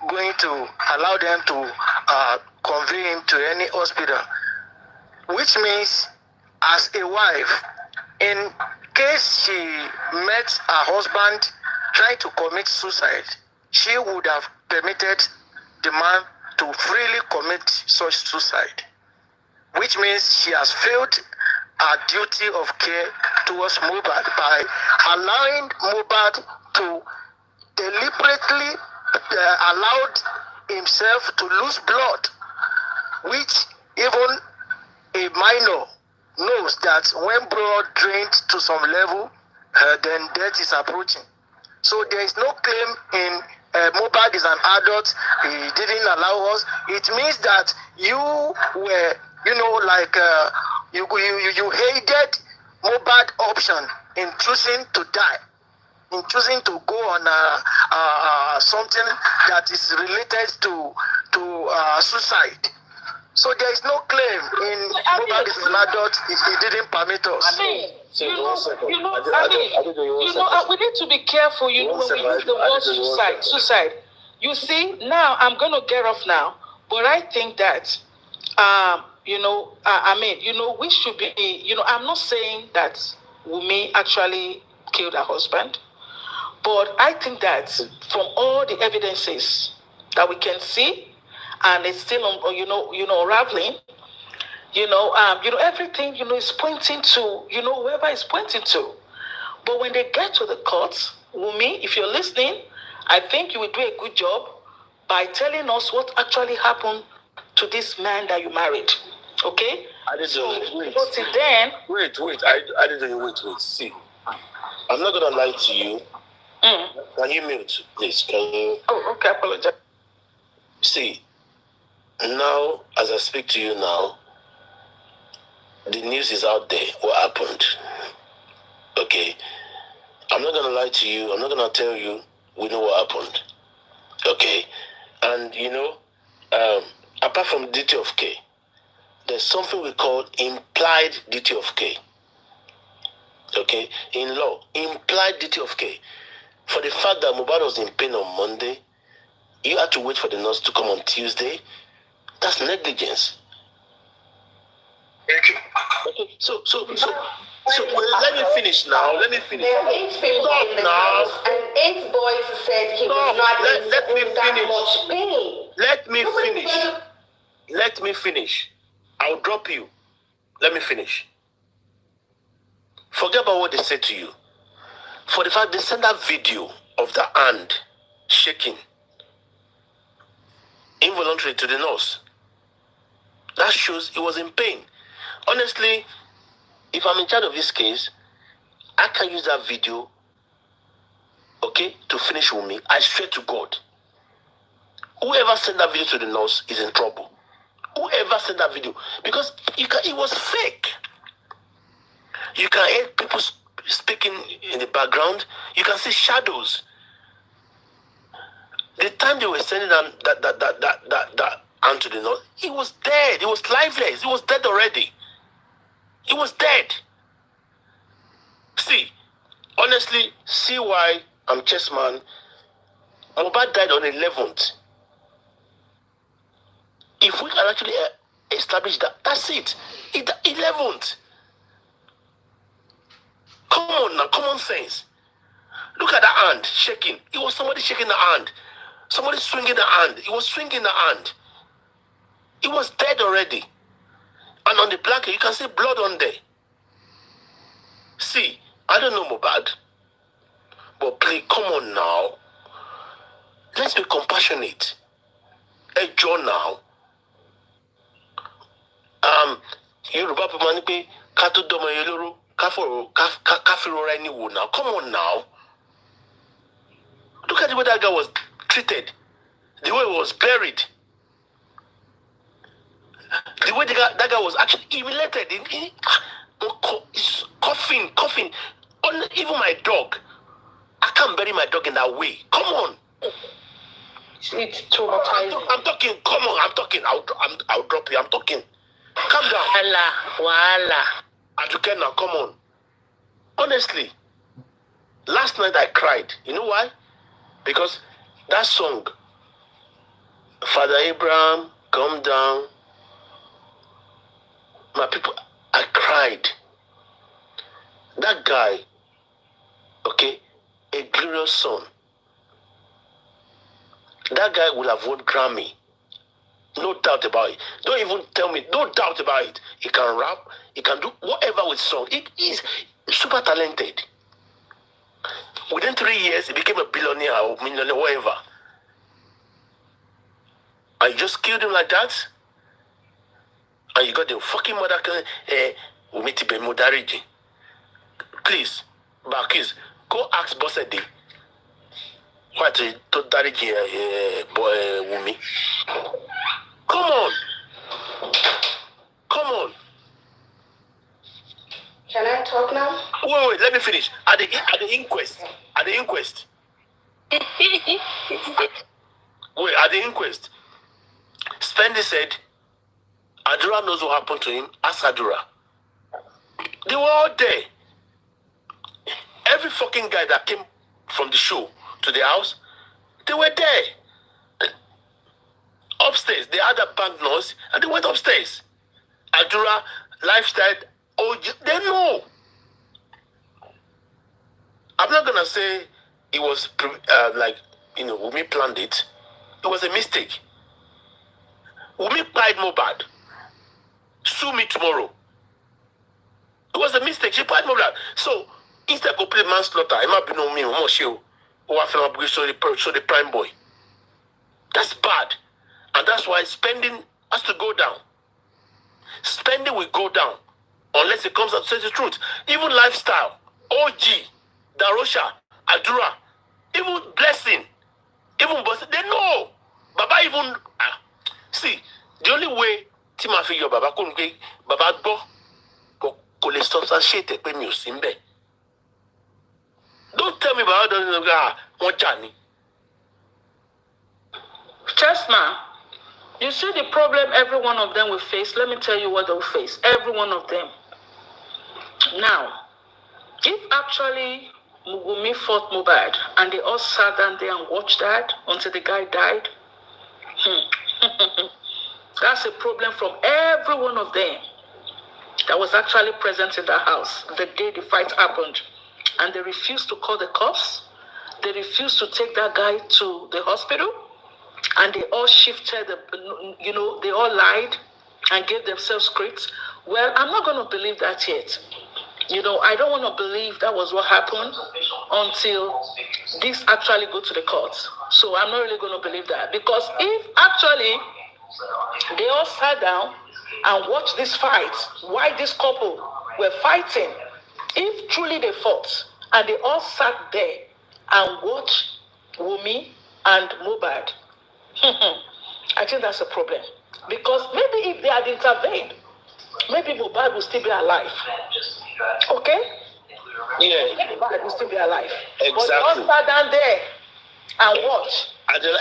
going to allow them to convey him to any hospital, which means as a wife, in case she met her husband trying to commit suicide, she would have permitted the man to freely commit such suicide, which means she has failed her duty of care towards Mohbad by allowing Mohbad to deliberately allowed himself to lose blood, which even a minor knows that when blood drained to some level, then death is approaching. So there is no claim in Mohbad is an adult, he didn't allow us. It means that you were, you hated Mohbad option in choosing to die, in choosing to go on something that is related to suicide. So there is no claim in Mohbad is an adult if he didn't permit us. We need to be careful, when we use the word suicide. You see, now I'm going to get off now, but I think that, we should be, I'm not saying that Wumi actually killed her husband, but I think that from all the evidences that we can see, and it's still, unraveling, everything, is pointing to, whoever is pointing to. But when they get to the court, Wumi, if you're listening, I think you will do a good job by telling us what actually happened to this man that you married. Okay? I didn't wait. Till then... Wait. I didn't wait. See, I'm not going to lie to you. Can you mute, please? Can you... Oh, okay. I apologize. See, now, as I speak to you now, the news is out there. What happened? Okay? I'm not going to lie to you. I'm not going to tell you we know what happened. Okay? And, apart from duty of care, there's something we call implied duty of care. Okay? In law, implied duty of care. For the fact that Mohbad was in pain on Monday, you had to wait for the nurse to come on Tuesday. That's negligence. Thank you. Okay, so let me finish now. Let me finish. There are 8 people in the house, and 8 boys said he was not in that much pain. Let me finish. Let me finish. I'll drop you. Let me finish. Forget about what they said to you. For the fact they sent that video of the hand shaking involuntarily to the nurse. That shows he was in pain. Honestly, if I'm in charge of this case, I can use that video, okay, to finish with me. I swear to God, whoever sent that video to the nurse is in trouble. Whoever sent that video, because it was fake. You can hear people speaking in the background. You can see shadows. The time they were sending that hand to the nurse, he was dead. He was lifeless. He was dead already. He was dead. See, honestly, see why I'm chessman. Mohbad died on 11th. If we can actually establish that, that's it. 11th. Come on now, common sense. Look at that hand shaking. It was somebody shaking the hand. Somebody swinging the hand. He was swinging the hand. He was dead already. And on the blanket, you can see blood on there. See, I don't know Mohbad, But please, come on now. Let's be compassionate. Hey, John now. Yoruba people ní pé ká tó dọ́mọ yẹn lóró, ká fi rọra ẹni wò now. Come on now. Look at the way that guy was treated. The way he was buried. The way that guy was actually humiliated. He's coughing. Even my dog. I can't bury my dog in that way. Come on. It's traumatizing. I'm talking. Come on. I'm talking. I'll drop you. I'm talking. Calm down. Wala. Aduke now. Come on. Honestly, last night I cried. You know why? Because that song, Father Abraham, come down. My people, I cried. That guy, okay, a glorious son. That guy will have won Grammy. No doubt about it. Don't even tell me, no doubt about it. He can rap, he can do whatever with song. He is super talented. Within 3 years, he became a billionaire or millionaire, whatever. And you just killed him like that? And you got the fucking mother, Umitibe Mudariji. Please, Bakis, go ask Bossede. What to Dariji, boy, Wumi. Come on. Can I talk now? Wait, let me finish. At the inquest. Wait, at the inquest. Spendy said, Adura knows what happened to him. Ask Adura. They were all there. Every fucking guy that came from the show to the house, they were there. Upstairs, they had a bank nurse, and they went upstairs. Adura, lifestyle, they know. I'm not gonna say it was Wumi planned it. It was a mistake. Wumi plied Mohbad. Sue me tomorrow. It was a mistake. She plied Mohbad. So instead of complete manslaughter, it might be no me or show the Primeboy. That's bad. And that's why spending has to go down. Spending will go down unless it comes out to say the truth. Even lifestyle, OG, Darosha, Adura, even Blessing, even Boss, they know. Baba even see the only way Tima figure Baba couldn't be Baba go le substantiate pe mi o simbe. Don't tell me Baba doesn't know one journey. Chestnut, you see the problem every one of them will face. Let me tell you what they'll face. Every one of them. Now, if actually Wumi fought Mohbad and they all sat down there and watched that until the guy died, that's a problem from every one of them that was actually present in the house the day the fight happened. And they refused to call the cops. They refused to take that guy to the hospital. And they all shifted, they all lied and gave themselves scripts. Well, I'm not going to believe that yet. I don't want to believe that was what happened until this actually go to the courts. So I'm not really going to believe that. Because if actually they all sat down and watched this fight, why this couple were fighting, if truly they fought and they all sat there and watched Wumi and Mohbad, I think that's a problem. Because maybe if they had intervened, maybe Mohbad will still be alive. Okay? Yeah. Mohbad will still be alive. Exactly. But they all sat down there and watch.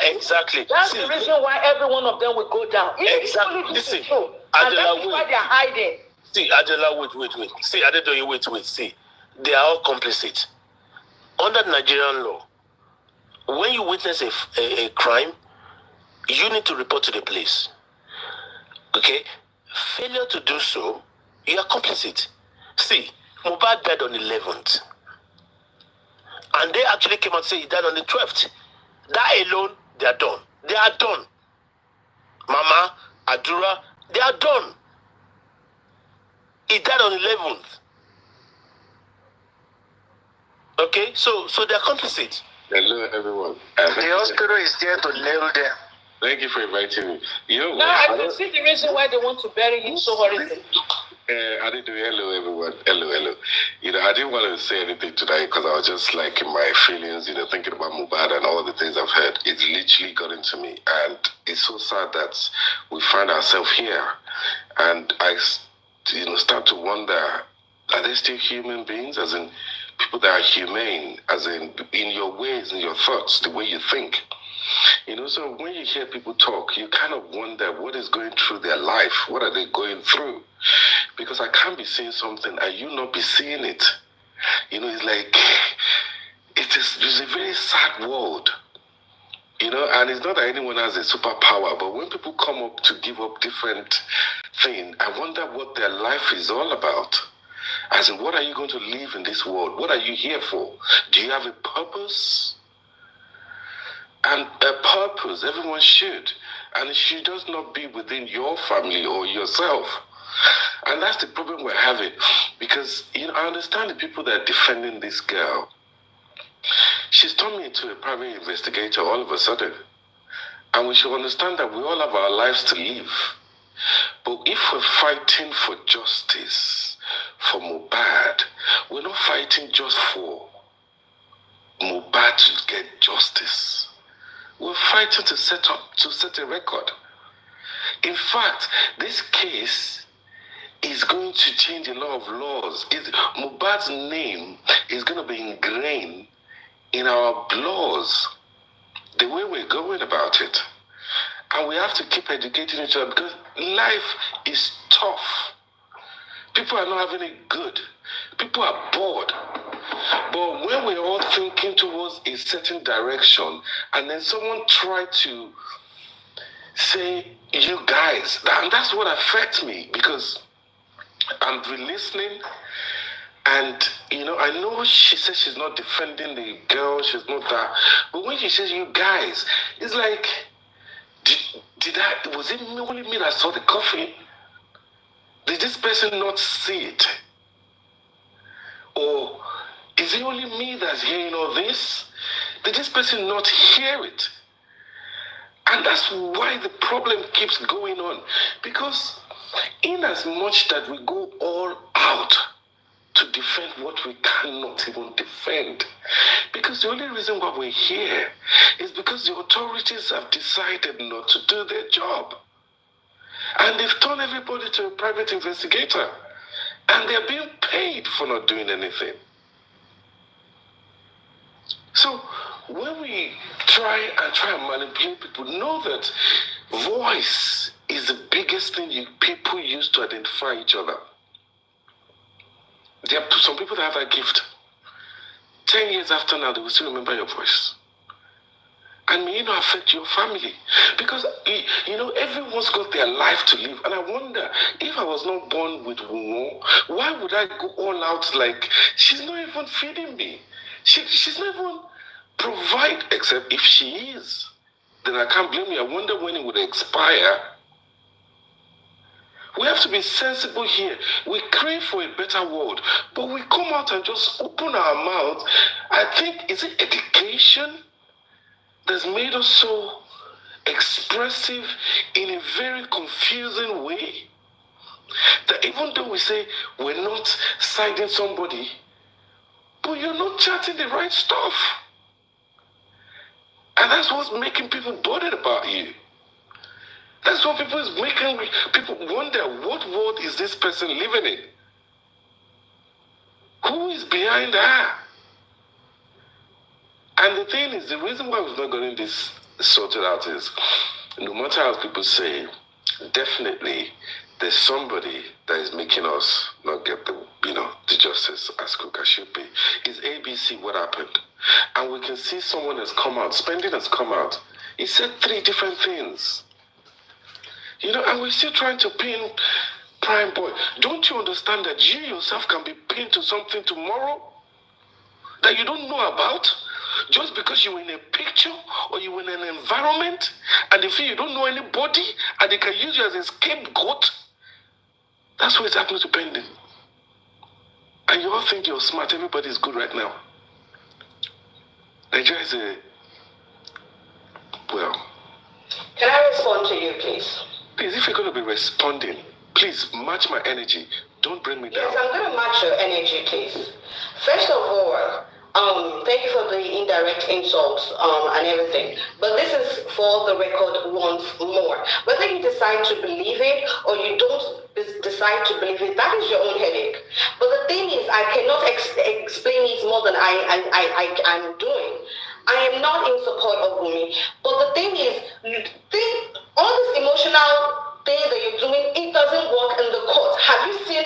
Exactly. That's the reason why every one of them will go down. Exactly. Listen, and that's why they're hiding. See, Adela, wait. See, Adedoyin, wait. See, they are all complicit. Under Nigerian law, when you witness a crime, you need to report to the police. Okay? Failure to do so, you are complicit. See, Mohbad died on the 11th. And they actually came out and said he died on the 12th. That alone, they are done. They are done. Mama, Adura, they are done. He died on the 11th. Okay, so they're complicit. Hello, everyone. The hospital is there to nail them. Thank you for inviting me. You know Now what? I can see the reason why they want to bury him so horribly. I didn't do hello, everyone. Hello. You know, I didn't want to say anything tonight because I was just like in my feelings, you know, thinking about Mohbad and all the things I've heard. It's literally got into me. And it's so sad that we find ourselves here. And I, you know, start to wonder, are they still human beings? As in, people that are humane, as in your ways, in your thoughts, the way you think. You know, so when you hear people talk, you kind of wonder what is going through their life. What are they going through? Because I can't be saying something and you not be seeing it. You know, it's like, it's a very sad world. You know, and it's not that anyone has a superpower, but when people come up to give up different things, I wonder what their life is all about. As in, what are you going to live in this world? What are you here for? Do you have a purpose? And a purpose, everyone should. And it should just not be within your family or yourself. And that's the problem we're having. Because, you know, I understand the people that are defending this girl. She's turned me into a private investigator all of a sudden. And we should understand that we all have our lives to live. But if we're fighting for justice, for Mohbad, we're not fighting just for Mohbad to get justice. We're fighting to set a record. In fact, this case is going to change a lot of laws. Mohbad's name is going to be ingrained in our laws, the way we're going about it. And we have to keep educating each other because life is tough. People are not having it good. People are bored. But when we're all thinking towards a certain direction, and then someone tried to say, you guys, and that's what affects me, because I'm listening, and, you know, I know she says she's not defending the girl, she's not that, but when she says, you guys, it's like, was it only me that saw the coffin? Did this person not see it? Or is it only me that's hearing all this? Did this person not hear it? And that's why the problem keeps going on. Because in as much that we go all out to defend what we cannot even defend, because the only reason why we're here is because the authorities have decided not to do their job. And they've turned everybody to a private investigator. And they're being paid for not doing anything. So when we try and manipulate people, know that voice is the biggest thing people use to identify each other. There are some people that have that gift. 10 years after now, they will still remember your voice. And may it not affect your family. Because, you know, everyone's got their life to live. And I wonder, if I was not born with Wumo, why would I go all out like, she's not even feeding me. She's not even provide, except if she is. Then I can't blame you. I wonder when it would expire. We have to be sensible here. We crave for a better world. But we come out and just open our mouth. I think, is it education that's made us so expressive in a very confusing way? That even though we say we're not siding somebody, but you're not chatting the right stuff. And that's what's making people bothered about you. That's what is making people wonder, what world is this person living in? Who is behind her? And the thing is, the reason why we've not gotten this sorted out is, no matter how people say, definitely there's somebody that is making us not get the justice as quick as should be. Is ABC what happened? And we can see someone has come out, Spending has come out. He said 3 different things. You know, and we're still trying to pin Primeboy. Don't you understand that you yourself can be pinned to something tomorrow that you don't know about? Just because you're in a picture or you're in an environment and they feel you don't know anybody and they can use you as a scapegoat. That's what is happening to Pending. And you all think you're smart, everybody's good right now. Nigeria is a, well. Can I respond to you, please? Please, if you're going to be responding, please match my energy. Don't bring me down. Yes, I'm going to match your energy, please. First of all, thank you for the indirect insults and everything. But this is for the record once more. Whether you decide to believe it or you don't decide to believe it, that is your own headache. But the thing is, I cannot explain it more than I'm doing. I am not in support of Wumi. But the thing is, all this emotional thing that you're doing, it doesn't work in the court. Have you seen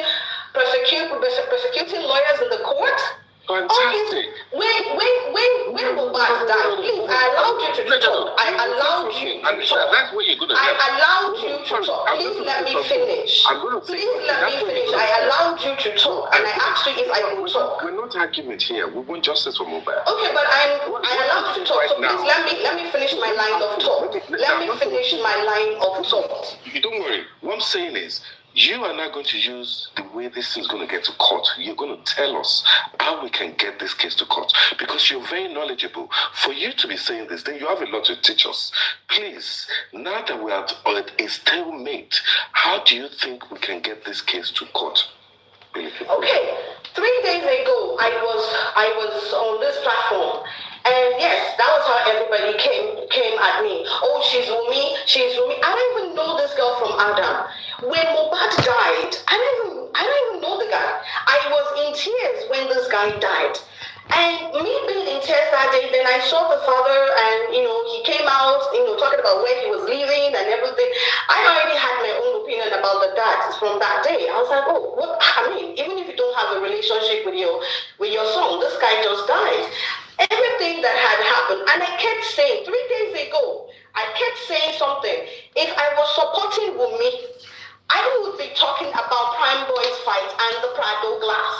persecuting lawyers in the court? Fantastic. When Mohbad died, please, I allowed you to talk. I allowed you to talk. That's what you're going to do. I allowed you to talk. Please let me finish. Please let me finish. I allowed you to talk, and I asked you if I could talk. We're not arguing here. We want justice for Mohbad. Okay, but I allowed you to talk. So please let me finish my line of talk. Let me finish my line of talk. Don't worry. What I'm saying is, you are not going to use the way this is going to get to court. You're going to tell us how we can get this case to court. Because you're very knowledgeable. For you to be saying this, then you have a lot to teach us. Please, now that we are at a stalemate, how do you think we can get this case to court? Okay, 3 days ago, I was on this platform. And yes, that was how everybody came at me. Oh, she's Wumi. I don't even know this girl from Adam. When Mohbad died, I don't even know the guy. I was in tears when this guy died. And me being in tears that day, then I saw the father and, he came out, talking about where he was living and everything. I already had my own opinion about the dad from that day. I was like, oh, what? I mean, even if you don't have a relationship with your son, this guy just died. Everything that had happened, and I kept saying, 3 days ago, I kept saying something. If I was supporting Wumi, I would be talking about Primeboy's fight and the Prado glass.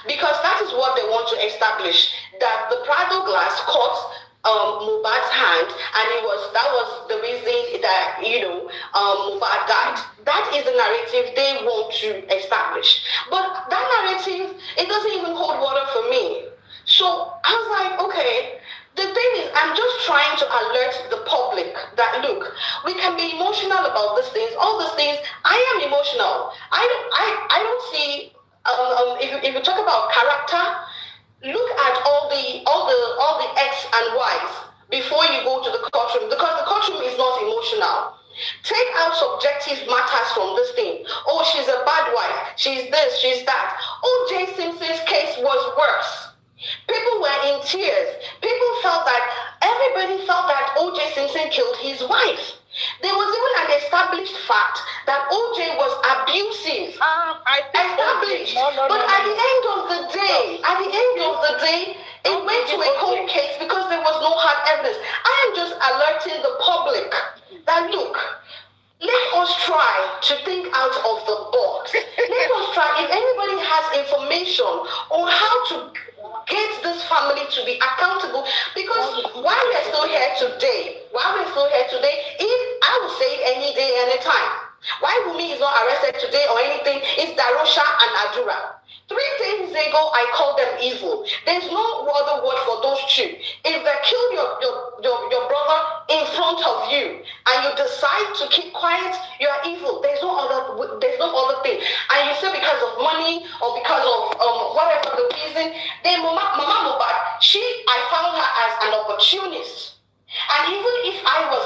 Because that is what they want to establish, that the Prado glass caught Mohbad's hand, and that was the reason that, Mohbad died. That is the narrative they want to establish. But that narrative, it doesn't even hold water for me. So I was like, okay, the thing is, I'm just trying to alert the public that, look, we can be emotional about these things, all these things. I am emotional. I don't see, if you talk about character, look at all the X and Y's before you go to the courtroom, because the courtroom is not emotional. Take out subjective matters from this thing. Oh, she's a bad wife. She's this, she's that. O.J. Simpson's case was worse. People were in tears. Everybody felt that O.J. Simpson killed his wife. There was even an established fact that O.J. was abusive. Established. But at the end of the day, it went to a cold case because there was no hard evidence. I am just alerting the public that, look, let us try to think out of the box. Let us try. If anybody has information on how to get this family to be accountable, because while we're still here today, I will say it any day, any time. Why Wumi is not arrested today or anything is Darosha and Adura. 3 days ago, I called them evil. There's no other word for those two. If they kill your brother in front of you and you decide to keep quiet, you are evil. There's no other thing. And you say because of money or because of whatever the reason, then Mama Mohbad, I found her as an opportunist. And even if I was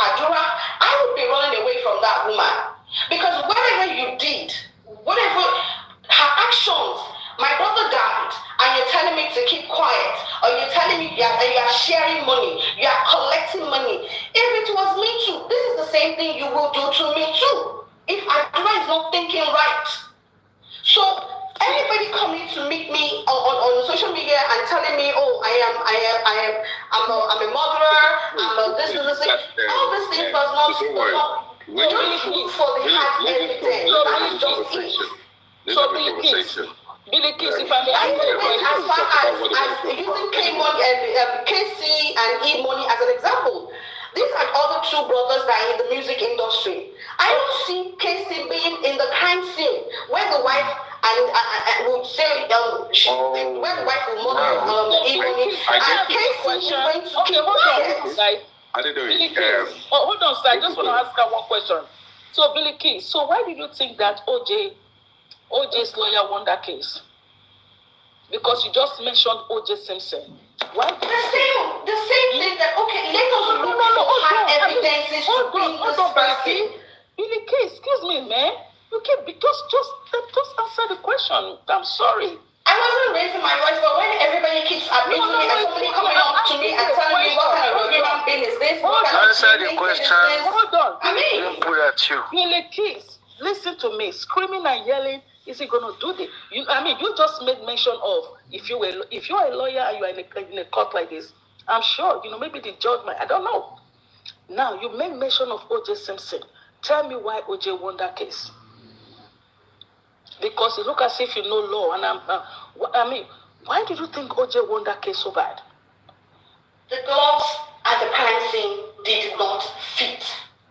Adura, I would be running away from that woman. Because whatever you did, her actions, my brother died, and you're telling me to keep quiet, or you're telling me you are sharing money, you are collecting money. If it was me too, this is the same thing you will do to me too. If Adura is not thinking right. So anybody coming to meet me on social media and telling me, oh, I'm a murderer, all these things does not just look for the hard evidence. That is just it. So Billy Kiss, if I may, as far as using KC and E Money as an example, these are other two brothers that are in the music industry. I don't see KC being in the crime scene where the wife and would say where the wife will not Okay, hold on, guys. Hold on, sir. I just want to ask her one question. So, Billy Key, so why did you think that OJ's lawyer won that case? Because you just mentioned OJ Simpson. Why? The same thing that, okay, let us look for hard evidences to bring this person. Billy Key, excuse me, man. You can't be just answer the question. I'm sorry. I wasn't raising my voice, but when everybody keeps abusing me and somebody coming up to me and telling me what kind of human being is this, answer the question. Hold on. I mean, put at you. Billy Key, listen to me. Screaming and yelling. Is he going to do this? You just made mention of if you're a lawyer and you are in a court like this, I'm sure, maybe the judge might, I don't know. Now, you made mention of OJ Simpson. Tell me why OJ won that case. Because it looks as if you know law. And why did you think OJ won that case so bad? The gloves at the crime scene did not fit.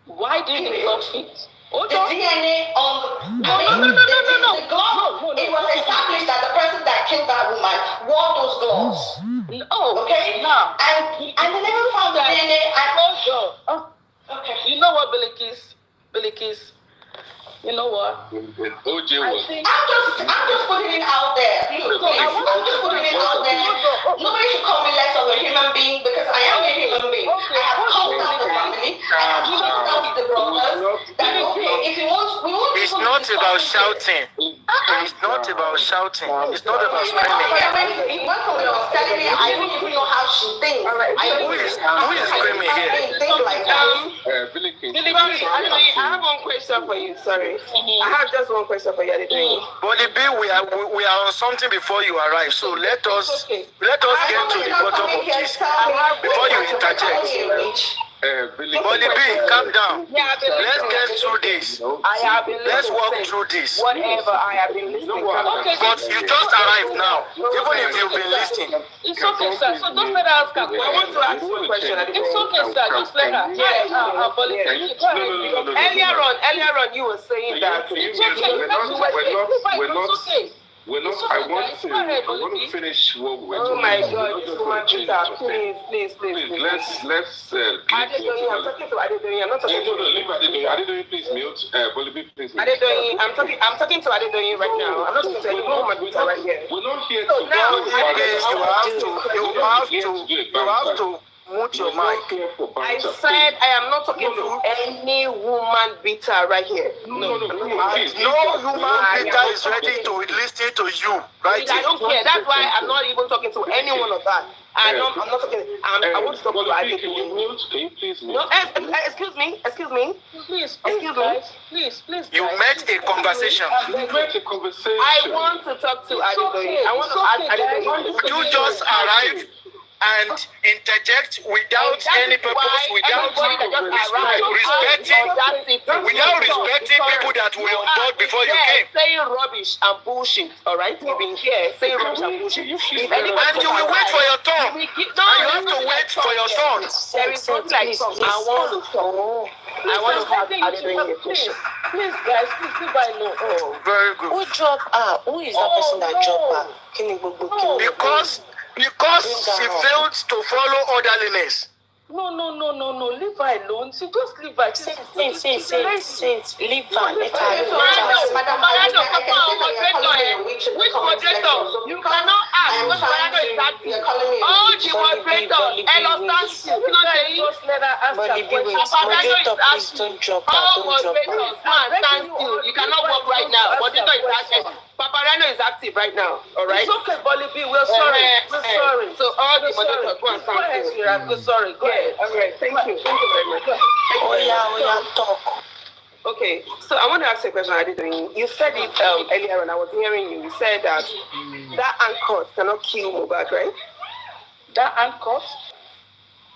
Why did the gloves fit? The DNA on the glove, it was established that the person that killed that woman wore those gloves. Okay? Now. And they never found the DNA. Okay. You know what, Billy Keys? You know what? OJ was. I'm just putting it out there. I'm just putting it out there. Nobody should call me less of a human being because I am a human being. I have called out the family. I have called out the brothers. That okay, if you want, we want. It's not about shouting. It's not about shouting. It's not about screaming. One from was telling me I don't even know how she thinks. Who is screaming here? Think like that. Billy King. I have one question for you. Sorry. I have just one question for you. But the bill, we are on something before you arrive. So let us get to the bottom of this before you interject. But the bill, calm down. Let's get through this. Let's walk through this. Whatever, I have been listening. But you just arrived now, even if you've been listening. It's okay, sir. So just let her ask her. I want to ask you a question. It's okay, sir. Just let her. Earlier on, you were saying that. We're not. I want to finish what we were talking about. Oh my God, this woman, please. Let's. Adedoyin, I'm talking to Adedoyin. I'm not talking to Adedoyin. Adedoyin, please mute. Bolibi, please mute. Adedoyin, I'm talking to Adedoyin right now. I'm not talking to any woman right here. We're not here so to. Now, you have to mute your mic. I said I am not talking to any woman beater right here. No human beater is ready to listen to you right here. I don't care. That's why I'm not even talking to anyone of that. I'm not talking. I want to talk to Adedoyin. Can you please mute? No, excuse me. Please, please. You met a conversation. I want to talk to Adedoyin. I want to ask Adedoyin. Would you just arrive and interject without any purpose, without respecting people that were on board before you came? Saying rubbish and bullshit, all right? You've been here saying rubbish and bullshit. And you will wait for your turn. And you have to wait for your turn. There is not like I want to talk. I want to have Adedoyin. Please, guys, please leave her alone. Oh, very good. Who dropped her? Who is that person that dropped her? Because she failed to follow orderliness. No. Leave her alone. She just leave her. Saints. Leave her. Let her. Which moderator? You cannot ask what moderator is acting. All the moderators, Just let her ask her question. All moderators, stand still. You cannot walk right now. Moderator is acting. Paparano is active right now, all right? It's okay, Bolibi. We're sorry. So all the moderators go and stand still. We're sorry. Go ahead. All right. Thank you very much. Talk. Okay, so I want to ask you a question. You said it earlier when I was hearing you. You said that anchor cannot kill Mohbad, right? That anchor?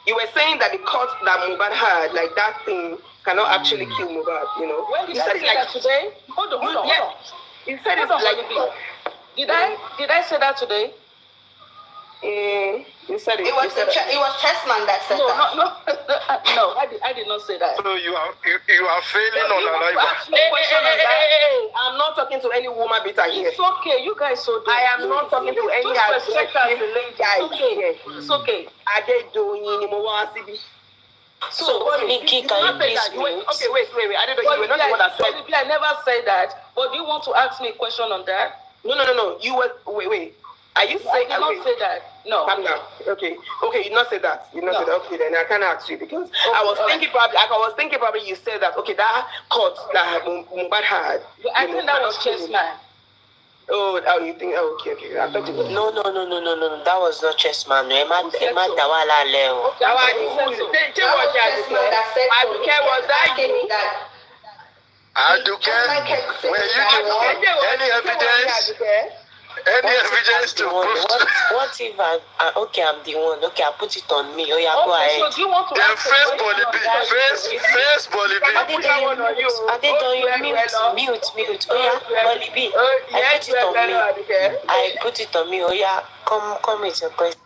You were saying that the cut that Mohbad had, like that thing, cannot actually kill Mohbad. When did you say that today? Hold on. You said it's like. Did I say that today? You said it. It was it was Chessman that said that. No, I did not say that. So you are failing on Aloba. I'm not talking to any woman beater here. It's okay, you guys so I am not talking to any aggressive guy here. It's okay. I did doing any So, Nikki, can you please mute? Okay, wait. I didn't know you were not the one that said. I never said that. But do you want to ask me a question on that? No. You were wait. Are you saying? I did not say that. No. Calm down. Okay. You did not say that. You did not say that. Okay, then I can't ask you because I was thinking probably you said that. Okay, that court that Mohbad had. I think that was Chessman. Oh, you think? Oh, okay. I thought it was. No. That was not Chessman. Emma Dawala Leo. Aduke, were you the one? Any evidence? Any evidence to prove? What if I'm the one? Okay, I'll put it on me. Oh yeah, go ahead. So do you want to Then face Bolibi. Mute. Oh yeah, Bolibi. I put it on me. Oh yeah, come with your question.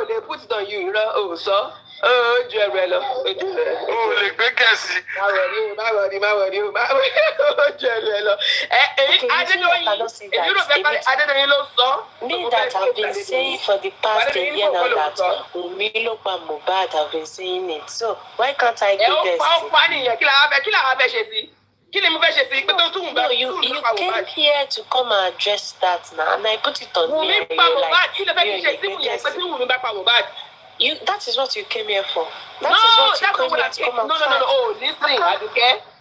They put it on you, so. Jerelo. Me that have been saying for the past a year now that Mohbad have been saying it. So why can't I do this? No, you came here to come and address that now, and I put it on me. That is what you came here for. That is what you came here to come and fight. No. Listen,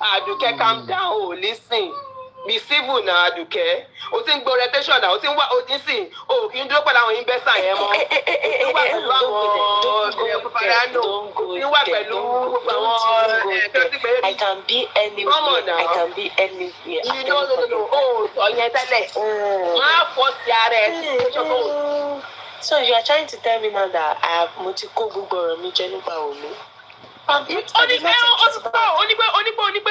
Aduke, calm down. Oh, listen. Be civil now, Aduke. O think go rotation now. O think what? O listen. Oh, you do pẹ̀lú àwọn investor yẹn mọ́. I can be anywhere. I can be anywhere. No. Oh, so yẹn tẹ́lẹ̀. Má force ara ẹ. So you are trying to tell me now that I have Motiko Gugoro mi Jenuba Omi? Onígbé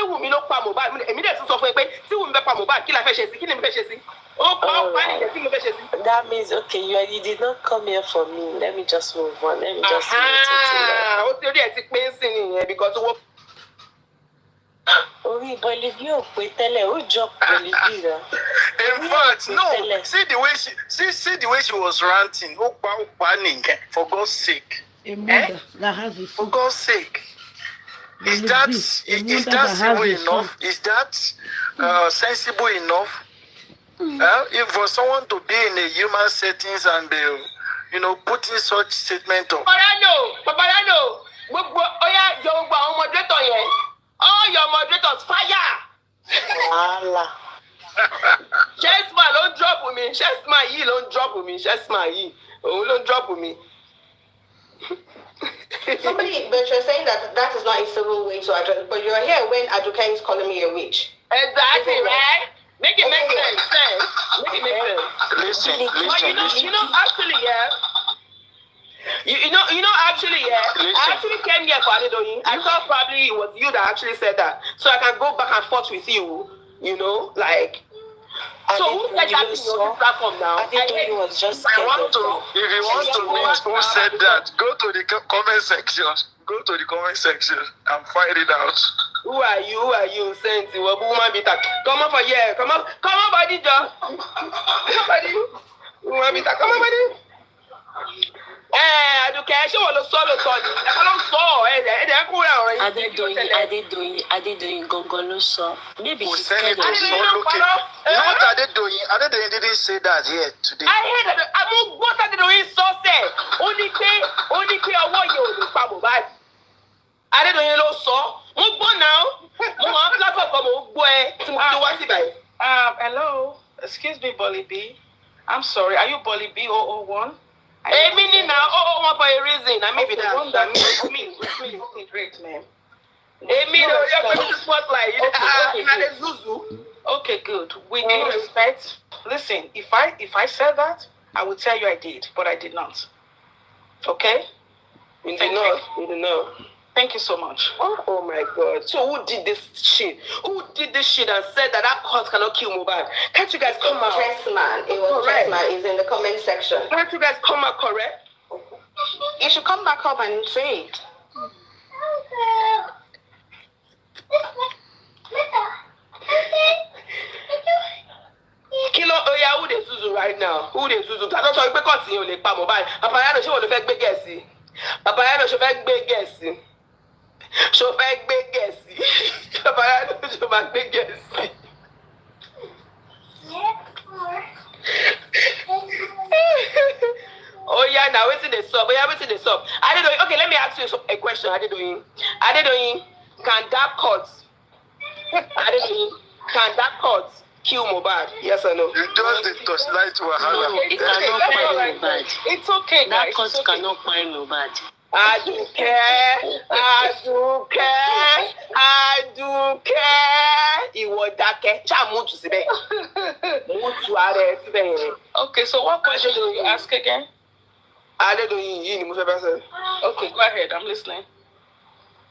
Wùmí ló pa Mohbad. Èmi dẹ̀ tún sọ fún ẹ pé tí Wùmí bẹ pa Mohbad kí la fẹ́ ṣe sí? Kí ni mo fẹ́ ṣe sí? That means okay, you did not come here for me. Let me just move on. Let me just move it. Ó ti rí ẹ ti pín sí nìyẹn because owó. Orí Bolibi ò pé tẹ́lẹ̀ ó jọ Bolibi rẹ̀. In fact, no. See the way she was ranting. For God's sake. A mother that has a For God's sake. Is that civil enough? Is that sensible enough? If for someone to be in a human settings and putting such statement up. Paparano. All your moderators fire. Allah. Chessman don't drop with me. Chessman don't drop with me. Chessman don't drop with me. But you're saying that is not a civil way to address. But you're here when Aduke is calling me a witch. Exactly, right? Make it make sense. Make it make sense. Listen. You know, actually, yeah. I actually came here for Adedoyin. I thought probably it was you that actually said that. So I can go back and forth with you, like. So who said that in your platform now? Adedoyin was just If you want to know who said that, go to the comment section. Go to the comment section and find it out. Who are you? Sensi, woman beater. Come on for here. Come on, body, John. Come on, body. Woman beater. Come on, body. Aduke, ṣé wọ́n lọ sọ lóòótọ́ ni? Ẹ̀ka ló sọ ẹ̀dẹ̀ kúrò àwọn yìí. Adedoyin gangan ló sọ. Maybe Kò she's sẹ́ni scared tó of sọ you. lókè. Not Adedoyin didn't say that here today. I heard that àwọn gbọ́dọ̀ Adedoyin sọ sẹ̀. Ó ní pé ọwọ́ yẹn ò lè pa Mohbad. Adedoyin ló sọ. Mo gbọ́ náà. Mo máa ń platform kan mo gbọ́ ẹ tí mo fi wá sí báyìí. Hello. Excuse me, Bolibi. I'm sorry. Are you Bolibi 001? Meaning now, one for a reason. I maybe that's me. Okay, great, man. You're going to spotlight. Okay, good. With due respect, listen. If I said that, I would tell you I did, but I did not. Okay? You did not. Thank you so much. Oh my God. So who did this shit? Who did this shit and said that court cannot kill Mohbad? Can't you guys come out? Chessman. It was Chessman. It's in the comment section. Can't you guys come out correct? You should come back up and say it. Kilo Oya, who they Suzu right now? Who they Suzu? I don't know if because you only pa Mohbad. Papayano, she want to fake big guessy. Papayano, she fake big guessy. She fake big guessy. Papayano, she fake big guessy. Oh yeah, now wait till the sub. Oh yeah, wait till the sub. Okay, let me ask you a question. Adedoyin, can that court? Can that court kill Mohbad? Yes or no? You just did torchlight to Wahala. No, it cannot find Mohbad. It's okay, guys. That court cannot find Mohbad. I do care. Ìwọ dákẹ́. Ṣá mú tù síbẹ̀. Mú tù ara ẹ síbẹ̀ yẹn. Okay, so what question do you ask again? Adedoyin yìí ni mo fẹ́ bá sọ. Okay, go ahead. I'm listening.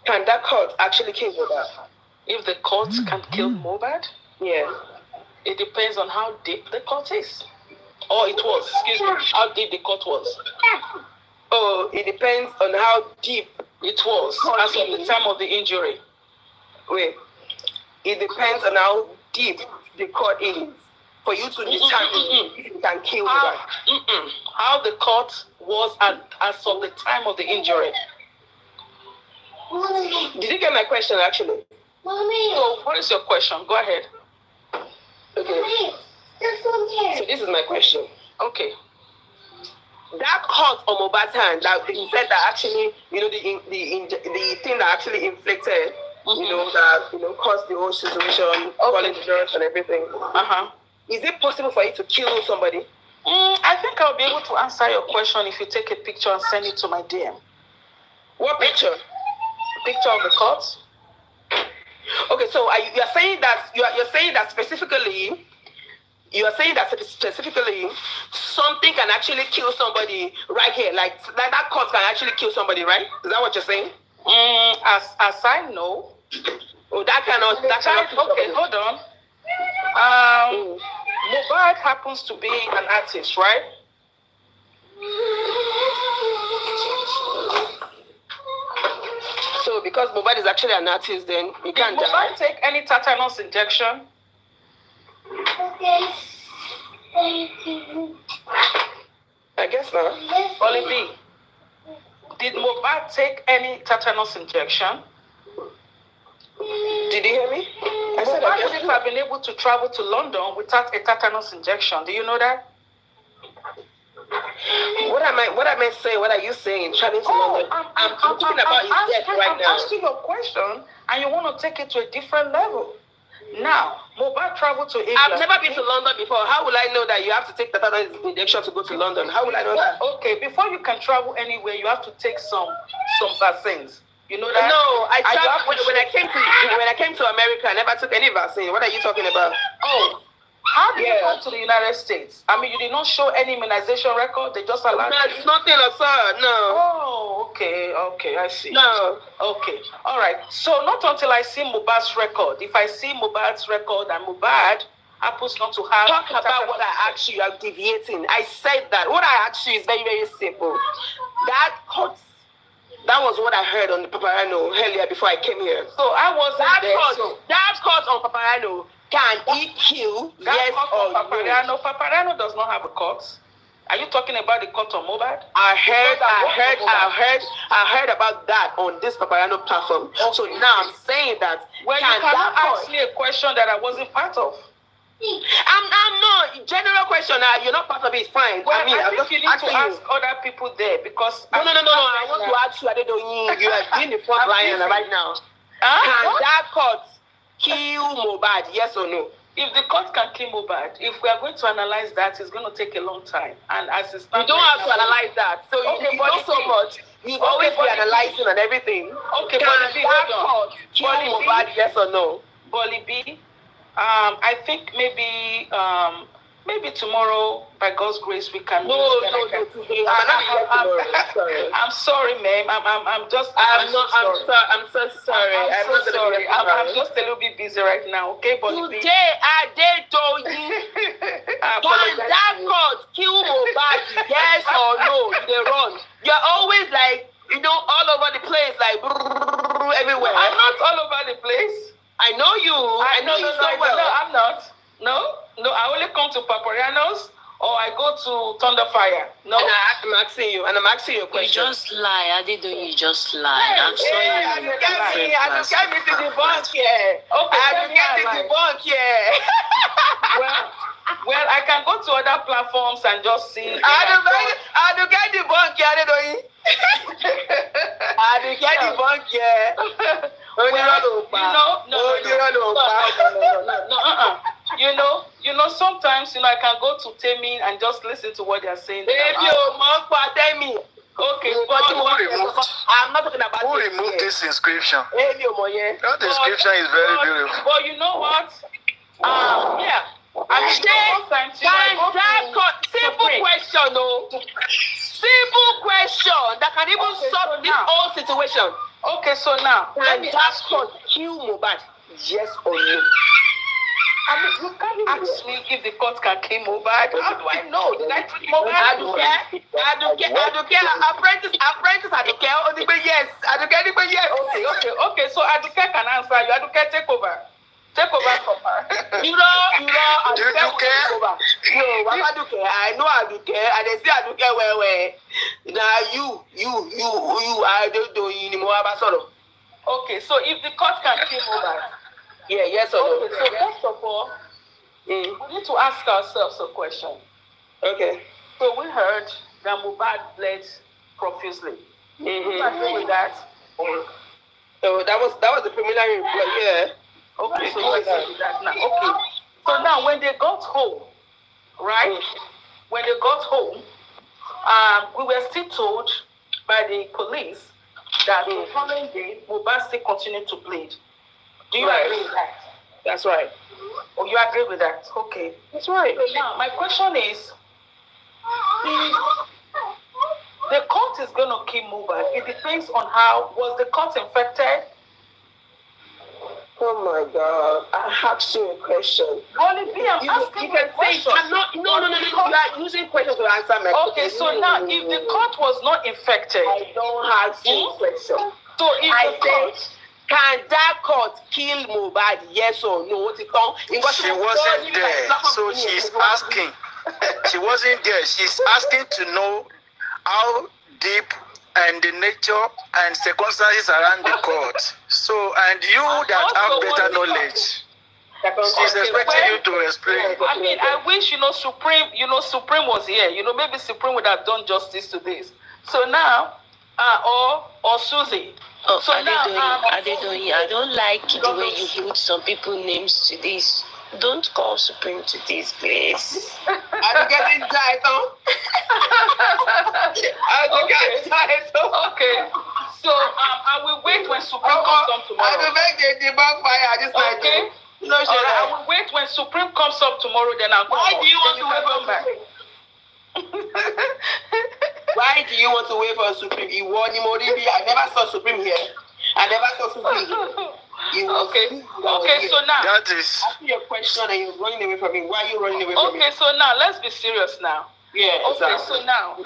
Can that court actually kill Mohbad? If the court can kill Mohbad? Yeah. It depends on how deep the court is. Or it was, excuse me, how deep the court was. Oh, it depends on how deep it was as of the time of the injury. Wait. It depends on how deep the court is for you to determine if you can kill Mohbad. How the court was as of the time of the injury. Did you get my question actually? So what is your question? Go ahead. Okay. So this is my question. Okay. That cut on Mohbad's hand, that they said that actually, the thing that actually inflicted, that caused the whole situation, calling the nurse and everything. Is it possible for you to kill somebody? I think I'll be able to answer your question if you take a picture and send it to my DM. What picture? Picture of the court. Okay, so you're saying that specifically. You are saying that specifically something can actually kill somebody right here, like that cut can actually kill somebody, right? Is that what you're saying? As I know. Oh, that cannot kill somebody. Okay, hold on. Mohbad happens to be an artist, right? So because Mohbad is actually an artist, then he can't die. Did Mohbad take any tetanus injection? I guess not. Olive, did Mohbad take any tetanus injection? Did you hear me? I said Mohbad wouldn't have been able to travel to London without a tetanus injection. Do you know that? What am I saying? What are you saying? Traveling to London? I'm talking about his death right now. I'm asking you a question, and you want to take it to a different level. Now, Mohbad traveled to England. I've never been to London before. How will I know that you have to take the tetanus injection to go to London? How will I know that? Okay, before you can travel anywhere, you have to take some vaccines. You know that? No, I traveled when I came to America. I never took any vaccine. What are you talking about? Oh, how did you come to the United States? I mean, you did not show any immunization record. They just allowed you. Nothing, sir. No. Oh, okay, I see. No. Okay, all right. So not until I see Mohbad's record. If I see Mohbad's record and Mohbad happens not to have... Talk about what I asked you. You are deviating. I said that. What I asked you is very, very simple. That was what I heard on the Paparano earlier before I came here. So I wasn't there. That court on Paparano, can he kill? Yes or no? Paparano does not have a court. Are you talking about the court on Mohbad? I heard about that on this Paparano platform. Okay. So now I'm saying that. Well, you cannot ask me a question that I wasn't part of. I'm not. General question. You're not part of it. It's fine. Well, I think you need to ask other people there because. No. I want to ask you. You are doing the front line right now. Can that court kill Mohbad? Yes or no? If the court can kill Mohbad, if we are going to analyze that, it's going to take a long time. And as it's you don't have to analyze that. So you know so much. You've always been analyzing and everything. Okay, can that court kill Mohbad? Yes or no? Bolly B. I think maybe maybe tomorrow, by God's grace, we can. No, today. I'm sorry, ma'am. I'm so sorry. I'm just a little bit busy right now, okay? But today, I did told you. Can that court kill Mohbad? Yes or no? They run. You're always like, all over the place, like everywhere. I'm not all over the place. I know you. I know you so well. No, I'm not. No, I only come to Paparianos or I go to Thunderfire. No. And I'm asking you a question. You just lie. You just lie. I'm sorry. I don't get me to the bank here. Okay, I don't get to the bank here. Well, I can go to other platforms and just see. I don't get the bank here. I don't get the bank here. No. Sometimes I can go to Temin and just listen to what they are saying. Okay, but I'm not talking about. Who removed this inscription? That inscription is very beautiful. But you know what? Yeah. Simple question, simple question that can even solve this whole situation. Okay, so now let me ask you: kill Mohbad? Yes or no? You can't ask me if the court can kill Mohbad. How do I know? Did I treat Mohbad? I don't care. Apprentice, I don't care. Only yes. I don't care. Yes. Okay. So Aduke can answer you. Aduke, take over. Take over from her. You know. Do you care? No, Aduke. I know Aduke. And they say Aduke where. Now you. I don't do anymore. Okay, so if the court can kill Mohbad. Yeah, yes or no? Okay, so first of all, we need to ask ourselves a question. Okay. So we heard that Mohbad bled profusely. Do you agree with that? So that was the preliminary report, yeah. Okay, so let's do that now. Okay. So now when they got home, right? When they got home, we were still told by the police that the following day, Mohbad still continued to bleed. Do you agree with that? That's right. Oh, you agree with that? Okay. That's right. So now, my question is, the court is going to kill Mohbad. It depends on how, was the court infected? Oh my God. I asked you a question. Only me, I'm asking you a question. No. You are using questions to answer my question. Okay, so now, if the court was not infected. I don't ask you a question. So if I said, can that court kill Mohbad? Yes or no? She wasn't there, so she's asking. She wasn't there. She's asking to know how deep and the nature and circumstances around the court. So, and you that have better knowledge, she's expecting you to explain. I mean, I wish Supreme was here. Maybe Supreme would have done justice to this. So now, or Susie. Oh, so Adedoyin, I don't like the way you put some people names to this. Don't call Supreme to this, please. I'm getting title. Okay. So I will wait when Supreme comes up tomorrow. I will make the backfire this night. Okay. No, I will wait when Supreme comes up tomorrow. Then I'll come. Why do you want to wait for Supreme? Why do you want to wait for Supreme? I never saw Supreme here. I never saw Supreme here. Okay, so now that is asking your question and you're running away from me. Why are you running away from me? Okay, so now let's be serious now. Yeah. Okay, so now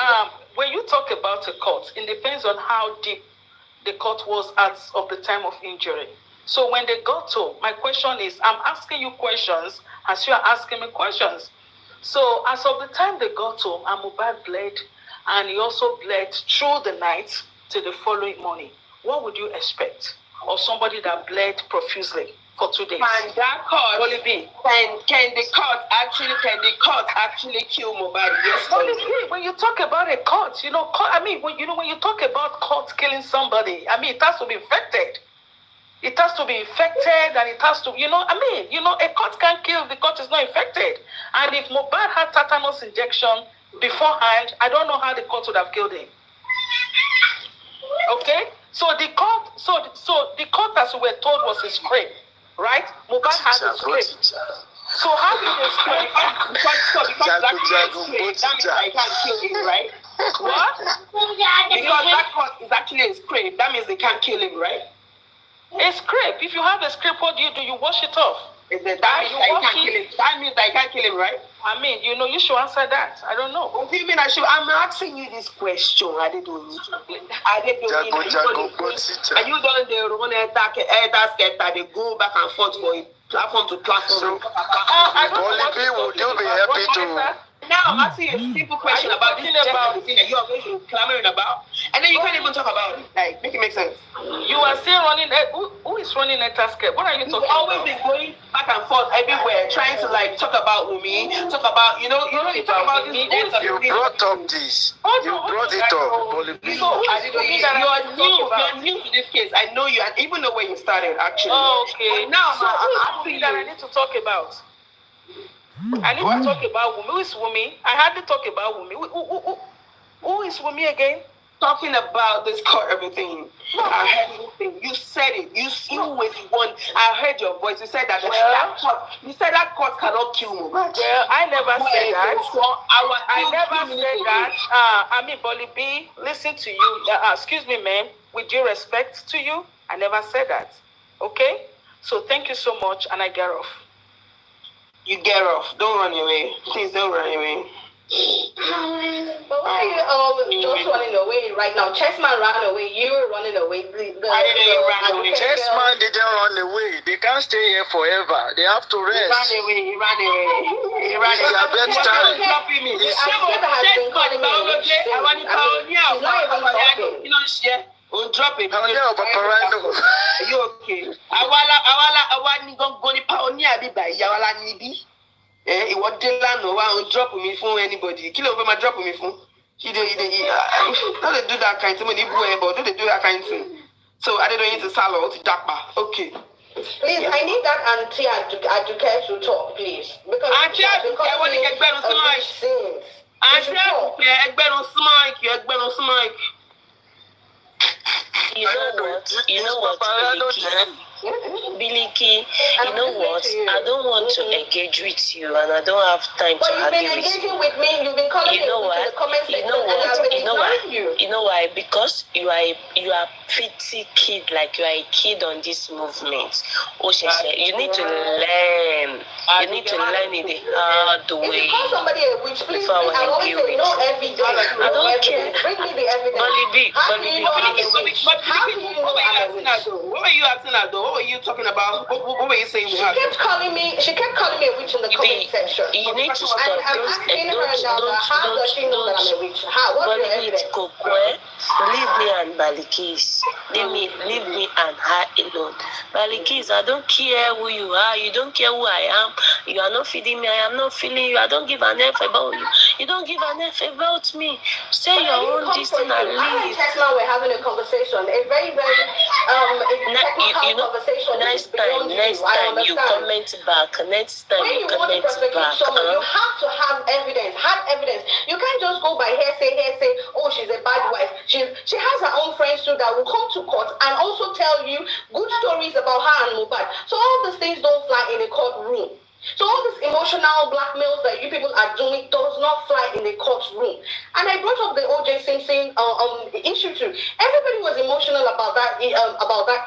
when you talk about a court, it depends on how deep the court was as of the time of injury. So when they got home, my question is, I'm asking you questions as you are asking me questions. So as of the time they got home, Mohbad bled, and he also bled through the night to the following morning. What would you expect of somebody that bled profusely for 2 days? Can that court? Can the court actually kill Mohbad? Yes. When you talk about a court, when you talk about court killing somebody, it has to be infected. It has to be infected, and it has to, a court can't kill if the court is not infected. And if Mohbad had tetanus injection beforehand, I don't know how the court would have killed him. Okay? So the court, as we were told, was a scrape, right? Mohbad had a scrape. So how did they scrape? Because that means I can't kill him, right? What? Because that cut is actually a scrape. That means they can't kill him, right? A scrape. If you have a scrape, what do? You wash it off. That means I can't kill him, right? I mean, you should answer that. I don't know. What do you mean I should? I'm asking you this question. I didn't know. Are you done the run attack? They go back and forth for it. Platform to platform. I don't know. Would you be happy to? Now I'm asking you a simple question about this thing that you are going to clamoring about, and then you can't even talk about it. Like, make it make sense. You are still running. Who is running a task? What are you talking about? Always been going back and forth everywhere, trying to like talk about Umi, talk about you talk about this. You brought up this. You brought it up. You're new to this case. I know you, and even know where you started actually. Oh, okay. But now so I'm asking that I need to talk about. I need to talk about Wumi. Who is Wumi? I hardly talk about Wumi. Who is Wumi again? Talking about this court, everything. I heard everything. You said it. You was the one. I heard your voice. You said that that court cannot kill Mohbad. Well, I never said that. I never said that. I mean, Bolly B, listen to you. Excuse me, ma'am. With due respect to you, I never said that. Okay? So thank you so much, and I get off. You get off. Don't run away. Please don't run away. But why are you just running away right now? Chessman ran away. You were running away. Chessman didn't run away. They can't stay here forever. They have to rest. He ran away. It's their bedtime. Drop it. Are you okay? Awala ni goni pioneer bi ba yawala ni bi. Iwo de la no wa drop me phone anybody. Kill over my drop me phone. Don't do that kind of thing. Don't do that kind of thing. So I don't need to salo to dakba. Okay. Please, I need that auntie Aduke to talk, please. Because auntie Aduke, I want to get better on smike. Auntie Aduke, better on smike. You know what, Biliki, you know what? I don't want to engage with you, and I don't have time to argue with you. But you've been engaging with me. You've been calling me in the comment section. You know why? Because you are pretty kid, like you are a kid on this movement. You need to learn. You need to learn it the hard way. If you call somebody a witch, please bring. I always say no evidence. I don't care. Bring me the evidence. How do you know I'm a witch? How do you know I'm a witch? What were you asking at though? What were you talking about? What were you saying? She kept calling me a witch in the comment section. You need to stop. I'm asking her now, how does she know that I'm a witch? How? What's your evidence? Leave me and Balikis. Leave me and her alone. Balikis, I don't care who you are. You don't care who I am. You are not feeding me. I am not feeling you. I don't give an F about you. You don't give an F about me. Say your own distance and leave. We're having a conversation. A very, very technical conversation. Next time you comment back. Next time you comment back. You have to have evidence. You can't just go by hearsay. Oh, she's a bad wife. She has her own friends too that will come to court and also tell you good stories about her and Mohbad. So all these things don't fly in a courtroom. So all these emotional blackmails that you people are doing does not fly in a courtroom. And I brought up the O.J. Simpson issue too. Everybody was emotional about that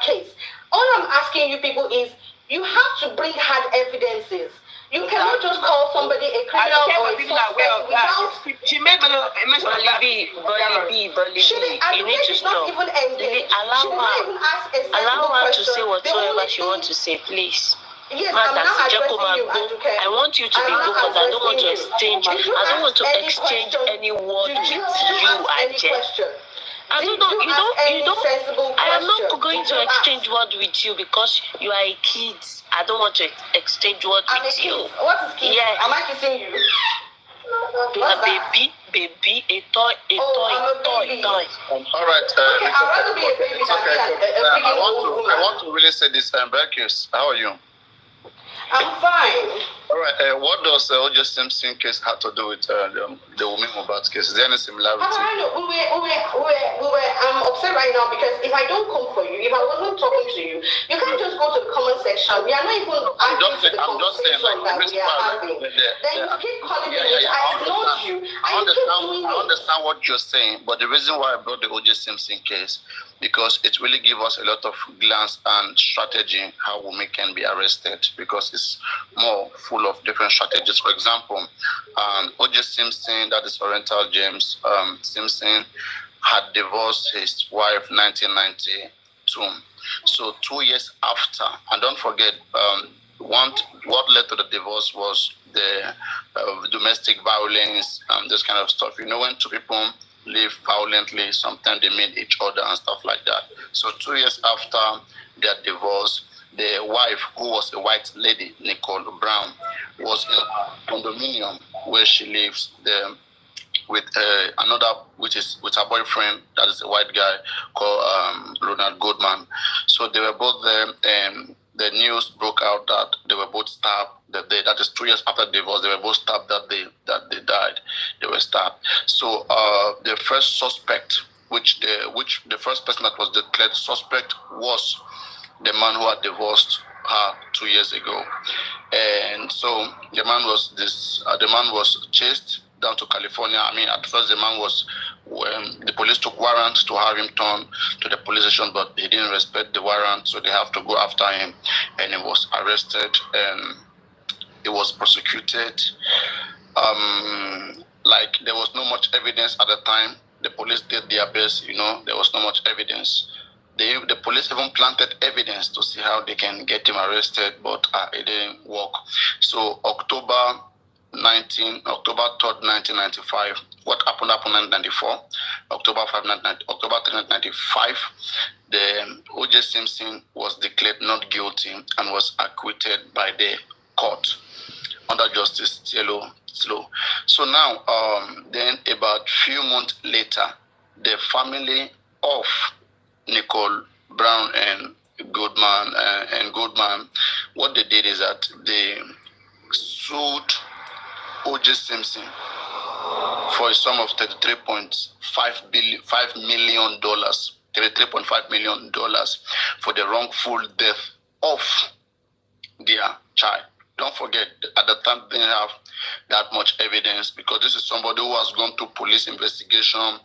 case. All I'm asking you people is you have to bring hard evidences. You cannot just call somebody a criminal or a suspect without... She made mention of that. You need to stop. Allow her to say whatever she wants to say, please. Yes, I'm not addressing you, Aduke. I want you to be good because I don't want to exchange any word with you, Ajay. I am not going to exchange word with you because you are a kid. I don't want to exchange word with you. What is kid? Yeah. Am I kissing you? You are baby, a toy. All right. Okay, I'd rather be a baby than I want to really say this. Berkius, how are you? I'm fine. All right. What does O.J. Simpson case have to do with the Wunmi Mohbad case? Is there any similarity? I know. I'm upset right now because if I don't come for you, if I wasn't talking to you, you can't just go to the comment section. We are not even adding to the conversation that we are having. Then you keep calling me. I ignored you. I understand what you're saying, but the reason why I brought the O.J. Simpson case, because it really gives us a lot of glance and strategy how Wunmi can be arrested, because it's more full of different strategies. For example, O.J. Simpson, that is Oriental James Simpson, had divorced his wife 1992. So 2 years after, and don't forget, what led to the divorce was the domestic violence, this kind of stuff. When two people live violently, sometimes they meet each other and stuff like that. So 2 years after their divorce, the wife, who was a white lady, Nicole Brown, was in a condominium where she lives there with with her boyfriend, that is a white guy called Ronald Goldman. So they were both there, and the news broke out that they were both stabbed that day. That is 2 years after divorce. They were both stabbed that day that they died. They were stabbed. So the first suspect, which the first person that was declared suspect was the man who had divorced her 2 years ago. And so the man was chased down to California. I mean, at first the man was, when the police took warrant to have him turned to the police station, but he didn't respect the warrant, so they have to go after him, and he was arrested and he was prosecuted. Like, there was no much evidence at the time. The police did their best, there was no much evidence. The police even planted evidence to see how they can get him arrested, but it didn't work. So October 3rd, 1995, what happened in 1994, October 3rd, 1995, the O.J. Simpson was declared not guilty and was acquitted by the court under Justice Slow. So now, then about few months later, the family of Nicole Brown and Goldman, what they did is that they sued O.J. Simpson for a sum of $33.5 million for the wrongful death of their child. Don't forget, at the time they didn't have that much evidence, because this is somebody who has gone through police investigation,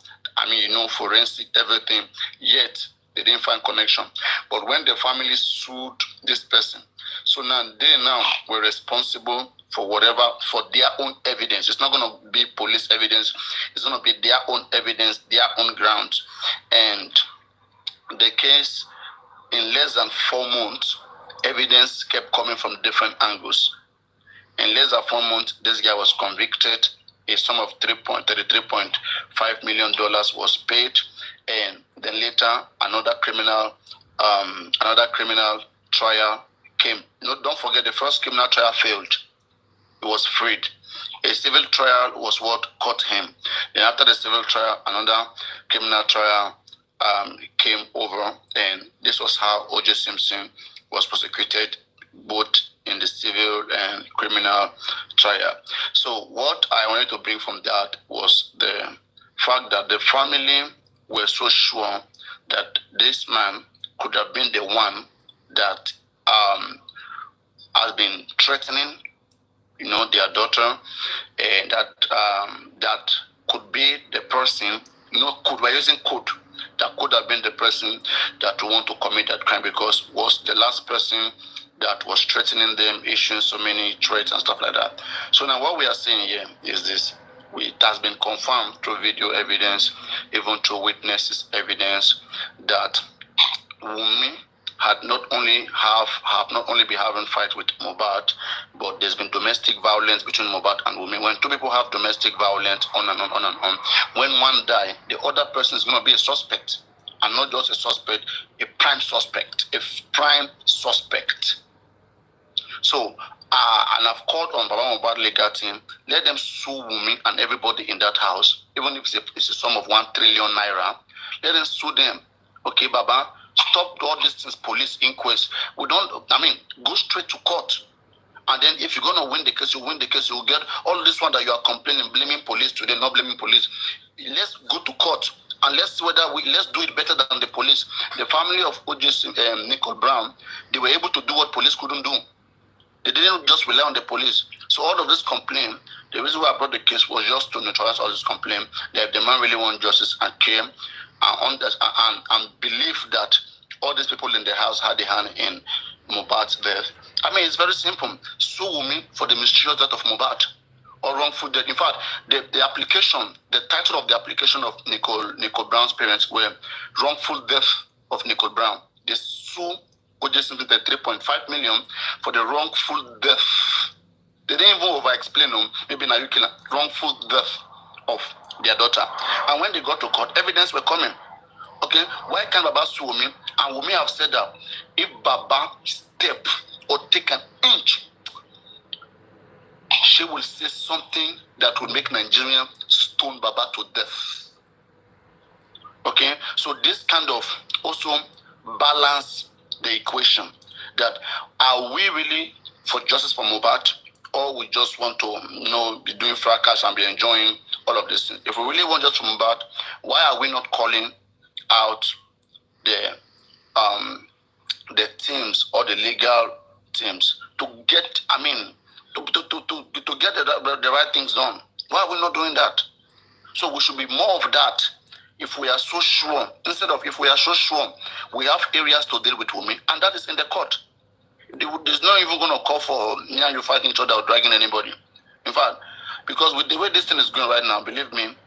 forensic, everything, yet they didn't find connection. But when the family sued this person, so now they were responsible for their own evidence. It's not going to be police evidence. It's going to be their own evidence, their own grounds. And the case, in less than 4 months, evidence kept coming from different angles. In less than 4 months, this guy was convicted. A sum of $33.5 million was paid, and then later another criminal trial came. No, don't forget, the first criminal trial failed. He was freed. A civil trial was what caught him. Then after the civil trial, another criminal trial came over, and this was how O.J. Simpson was prosecuted, both in the civil and criminal trial. So what I wanted to bring from that was the fact that the family were so sure that this man could have been the one that has been threatening, their daughter, and that could be the person, we're using code, that could have been the person that would want to commit that crime, because was the last person that was threatening them, issuing so many threats and stuff like that. So now what we are saying here is this. It has been confirmed through video evidence, even through witnesses evidence, that Wunmi have not only been having fight with Mohbad, but there's been domestic violence between Mohbad and Wunmi. When two people have domestic violence on and on, when one die, the other person is going to be a suspect, and not just a suspect, a prime suspect, So, and I've called on Baba Mohbad legal team, let them sue Wunmi and everybody in that house, even if it's a sum of 1 trillion naira, let them sue them. Okay, Baba, stop all these things, police inquest. Go straight to court. And then if you're gonna win the case, you win the case, you will get all this one that you are complaining, blaming police today, not blaming police. Let's go to court and let's see whether let's do it better than the police. The family of O.J. Nicole Brown, they were able to do what police couldn't do. They didn't just rely on the police. So all of this complaint, the reason why I brought the case was just to neutralize all this complaint that the man really wants justice and came and believe that all these people in the house had a hand in Mohbad's death. I mean, it's very simple. Sue Wunmi for the mysterious death of Mohbad or wrongful death. In fact, the application, the title of the application of Nicole Brown's parents were wrongful death of Nicole Brown. They sue O.J. Simpson 3.5 million for the wrongful death. They didn't even over-explain them. Maybe now you kill wrongful death of their daughter. And when they got to court, evidence were coming. Okay, why can't Baba sue Wunmi? And Wunmi have said that if Baba step or take an inch, she will say something that will make Nigeria stone Baba to death. Okay, so this kind of also balance the equation that are we really for justice for Mohbad, or we just want to be doing fracas and be enjoying all of this? If we really want justice for Mohbad, why are we not calling out the teams or the legal teams to get, to get the right things done? Why are we not doing that? So we should be more of that. If we are so sure, instead of if we are so sure, we have areas to deal with Wunmi, and that is in the court. There's not even going to call for me and you fighting each other or dragging anybody. In fact, because with the way this thing is going right now, believe me,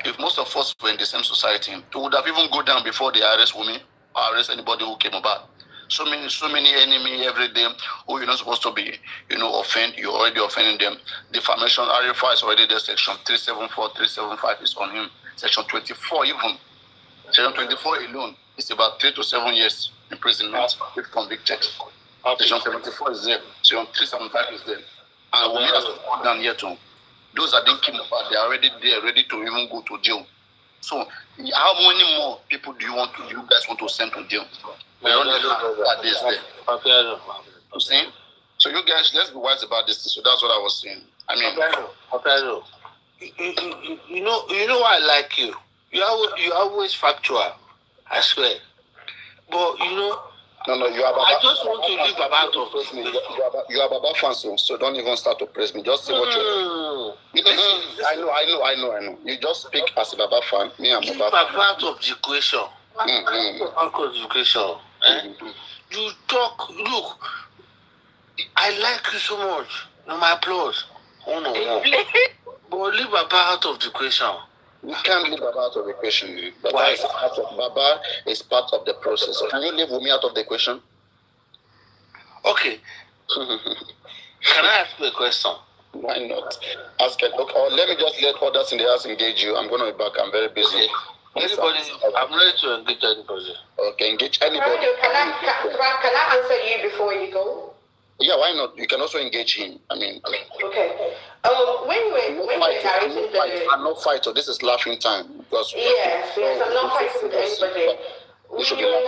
if most of us were in the same society, it would have even gone down before they arrest Wunmi or arrest anybody who came about. So many enemy every day who you're not supposed to be, offend. You're already offending them. Defamation, RFI is already there. Section 374, 375 is on him. Section 24 even. Section 24 alone is about 3 to 7 years imprisonment if convicted. Section 74 is there. Section 375 is there. And Wunmi has to go down here too. Those that didn't keep Mohbad, they are already there, ready to even go to jail. So how many more people do you guys want to send to jail? We only have that days there. I'm saying? So you guys, let's be wise about this. So that's what I was saying. You know why I like you. You're always factual. I swear. But No, you are Baba. I just want to leave Baba out of this. You are Baba fans, so don't even start to praise me. Just say what you I know. You just speak as a Baba fan. Me and Baba. Baba out of the equation. Out of the equation. You talk. Look, I like you so much. My applause. No. But leave Baba out of the equation. You can't leave Baba out of the equation. Baba is part of the process. So can you leave Wunmi out of the equation? Okay. Can I ask you a question? Why not? Ask it. Okay, or let me just let others in the house engage you. I'm going to be back. I'm very busy. Anybody? I'm ready to engage anybody. Okay, engage anybody. Can I answer you before you go? Yeah, why not? You can also engage him. Okay. When you were narrating I'm not fighting. This is laughing time because yes, I'm not fighting with anybody. When you were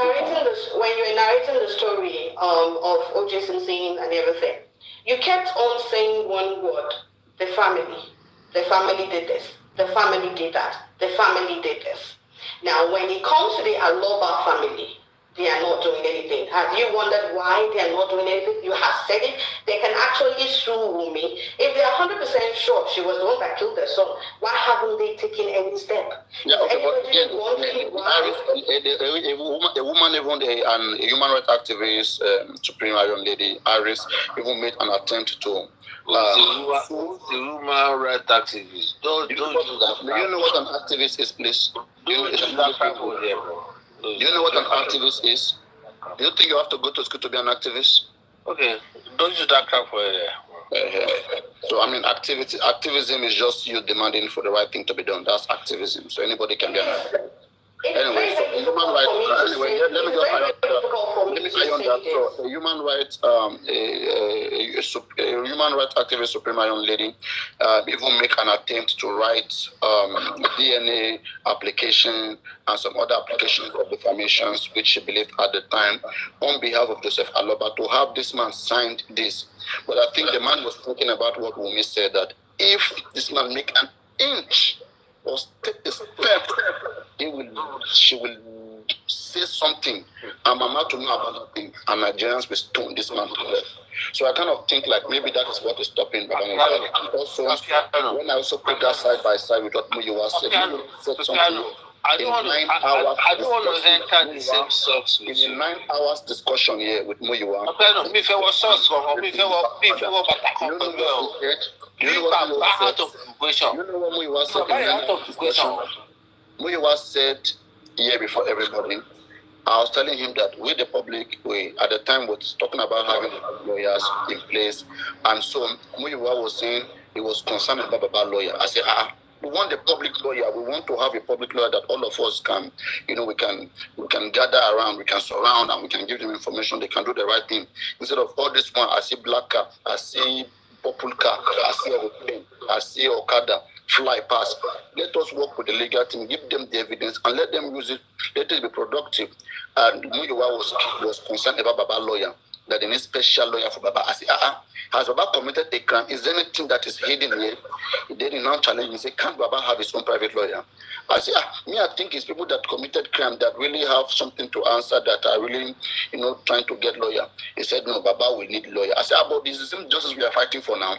narrating the story of O.J. Simpson and everything, you kept on saying one word: the family. The family did this. The family did that. The family did this. Now, when it comes to the Aloba family, they are not doing anything. Have you wondered why they are not doing anything? You have said it. They can actually sue Wunmi. If they are 100% sure she was the one that killed their son, why haven't they taken any step? Yeah, okay, but again, a woman, even a human rights activist, Supreme Iron Lady, Iris, even made an attempt to the human rights activist. Don't do that. Do you know what an activist is, please? Do you know what an activist is? Do you think you have to go to school to be an activist? Okay, don't use that crap for it. So activism is just you demanding for the right thing to be done. That's activism. So anybody can be an activist. Anyway, so the human rights. Anyway, let me just iron that. So, a human rights, a human rights activist, supreme young lady, even make an attempt to write DNA application and some other applications of defamations, which she believed at the time, on behalf of Joseph Aloba, to have this man signed this. But I think the man was thinking about what Wumi said, that if this man make an inch or take a step, she will say something, and Mama to know about that thing, and Nigerians will stone this man to death. So I kind of think like maybe that is what is stopping Baba Mohbad. And also, when I also put that side by side with what Muyiwa said, you said something. I don't want to enter the same source with you. In 9 hours discussion here with Muyiwa. You know what Muyiwa said in 9 hours discussion? Muyiwa said here before everybody, I was telling him that we, the public, we at the time was talking about having lawyers in place, and so Muyiwa was saying he was concerned about lawyer. I said, we want the public lawyer. We want to have a public lawyer that all of us can, we can gather around, we can surround, and we can give them information. They can do the right thing instead of all this one. I see black car, I see purple car, I see aeroplane, I see Okada fly past. Let us work with the legal team, give them the evidence, and let them use it. Let it be productive. And Muyiwa was concerned about Baba lawyer, that they need special lawyer for Baba. I say, has Baba committed a crime? Is there anything that is hidden here? They did not challenge me. Say, can't Baba have his own private lawyer? I say, I think it's people that committed crime that really have something to answer, that are really, trying to get lawyer. He said, no, Baba will need lawyer. I said, but this is the same justice we are fighting for now.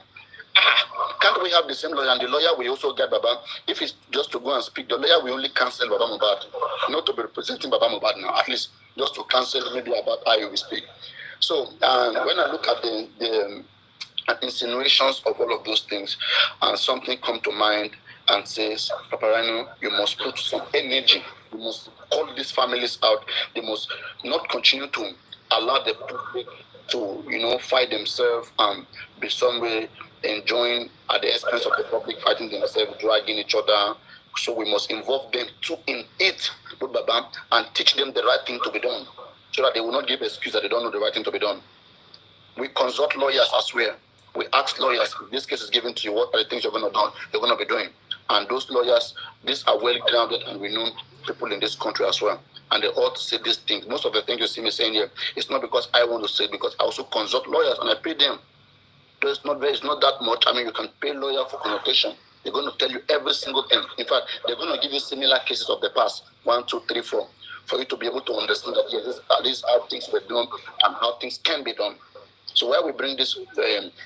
Can't we have the same lawyer? And the lawyer will also get Baba. If it's just to go and speak, the lawyer will only cancel Baba Mohbad, not to be representing Baba Mohbad now, at least just to cancel maybe about how you will speak. So when I look at the insinuations of all of those things, and something come to mind and says, Papa Rhino, you must put some energy. You must call these families out. They must not continue to allow the public to, fight themselves and be somewhere enjoying at the expense of the public, fighting themselves, dragging each other. So we must involve them too in it, Baba, and teach them the right thing to be done, so that they will not give excuse that they don't know the right thing to be done. We consult lawyers as well. We ask lawyers, if this case is given to you, what are the things you're going to be doing? And those lawyers, these are well-grounded and renowned people in this country as well. And they ought to say these things. Most of the things you see me saying here, it's not because I want to say it, because I also consult lawyers and I pay them. So it's not that much. I mean, you can pay a lawyer for connotation. They're going to tell you every single thing. In fact, they're going to give you similar cases of the past, 1, 2, 3, 4, for you to be able to understand that yes, these are how things were done and how things can be done. So why we bring these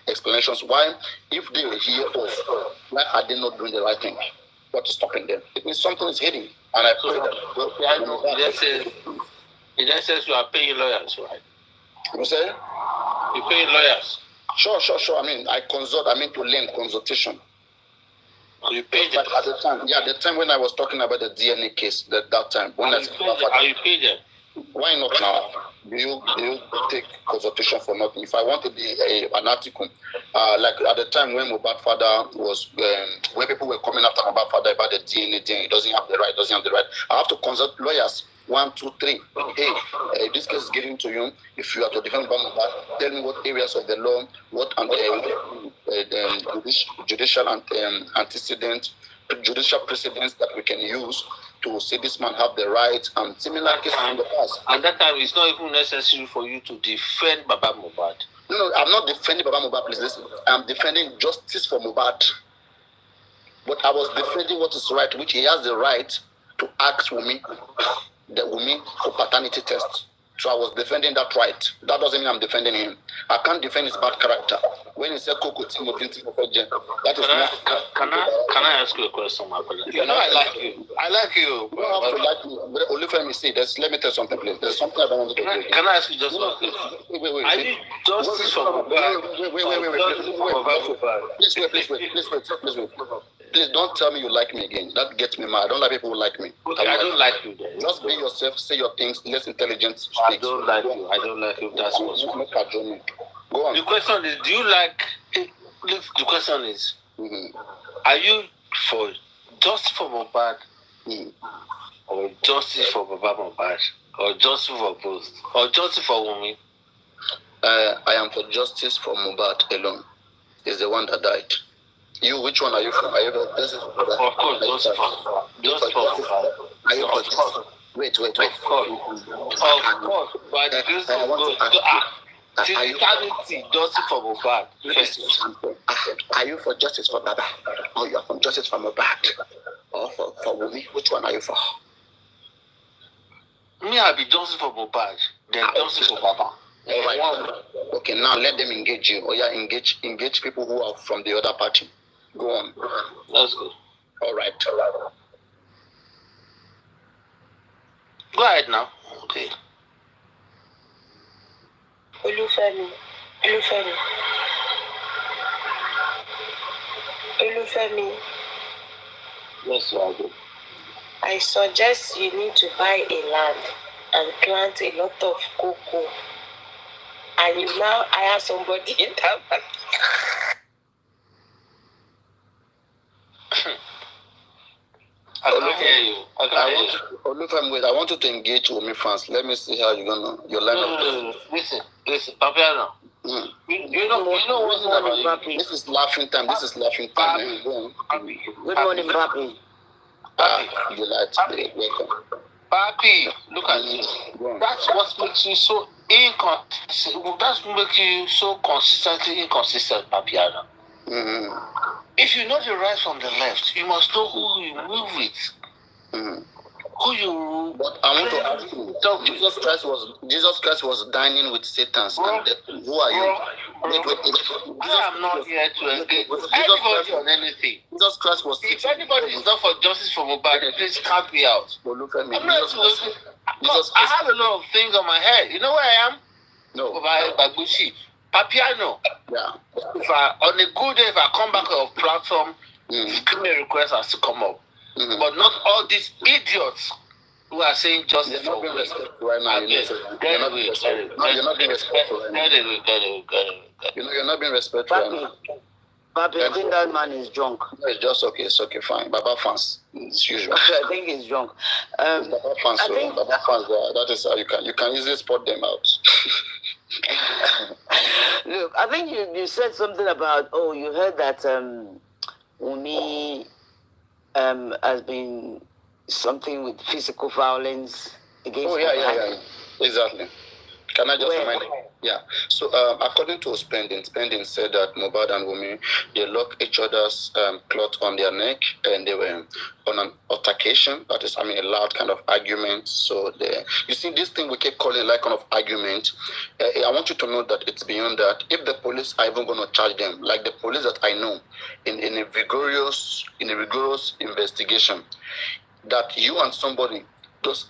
explanations, why, if they hear us, why are they not doing the right thing? What is stopping them? It means something is hidden. And I pray that... It just says you are paying lawyers, right? You say? You're paying lawyers. Sure. I mean, to learn consultation. Are you paid them? At the time, the time when I was talking about the DNA case, that time. When are you paid them? Why not now? Do you take consultation for nothing? If I want to be an article, like at the time when Mohbad father was, when people were coming after Mohbad father about the DNA, he doesn't have the right. I have to consult lawyers. 1, 2, 3. Hey, this case is getting to you. If you are to defend Mohbad, tell me what areas of the law, what judicial antecedent, judicial precedents that we can use to say this man have the right, and similar cases in the past. At that time, it's not even necessary for you to defend Baba Mohbad. No, I'm not defending Baba Mohbad, please listen. I'm defending justice for Mohbad. But I was defending what is right, which he has the right to ask Wumi for paternity test. So I was defending that right. That doesn't mean I'm defending him. I can't defend his bad character. When he said Coco Timothy, that is not. Can I ask you a question, my brother? You know I like you. I like you. You don't have to like me. But only for me see. Let me tell you something, please. There's something I don't want to do. Can I ask you just one question? Wait. I need justice for Mohbad. Wait. Please don't tell me you like me again. That gets me mad. I don't like people who like me. Okay, I don't like you. Just be yourself. Say your things. Less intelligent. I don't like you. That's what's wrong. Go on. The question is, do you like? The question is, are you for just for Mohbad, or justice for Baba Mohbad, or justice for both, or justice for Wunmi? I am for justice for Mohbad alone. He's the one that died. You, which one are you for? Are you for justice for Mohbad? Of course, justice for Mohbad. Are you for justice? Wait. Of course. By the grace of God. Till eternity, justice for Mohbad. Are you for justice for Baba? Or you are for justice for Mohbad? Or for Wunmi? Which one are you for? Me, I'll be justice for Mohbad. Then justice for Baba. All right. Okay, now let them engage you. Or yeah, engage people who are from the other party. Go on. That's good. All right. Go ahead now. Okay. Olufemi. Yes, you are good. I suggest you need to buy a land and plant a lot of cocoa. And you now hire somebody in that. I can't hear you. I want you to engage with me fans. Let me see how you're gonna your line of Listen, Papiano. You know what's about you. This is laughing time. Good morning, Papi. You like today. Welcome. Papi, look at this. That's what makes you so inconsistent. That's what makes you so consistently inconsistent, Papiano. If you know the right from the left, you must know who you move with. Who you. But I want to ask you. Jesus Christ was dining with Satans, and who are you? I am not here to engage anybody on anything. Jesus Christ was. If anybody is not for justice for Mohbad, please count me out. But look at me. I have a lot of things on my head. You know where I am? No. By Bagushi. Papiano. Yeah. On a good day, if I come back on a platform, give me a request, I'll still come up. But not all these idiots who are saying justice for being respectful right now. You're not being respectful right now. You're not being respectful right now. Papi, I think that man is drunk. No, it's just okay. It's okay, fine. Baba fans, it's usual. I think he's drunk. Baba fans, that is how you can easily spot them out. Look, I think you said something about, you heard that Wunmi has been something with physical violence against yeah. Exactly. Can I just remind you? Yeah. So according to Spending said that Mohbad and Wunmi, they locked each other's cloth on their neck, and they were on an altercation. That is, a loud kind of argument. So you see, this thing we keep calling like kind of argument. I want you to know that it's beyond that. If the police are even going to charge them, like the police that I know, in a rigorous investigation, that you and somebody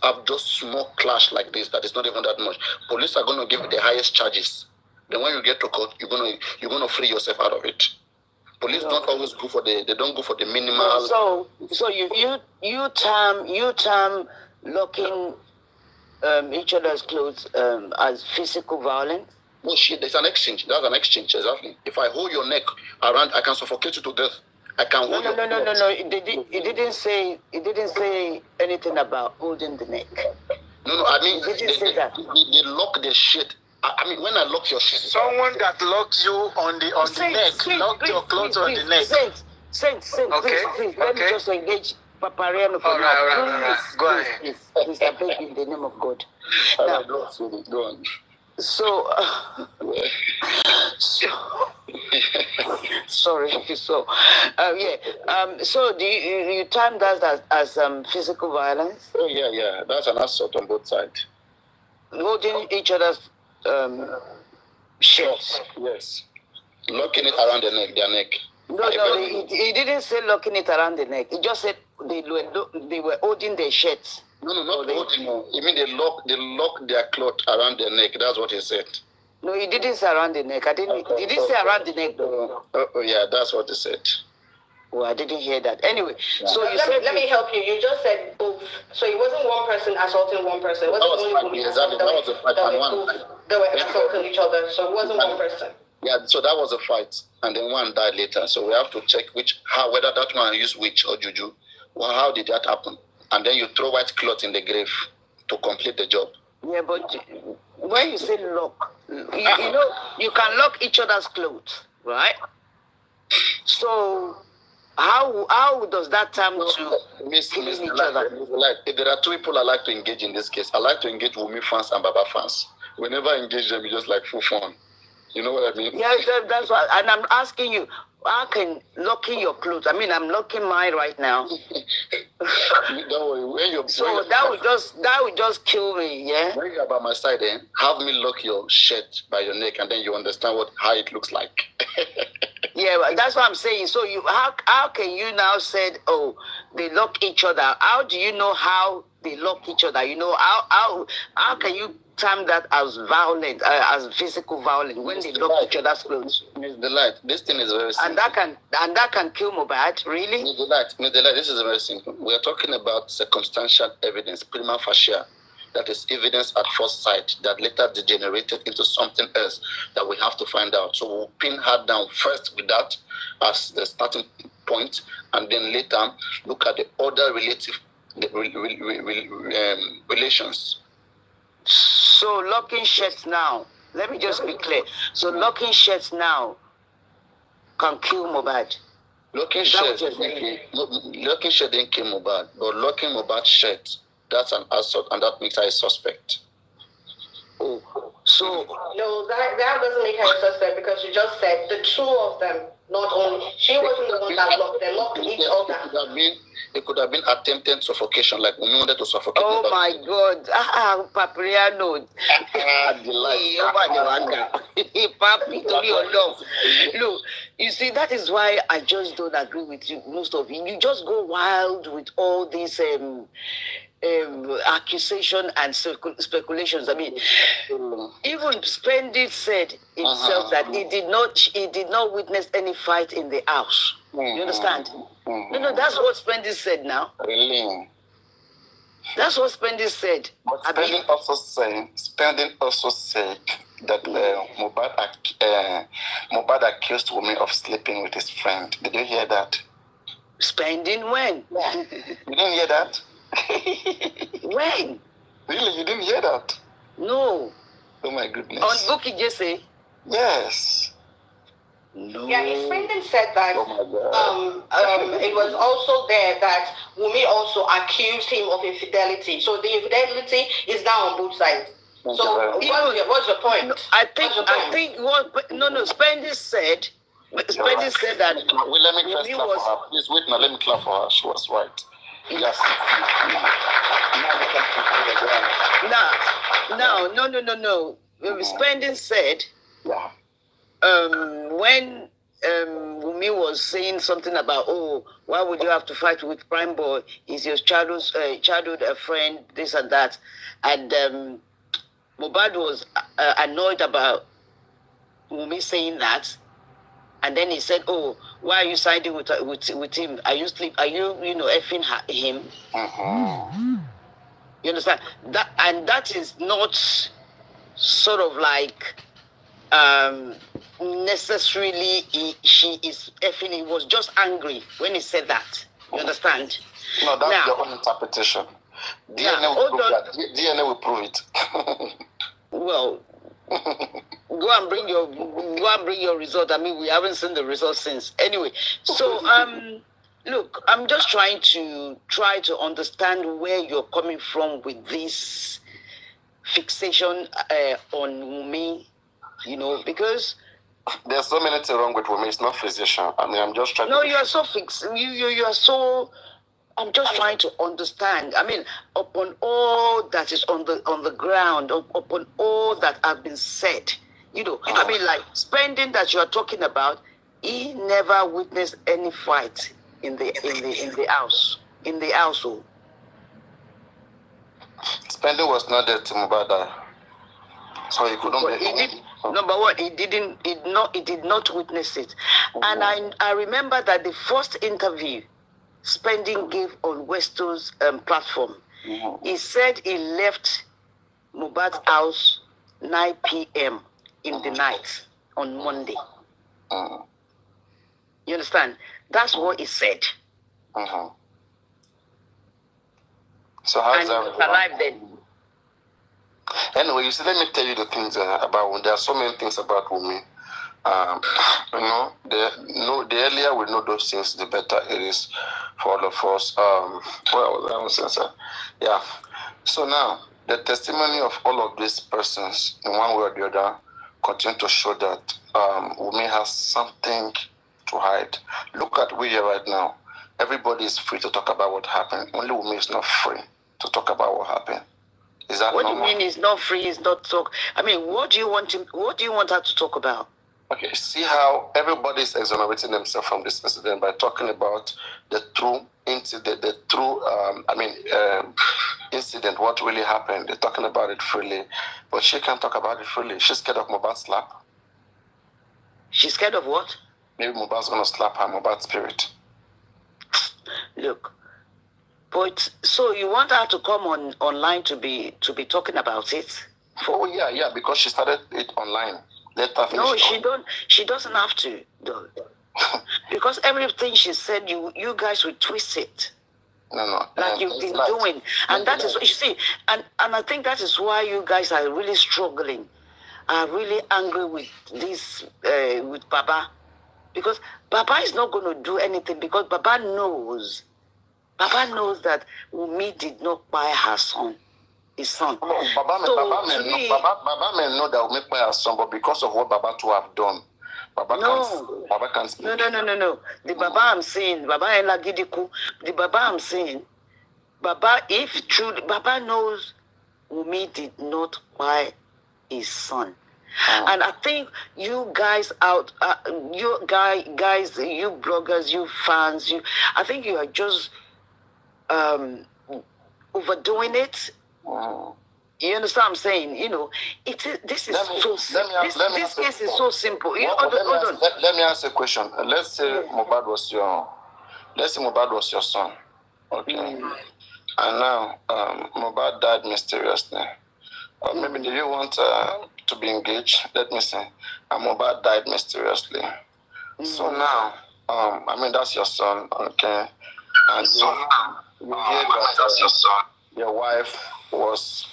have just small clash like this, that is not even that much. Police are going to give the highest charges. Then when you get to court, you're going to free yourself out of it. Police don't always go for the minimal. So you term locking each other's clothes as physical violence? No shit. There's an exchange. That's an exchange, exactly. If I hold your neck around, I can suffocate you to death. I can hold No. It didn't say anything about holding the neck. No. They lock the shit. When I lock your shit. Someone that locks you on the neck, lock your clothes on the neck. Saints, okay. Please, let me just engage Papariano for now. Right. Go ahead. Please, I beg you in the name of God. Now, go on. So sorry. So do you term that as physical violence? Oh yeah. That's an assault on both sides. Holding each other's shirts. Yes. Locking it around their neck. No, he didn't say locking it around the neck. He just said they were holding their shirts. No, not holding. No. You mean they lock their cloth around their neck? That's what he said. No, he didn't say around the neck. He didn't say around the neck though. Oh yeah, that's what he said. Well, I didn't hear that. Anyway, so let me help you. You just said both. So it wasn't one person assaulting one person. It wasn't only women. Exactly. That was a fight. They were assaulting each other. So it wasn't one person. Yeah, so that was a fight, and then one died later. So we have to check whether that one used witch or juju. Well, how did that happen? and then you throw white cloth in the grave to complete the job. Yeah, but when you say lock, you know, you can lock each other's clothes, right? So how does that time to Miss killing each Delight, other? Miss Delight, if there are two people I like to engage in this case, I like to engage Wumi fans and Baba fans. Whenever I engage them, it's just like full fun. You know what I mean? Yeah, that's what. And I'm asking you, how can locking your clothes? I mean, I'm locking mine right now. Don't worry. So that would just kill me, yeah. When you're by my side, have me lock your shirt by your neck, and then you understand how it looks like. Yeah, that's what I'm saying. So how can you now say, oh, they lock each other? How do you know how they lock each other? You know, how can you term that as violent, as physical violence when they lock each other's clothes? Miss Delight, this thing is very simple. And that can kill Mohbad, really? Miss Delight, this is very simple. We are talking about circumstantial evidence, prima facie. That is evidence at first sight that later degenerated into something else that we have to find out. So we'll pin her down first with that as the starting point, and then later look at the other relations. So locking shirts now, let me just be clear. So locking shirts now can kill Mohbad. Locking shirt didn't kill Mohbad, but locking Mohbad's shirt, that's an assault, and that makes her a suspect. Oh, so no, that doesn't make her a suspect because you just said the two of them, not only she wasn't the one that locked them, locked each other. It could have been attempted suffocation, like we wanted to suffocate. Oh my God! Papriano. Look, you see, that is why I just don't agree with you. Most of you just go wild with all these accusation and speculations. I mean, even Splendid said himself that he did not witness any fight in the house. You understand? No, that's what Splendid said now. Really? That's what Splendid said. But Splendid also said that Mohbad accused Wumi of sleeping with his friend. Did you hear that? Spending when? You didn't hear that? When? Really, you didn't hear that? No. Oh my goodness. On Bookie Jesse? Yes. No. Yeah, his friend said that oh my God. it was also there that Wumi also accused him of infidelity. So the infidelity is now on both sides. So what's your point? No, I think Spendy said that. Well, let me first clap for her. Please wait now. Let me clap for her. She was right. Yes. No. Spendy said. Yeah. When Wumi was saying something about, oh, why would you have to fight with Primeboy? He's your childhood friend, this and that, and Mohbad was annoyed about Wumi saying that, and then he said, oh, why are you siding with him? Are you effing him? You understand that? And that is not sort of like necessarily she is effing. He was just angry when he said that. You understand? No, that's your own interpretation. DNA will prove it. Well, go and bring your result. I mean, we haven't seen the result since. Anyway, so look, I'm just trying to understand where you're coming from with this fixation on Wumi. You know, because there's so many things wrong with Wumi. It's not physician. I mean, I'm just trying. No, you are so fixed. You are so. I'm just trying to understand. I mean, upon all that is on the ground, upon all that have been said, I mean, like spending that you are talking about, he never witnessed any fight in the household. Spending was not there to Mohbad, so he couldn't. Number one, he did not witness it, and I remember that the first interview Spending gave on Westo's platform, he said he left Mohbad's house 9 p.m. in the night on Monday. You understand? That's what he said. So how's and he was alive then. Anyway, you see, let me tell you the things about Wunmi. There are so many things about Wunmi. The earlier we know those things, the better it is for all of us. Yeah. So now, the testimony of all of these persons, in one way or the other, continue to show that Wunmi has something to hide. Look at we here right now. Everybody is free to talk about what happened. Only Wunmi is not free to talk about what happened. Is that what normal? do you mean he's not free? He's not talk. I mean, what do you want her to talk about? Okay, see how everybody is exonerating themselves from this incident by talking about the true incident, incident, what really happened. They're talking about it freely, but she can't talk about it freely. She's scared of Mohbad's slap. She's scared of what? Maybe Mohbad's gonna slap her, Mohbad's spirit. Look, but so you want her to come online to be talking about it? Oh yeah, because she started it online. Let her finish. No, she don't. She doesn't have to, though. Because everything she said, you guys will twist it. No. Like you've been doing, and that is what you see. And I think that is why you guys are really struggling, are really angry with this with Baba, because Baba is not going to do anything because Baba knows that Wunmi did not buy her son. His son. No, Baba may know that Wunmi buy her son, but because of what Baba to have done, Baba can't speak. No. The Baba I'm saying, Baba Elagidiku, the Baba I'm saying, Baba, if true, Baba knows Wunmi did not buy his son. And I think you guys you bloggers, you fans, I think you are just overdoing it. You understand what I'm saying? This case is so simple. Let me ask a question. Let's say Mohbad was your son. Okay. And now Mohbad died mysteriously. Maybe do you want to be engaged? Let me see. And Mohbad died mysteriously. So now, that's your son, okay? And so you hear that your wife was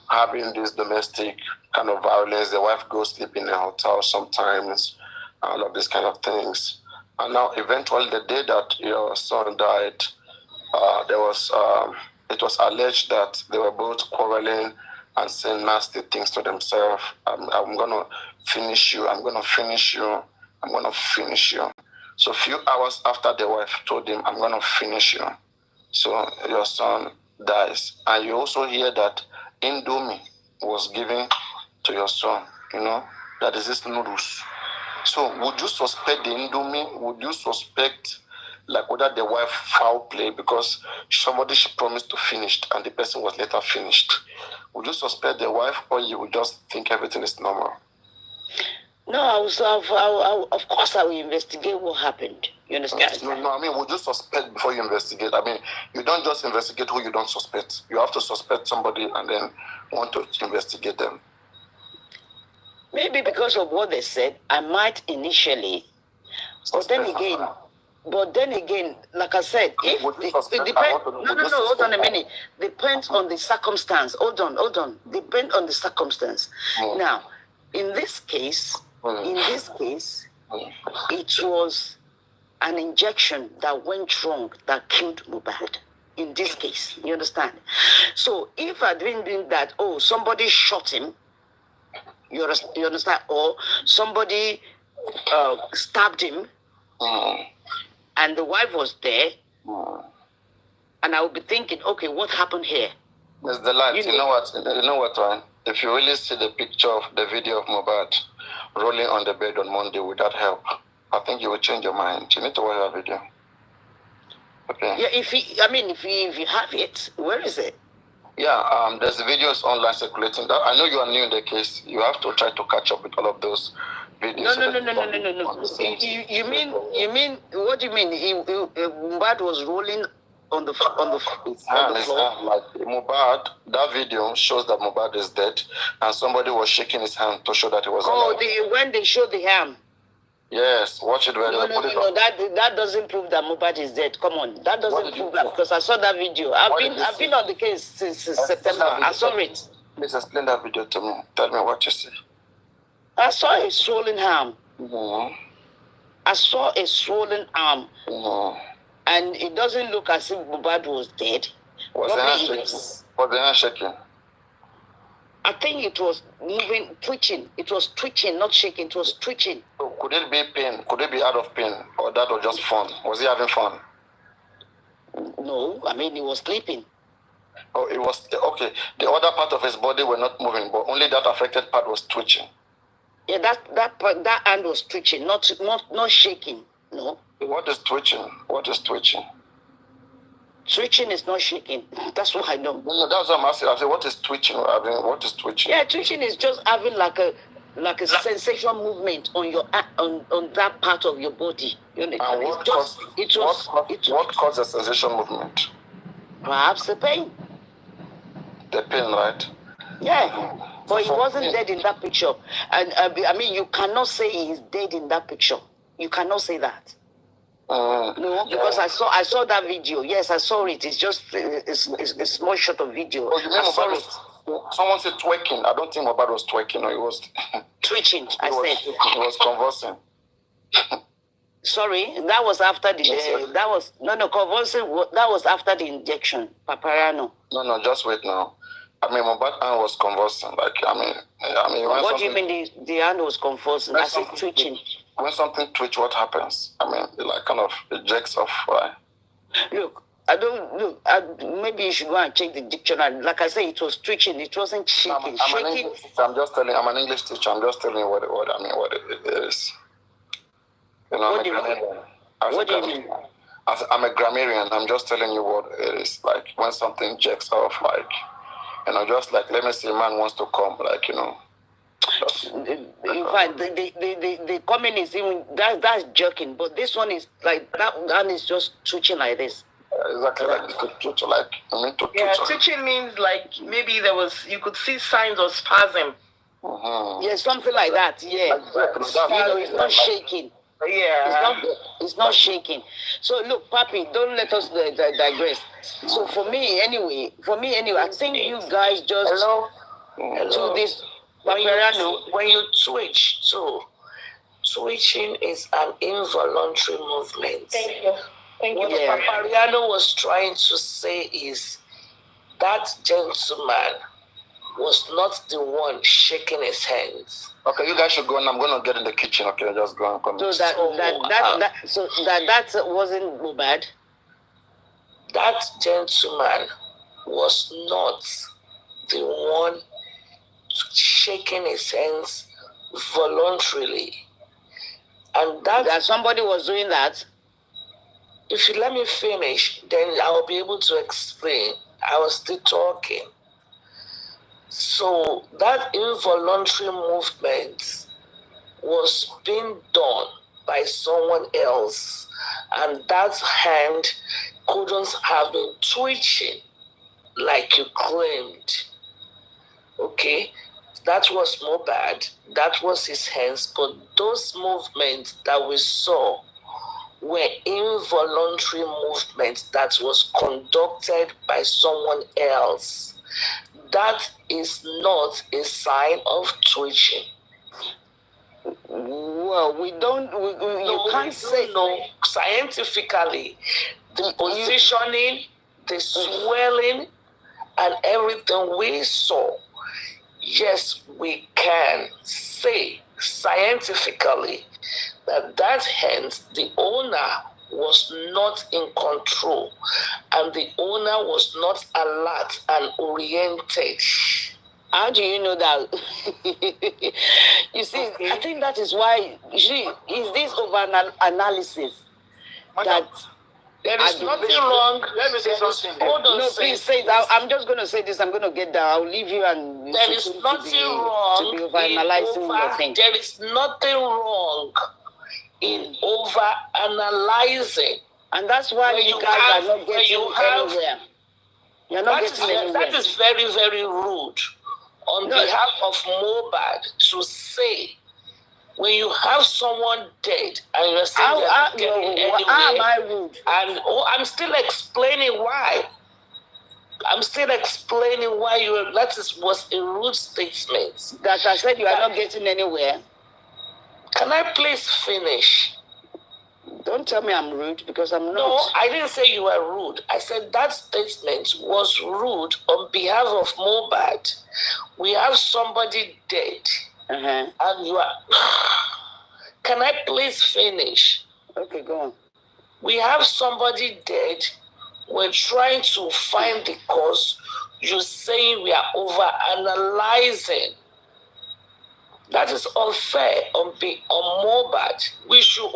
having this domestic kind of violence. The wife goes sleep in a hotel sometimes, all of these kind of things. And now eventually the day that your son died, it was alleged that they were both quarreling and saying nasty things to themselves. I'm gonna finish you, I'm gonna finish you, I'm gonna finish you. So a few hours after the wife told him, I'm gonna finish you, so your son dies. And you also hear that Indomie was given to your son, that is this noodles. So would you suspect the Indomie? Would you suspect whether the wife foul play because somebody she promised to finish and the person was later finished? Would you suspect the wife, or you would just think everything is normal? No, of course I will investigate what happened. You understand? No, would you suspect before you investigate? You don't just investigate who you don't suspect. You have to suspect somebody and then want to investigate them. Maybe because of what they said, I might initially. But then again, like I said, if it depends. No, hold on a minute. Depends on the circumstance. Hold on. Depends on the circumstance. Now, in this case, it was an injection that went wrong that killed Mohbad. In this case, you understand? So if I didn't think that, somebody shot him, you understand, or somebody stabbed him, and the wife was there, and I would be thinking, okay, what happened here? There's the light. You know what, Ryan? If you really see the picture of the video of Mohbad rolling on the bed on Monday without help, I think you will change your mind. You need to watch that video. Okay. Yeah, if you have it, where is it? Yeah, there's videos online circulating. I know you are new in the case. You have to try to catch up with all of those videos. No. You mean what do you mean? Mohbad was rolling on the floor. Like Mohbad, that video shows that Mohbad is dead, and somebody was shaking his hand to show that he was alive. When they showed the hand. Yes, watch it very well. No. That doesn't prove that Mohbad is dead. Come on, that doesn't prove that because I saw that video. I've been on the case since September. I saw it. Please explain that video to me. Tell me what you see. I saw a swollen arm. Mm-hmm. I saw a swollen arm. Mm-hmm. And it doesn't look as if Mohbad was dead. Was the hand shaking? Was the hand shaking? I think it was moving, twitching. It was twitching, not shaking. It was twitching. So could it be pain? Could it be out of pain? Or that was just fun? Was he having fun? No, I mean, he was sleeping. Oh, it was, okay. The other part of his body were not moving, but only that affected part was twitching. Yeah, that hand was twitching, not shaking. No. What is twitching? What is twitching? Twitching is not shaking. That's what I know. No, that's what I'm asking. I said, what is twitching? I mean, what is twitching? Yeah, twitching is just having like a sensation movement on your on that part of your body. You know, and what caused the sensation movement? Perhaps the pain. The pain, right? Yeah, but he wasn't dead in that picture. And I mean, you cannot say he's dead in that picture. You cannot say that. No, because I saw that video. Yes, I saw it. It's just a small shot of video. Oh, you mean someone said twerking. I don't think Mohbad was twerking. No, it was twitching. He was convulsing. Sorry, that was after the convulsing. That was after the injection, Paparano. No, just wait now. I mean, Mohbad hand was convulsing. Like, I mean. What do you mean the hand was convulsing? I said twitching. When something twitch, what happens? I mean, it like kind of ejects off, right? Look, maybe you should go and check the dictionary. Like I said, it was twitching. It wasn't shaking. I'm an English teacher. I'm an English teacher. I'm just telling you what it is. You know, what do you mean? I'm a grammarian. I'm just telling you what it is. Like when something ejects off, like, you know, just like, let me say a man wants to come, like, you know. In fact, the comment is even that's joking, but this one is like that one is just twitching like this. Exactly, like twitch, like twitching means like maybe you could see signs of spasm. Yeah, something like that. Yeah, it's not shaking. Yeah, it's not shaking. So look, Papi, don't let us digress. So for me anyway, I think you guys just do this. When you twitch, twitching is an involuntary movement. Thank you. What Papariano was trying to say is that gentleman was not the one shaking his hands. Okay, you guys should go, and I'm going to get in the kitchen. Okay, just go and come. So that wasn't Mohbad. That gentleman was not the one shaking his hands voluntarily, and that somebody was doing that. If you let me finish, then I'll be able to explain. I was still talking. So that involuntary movement was being done by someone else, and that hand couldn't have been twitching like you claimed. Okay, that was Mohbad, that was his hands, but those movements that we saw were involuntary movements that was conducted by someone else. That is not a sign of twitching. Well, you can't say. No, scientifically, the positioning, the swelling, and everything we saw, yes, we can say scientifically that hence the owner was not in control and the owner was not alert and oriented. How do you know that? You see, I think that is why, is this over analysis that there is nothing wrong. Let me say something. Hold on, please say that. I'm just going to say this. I'm going to get down. I'll leave you and there is nothing wrong to be over-analyzing your thing. There is nothing wrong in over-analyzing. And that's why you guys are not getting anywhere. You're not getting anywhere. That is very, very rude on behalf of Mohbad to say when you have someone dead and you're saying you're not getting anywhere, how am I rude? And I'm still explaining why. I'm still explaining why was a rude statement. That I said you are not getting anywhere. Can I please finish? Don't tell me I'm rude because I'm not. No, I didn't say you were rude. I said that statement was rude on behalf of Mohbad. We have somebody dead. And you are... Can I please finish? Okay, go on. We have somebody dead. We're trying to find the cause. You're saying we are over-analyzing. That is unfair on Mohbad. We should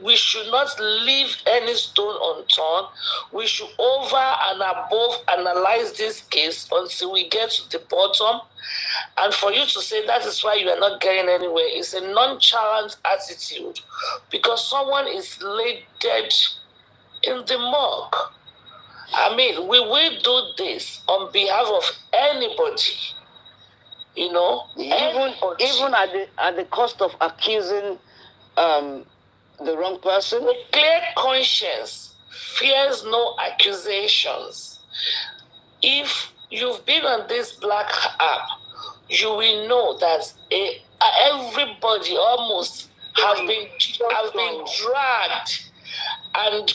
we should not leave any stone unturned. We should over and above analyze this case until we get to the bottom. And for you to say that is why you are not getting anywhere is a nonchalant attitude, because someone is laid dead in the morgue. I mean, we will do this on behalf of anybody. You know, even at the cost of accusing the wrong person. A clear conscience fears no accusations. If you've been on this black app, you will know that everybody almost have been dragged and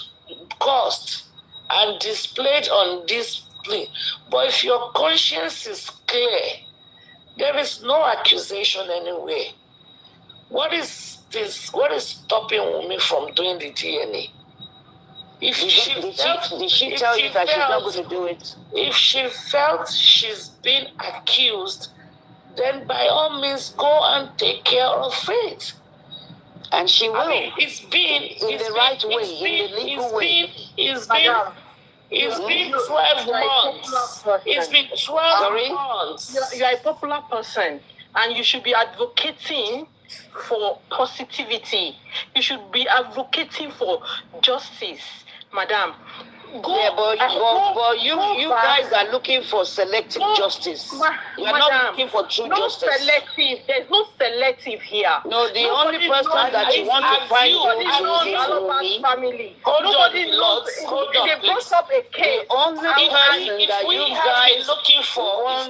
caused and displayed on display. But if your conscience is clear, there is no accusation anywhere. What is this? What is stopping me from doing the DNA? Did she tell you that she's not going to do it? If she felt she's been accused, then by all means go and take care of it. And she will. I mean, it's been in the right way, in the legal way. It's been 12 months. It's been 12 months. You are a popular person, and you should be advocating for positivity. You should be advocating for justice, madam. But you guys are looking for selective justice. You are not looking for true justice. Selective. There's no selective here. No, the only person that you want to find is family. Nobody knows. They brought up a case. The only person that you guys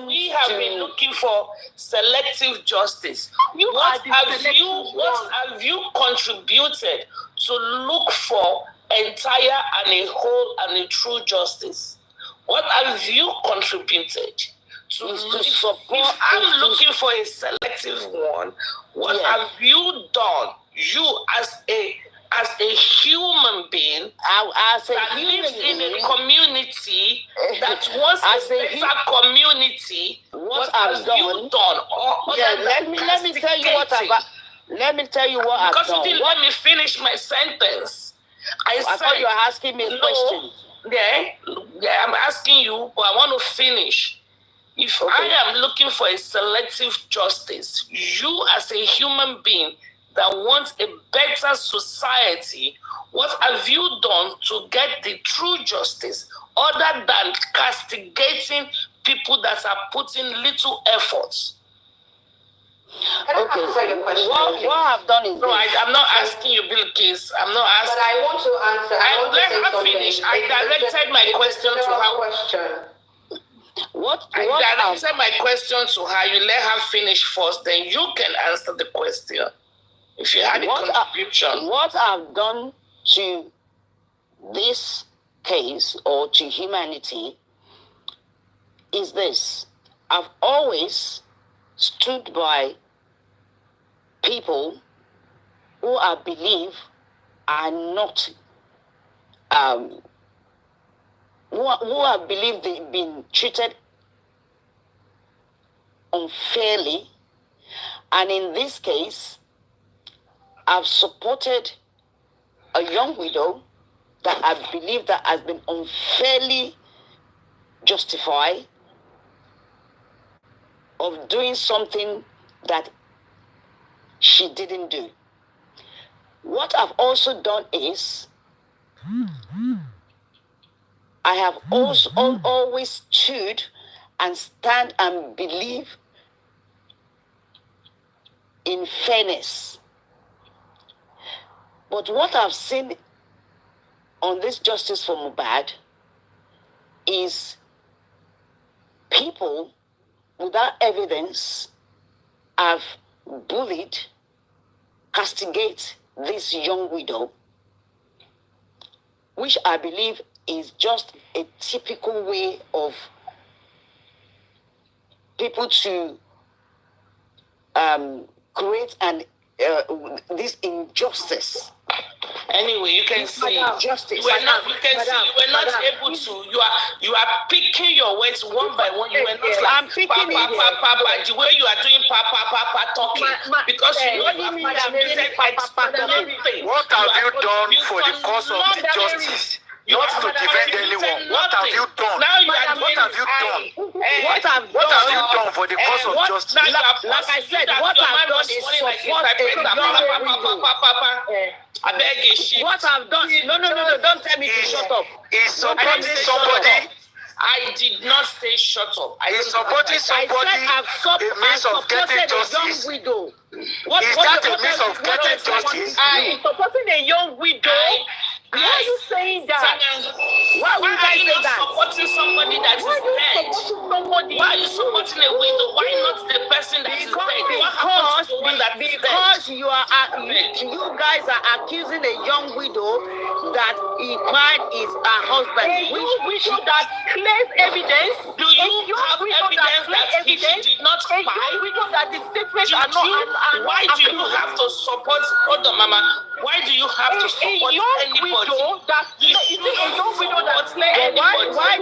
we have been looking for selective justice. What have you contributed to look for entire and a whole and a true justice? What have you contributed to support? If I'm looking for a selective one, what have you done? You as a human being that lives in a community that wants a better community, what have you done? Let me tell you what I've done. Because you didn't let me finish my sentence. I thought you were asking me a question. Yeah, I'm asking you, but I want to finish. If I am looking for a selective justice, you as a human being that wants a better society, what have you done to get the true justice other than castigating people that are putting little efforts? What I've done is I'm not asking you, Bilkis. I'm not asking. But I want to answer. Let her finish. I directed my question to her. I directed my question to her. You let her finish first, then you can answer the question. If you had a contribution. What I've done to this case or to humanity is this. I've always stood by people who I believe are not, who I believe they've been treated unfairly. And in this case, I've supported a young widow that I believe that has been unfairly justified of doing something that she didn't do. What I've also done is I have also always stood and stand and believe in fairness. But what I've seen on this justice for Mohbad is people without evidence have bullied, castigate this young widow, which I believe is just a typical way of people to create this injustice. Anyway, you can see justice. You were not able to. You are picking your words one by one. You were not like I'm picking the way you are doing talking because you have contributed everything. What have you done for the cause of the justice? Not to defend anyone. What have you done? Now you are what have you done? What have you done for the cause of justice? Like I said, what I've done is support I beg you. What I've done? No, don't tell me to shut up. Is supporting somebody. I did not say shut up. Is supporting somebody a means of getting justice? Young widow. Is that a means of getting justice? I am supporting a young widow. Why are you saying that? Why are you not supporting somebody that is dead? Why are you supporting a widow? Why not the person that is dead? Because you guys are accusing a young widow that he cried is her husband. A young widow that claims evidence. Do you have evidence that he did not cry? A young widow that the statements are not. Why do you have to support? Hold on, Mama. Why do you have to support anybody? Why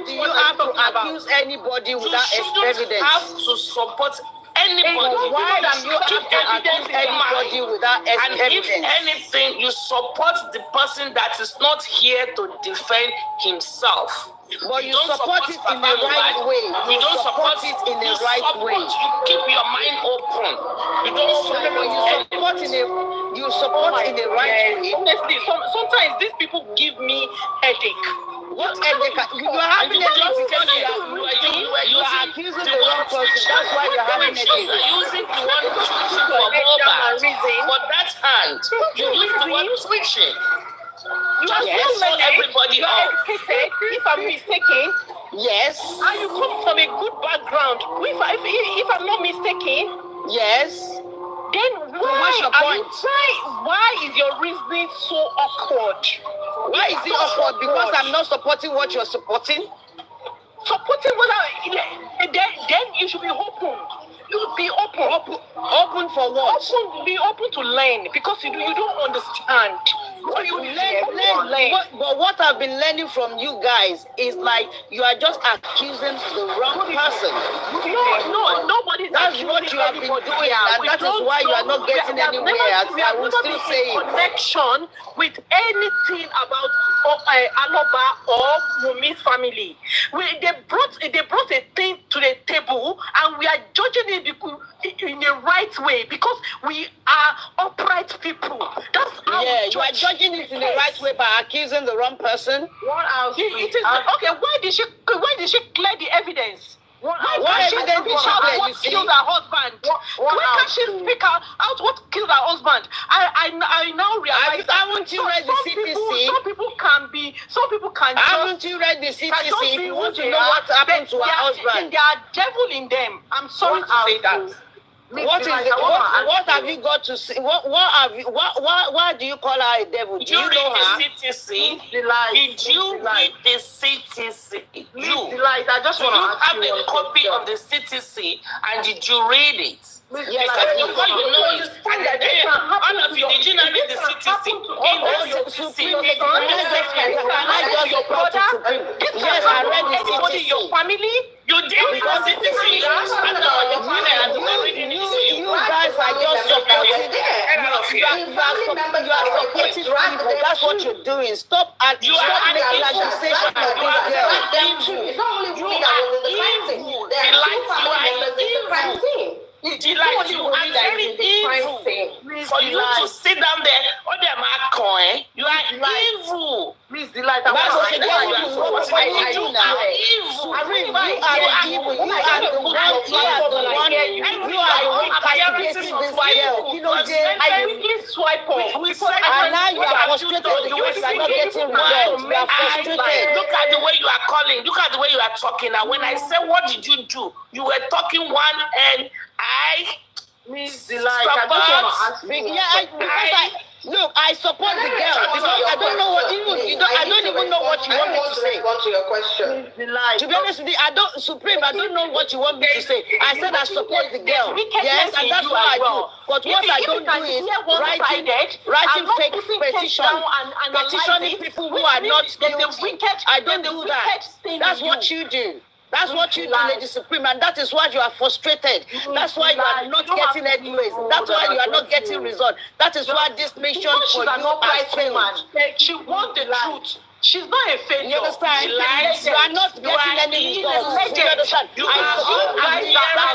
do you have to accuse anybody without evidence? You have to support anybody. Why do you have to accuse anybody without evidence? And if anything, you support the person that is not here to defend himself. But you support it in the right way. You don't support it in the right way. You keep your mind open. You don't support you support in the right way. Honestly, sometimes these people give me headache. What headache? You are having a headache because you are accusing the wrong person. That's why you're having a headache. You are using the one twitching for Mohbad. For that hand, you use the one twitching. You are not everybody educated, if I'm mistaken. Yes. And you come from a good background. If I'm not mistaken. Yes. Then why is your reasoning so awkward? Why is it awkward? Because I'm not supporting what you're supporting. Supporting what then you should be open. You be open. Open for what? Be open to learn because you don't understand. So you learn. But what I've been learning from you guys is like you are just accusing the wrong person. No, nobody's. That's what you have been doing. That is why you are not getting anywhere. I will still say connection with anything about Aloba or Wumi's family. They brought a thing to the table, and we are judging it in the right way because we are upright people. That's how you are judging it in the right way by accusing the wrong person. What else? Okay. Why did she clear the evidence? Why evidence did she clear? What killed her husband? Why can't she speak out what killed her husband? I now realize that. Haven't you read the CTC? Some people can. Haven't you read the CTC? If you want to know what happened to her husband, there are devil in them. I'm sorry to say that. What have you got to say? Why do you call her a devil? Do you know her? CTC? Did you read the CTC? I just want to ask you. You have a copy of the CTC and did you read it? Yes, I do. All of you, did you not read the CTC? Yes, I read the CTC. Your family? You did because the CTC. You guys are just supporting. You are supporting people. That's what you're doing. Stop making accusation of this girl. It's not only Wumi that was in the crime scene. There are two family members in the crime scene. You are very evil for you to sit down there. You are evil. Please, Delight. You are evil. You are the one castigating this girl. You know, I quickly swipe off. And now you are frustrated because you are not getting results. You are frustrated. Look at the way you are calling. Look at the way you are talking. Now, when I say, what did you do? You were talking one and I. Miss Delight, I just want to ask you. Look, I support the girl because I don't know what I don't even know what you want me to say. Respond to your question. To be honest with you, I don't know what you want me to say. I said I support the girl. Yes, and that's what I do. But what I don't do is writing fake petitioning people who are not guilty. I don't do that. That's what you do. That's what you do, Lady Supreme, and that is why you are frustrated. That's why you are not getting anyways. That's why you are not getting results. That is why this mission for you has failed. She wants the truth. She's not a failure. You understand? You are not getting any results. You understand? That's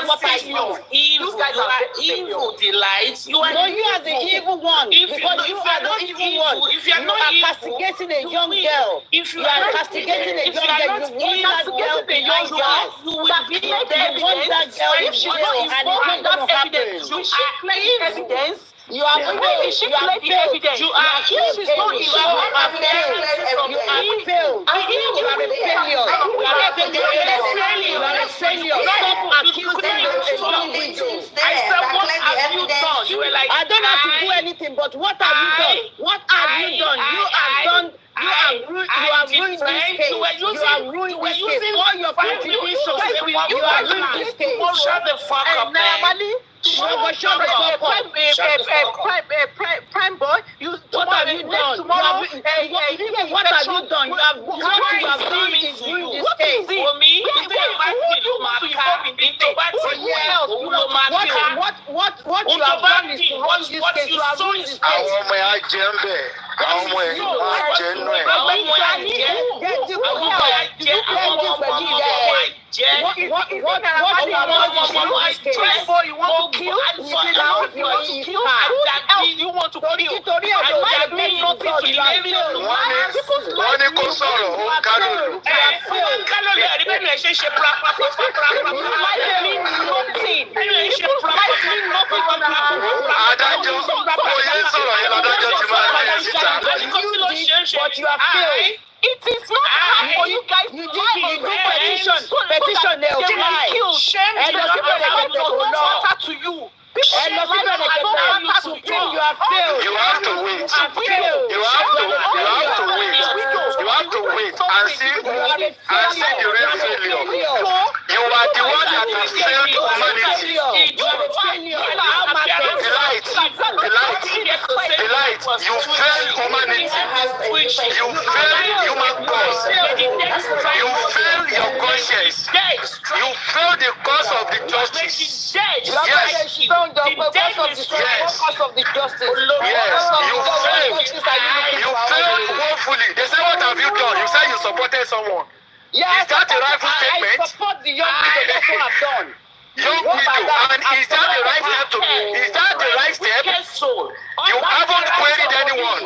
what I know. You guys are evil, Delight. You are the evil one. Because you are the evil one. You are castigating a young girl. You are castigating a young girl. You want that girl to be young girl. You will be there. You want that girl to be young, and it's not going to happen. You are claiming evidence. You are failed. You are failed. You are failed. You are failed. You are failed. You are a failure. You are a failure. You are a failure. Stop accusing a young widow. I said, what have you done? You were like, I don't have to do anything, but what have you done? What have you done? You have done. You have ruined this case. You have ruined this case. All your contributions. You have ruined this case. Shut the fuck up, man. Primeboy, what have you done? What have you done? You have done is ruined this case. For me, what you have done is to ruin this case. You have ruined this case. What you want to kill? You want to But you are failed. It is not hard for you guys to petition, they'll fly. And the people that matter to you. And the people that matter to you, you are failed. You have to wait. You have to wait and see the real failure. You are the one that has failed humanity. Delight, you failed humanity. You failed human cause. You failed your conscience. You failed the cause of the justice. Yes. You failed woefully. They say, what have you done? You said you supported someone. Yes, is that the rightful statement? I support the young people. That's what I've done. Young widow, and is that the right step to me? Is that the right step? You haven't queried anyone.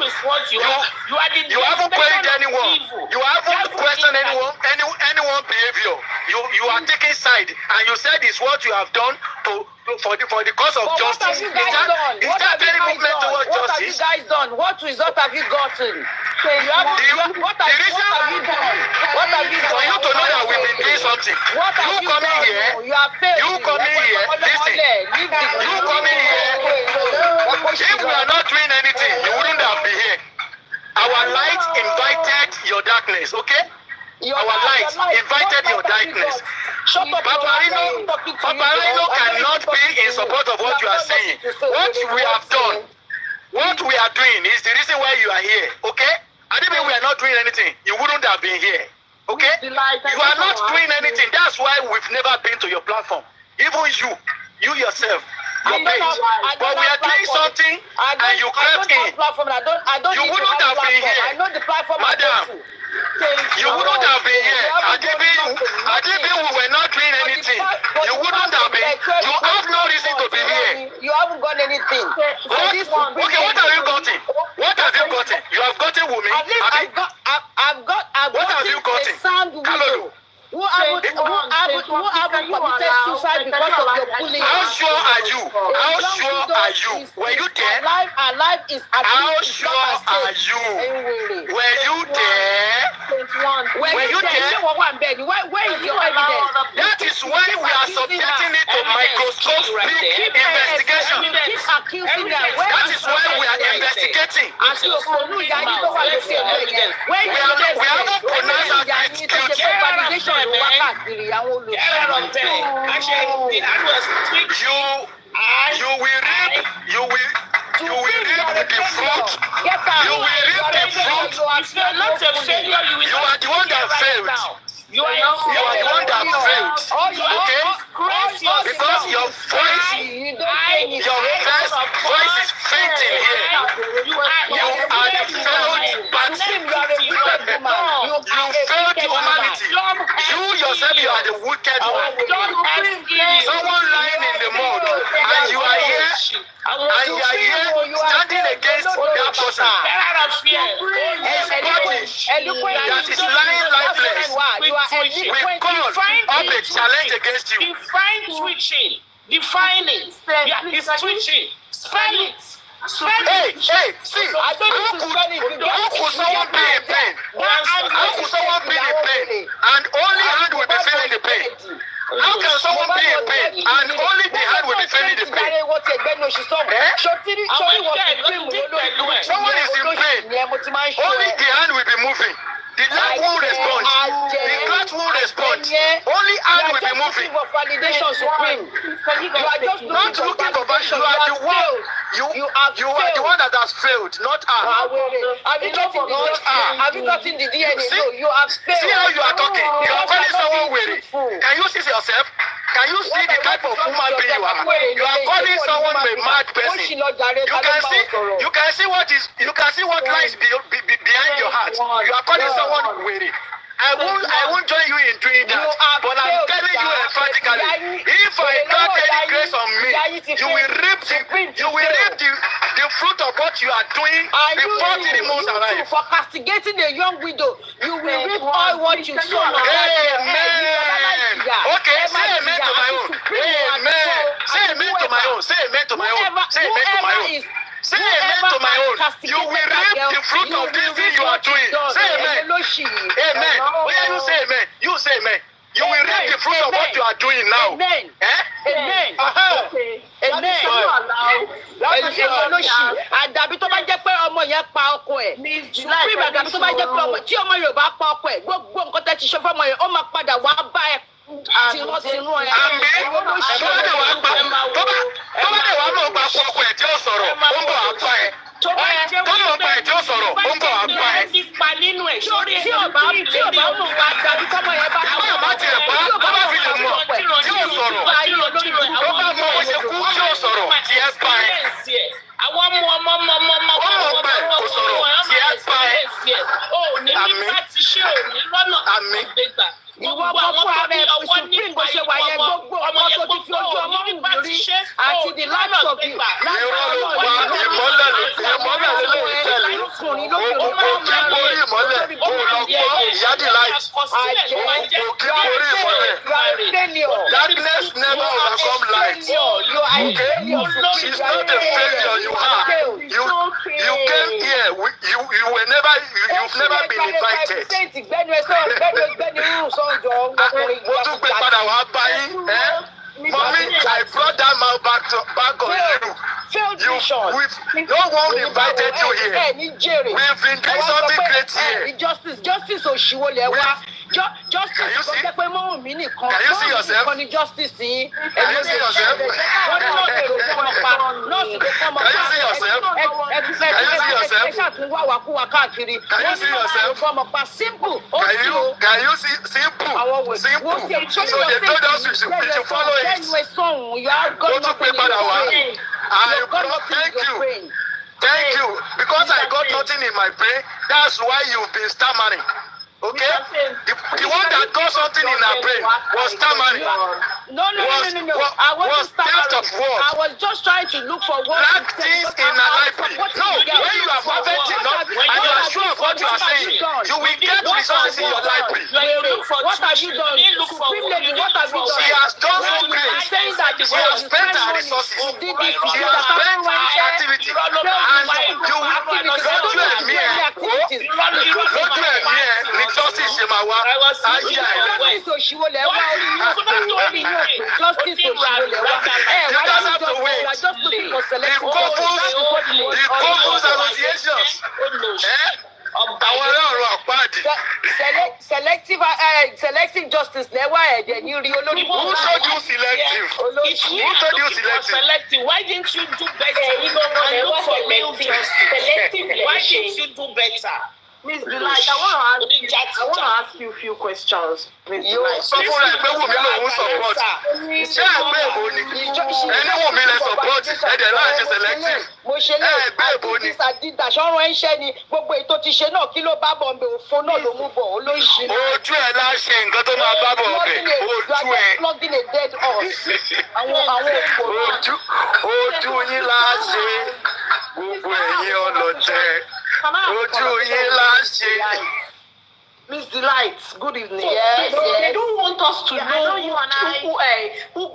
You haven't queried anyone. You haven't questioned anyone behavior. You are taking side, and you said it's what you have done for the cause of justice. Is that any movement towards justice? What have you guys done? What result have you gotten? What have you done? What have you done? For you to know that we've been doing something. You coming here. You coming here. Listen. You coming here. If we are not doing anything, you wouldn't have been here. Our light invited your darkness, okay? Our light invited your darkness. Paparino cannot be in support of what you are saying. What we have done, what we are doing is the reason why you are here, okay? I didn't mean we are not doing anything. You wouldn't have been here, okay? You are not doing anything. That's why we've never been to your platform. Even you yourself. Your page. But we are doing something and you crept in. You wouldn't have been here. I know the platform. Madam, you wouldn't have been here. Adibi, we were not doing anything. You wouldn't have been. You have no reason to be here. You haven't got anything. Okay, what have you gotten? What have you gotten? You have gotten Wumi. I've got what have you gotten? A sound widow. Who haven't who haven't committed suicide because of your bullying. How sure are you? How sure are you? Were you there? Alive is at How least sure are you? Were you there? Were you there? Where is your evidence? That is why we are subjecting it to microscopic investigation. Keep accusing her. That is why we are investigating. We haven't pronounced her guilty. You will reap the fruit. You will reap the fruit. You are the one that failed. You are the one that failed. Okay? Because your voice is fainting here. You are the failed person. You failed humanity. You yourself, you are the wicked one. Someone lying in the mud, and you are here, standing against that person. His body that is lying lifeless. We call up a challenge against you. Define twitching. Define it. Yeah, it's twitching. Spell it. Hey, see, how could someone be in pain? How could someone be in pain and only hand will be feeling the pain? How can someone be in pain and only the hand will be feeling the pain? Someone is in pain. Only the hand will be moving. The leg won't respond. The clot won't respond. Only hand will be moving. You are not looking for validation. You are the one that has failed, not her. Have you gotten the DNA? See, No, you have failed. See how you are talking. You are calling someone weary. Can you see yourself? Can you see the type of human being you are? You are calling someone a mad person. You can see what lies behind your heart. You are calling someone weary. I won't join you in doing that. But I'm telling you emphatically, if I got any grace on me, you will reap the fruit of what you are doing before 3 months arrive. For castigating a young widow, you will reap all what you sow. Amen. Okay, say amen to my own. Amen. Say amen to my own. Say amen to my own. Say amen to my own. Say amen to my own. You will reap the fruit of this thing you are doing. Say amen. Amen. You say amen. You say amen. You will reap the fruit of what you are doing now. Amen. Amen. Amen. Àdàbí tó bá jẹ́ pé ọmọ yẹn pa ọkọ ẹ̀. Supreme àdàbí tó bá jẹ́ pé ọmọ tí ọmọ yóò bá pa ọkọ ẹ̀ gbogbo nǹkan tẹ́ ti ṣe fún ọmọ yẹn ó máa padà wá bá ẹ. Tinú ẹ̀. Tó bá dé wàá mọ̀ pa ọkọ ẹ̀ tí ó sọ̀rọ̀, ó ń bọ̀ wá pa ẹ̀. Tó mọ̀ pa ẹ̀ tí ó sọ̀rọ̀, ó ń bọ̀ wá pa ẹ̀. Tí ọba mú wa dàbí tọ́mọ yẹn bá tó bá tiẹ̀ pa tó bá fi lè mọ̀ tí ó sọ̀rọ̀ tó bá mọ̀ bó ṣe kú tí ó sọ̀rọ̀ tí ẹ pa ẹ̀. Àwọn ọmọ ọmọ ẹ̀ kò sọ̀rọ̀ tí ẹ pa ẹ̀. Àmín. Àmín. Ìwọ gbogbo ààrẹ Supreme bó ṣe wà yẹn gbogbo ọmọ tó ti fi ojú ọmọ wù lórí àti the likes of you. Irọ́ ló pa ìmọ́lẹ̀ ló lè tẹ̀lé. O kí borí ìmọ́lẹ̀ o lọ gbọ́ ìyáàdì light. O kí borí ìmọ́lẹ̀. Darkness never overcome light. Okay? She's not a failure you are. You came here. You've never been invited. Mo tún gbé padà wá bá yín. Mommy, I brought that man back on you. No one invited you here. We've been doing something great here. Justice Oshiwole wa. Justice kò jẹ́ pé mọ́ mi nìkan. Can you see yourself? Can you justice yìí? Can you see yourself? Nọ́ọ̀sì ló kọ́ mọ́ pa. Can you see yourself? Can you see yourself? Ẹ ṣàtúnwá wàkúwà káàkiri. Can you see yourself? Simple. Can you see simple? So they told us we should follow it. Ó tún pé padà wá. Thank you. Because I got nothing in my brain, that's why you've been stammering. Okay? The one that got something in her brain was stammering. No. I wasn't theft of words. I was just trying to look for words. Lack things in her life. No, when you are perfect enough and you are sure of what you are saying, you will get resources in your library. What have you done? Supreme Lady, what have you She has spent her resources. She has spent her activity. And you lójú ẹ̀mí ẹ̀ ní justice ṣe máa wá. Ayé ẹ̀. Justice òṣìwò lẹ̀ wá orí yóò pé justice òṣìwò lẹ̀ wá. You just have to wait. The couples associations. Àwọn ọlọ́run àpáàdì. Selective justice lẹ́wà ẹ̀jẹ̀ ní rí olórí. Who told you selective? Who told you selective? Why didn't you do better? And look for real justice. Why didn't you do better? Miss Delight, I want to ask you a few questions. Miss Delight. Sọ fún rẹ̀ pé Wùmí lòun support. Ṣé ẹgbẹ́ èbó ni? Ẹni Wùmí lè support ẹ̀dẹ̀ náà ṣe selective. Mo ṣe lè activist àdìdà ṣọ́run ẹ̀ ń ṣẹ́ ni gbogbo ètò ti ṣe náà kí ló bá bọ̀ ǹbẹ̀ òfo náà ló mú bọ̀ olóṣì. Ojú ẹ̀ la ṣe nǹkan tó máa bá bọ̀ ọ̀bẹ̀. Ojú ẹ̀. Plugging a dead horse. Àwọn òfò náà. Ojú yín la ṣe gbogbo ẹ̀yin ọlọ́tẹ̀. Ojú yín la ṣe. Miss Delight, good evening. Yes, they don't want us to know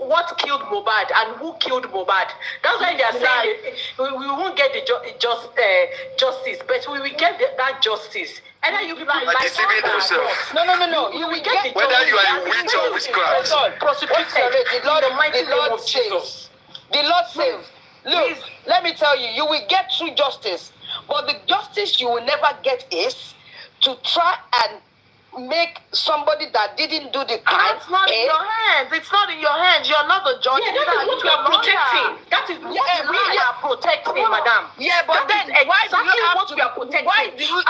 what killed Mohbad and who killed Mohbad. That's why they are saying we won't get the justice, but we will get that justice. And then you people like deceiving themselves. No. You will get the whether you are a witch or witchcraft. Prosecuted. The Lord saves. The Lord saves. Look, let me tell you, you will get true justice. But the justice you will never get is to try and make somebody that didn't do the crime. That's not in your hands. It's not in your hands. You're not the judge. Yeah, that is what you are protecting. That is what we are protecting, madam. Yeah, but then why do you have to? Why do you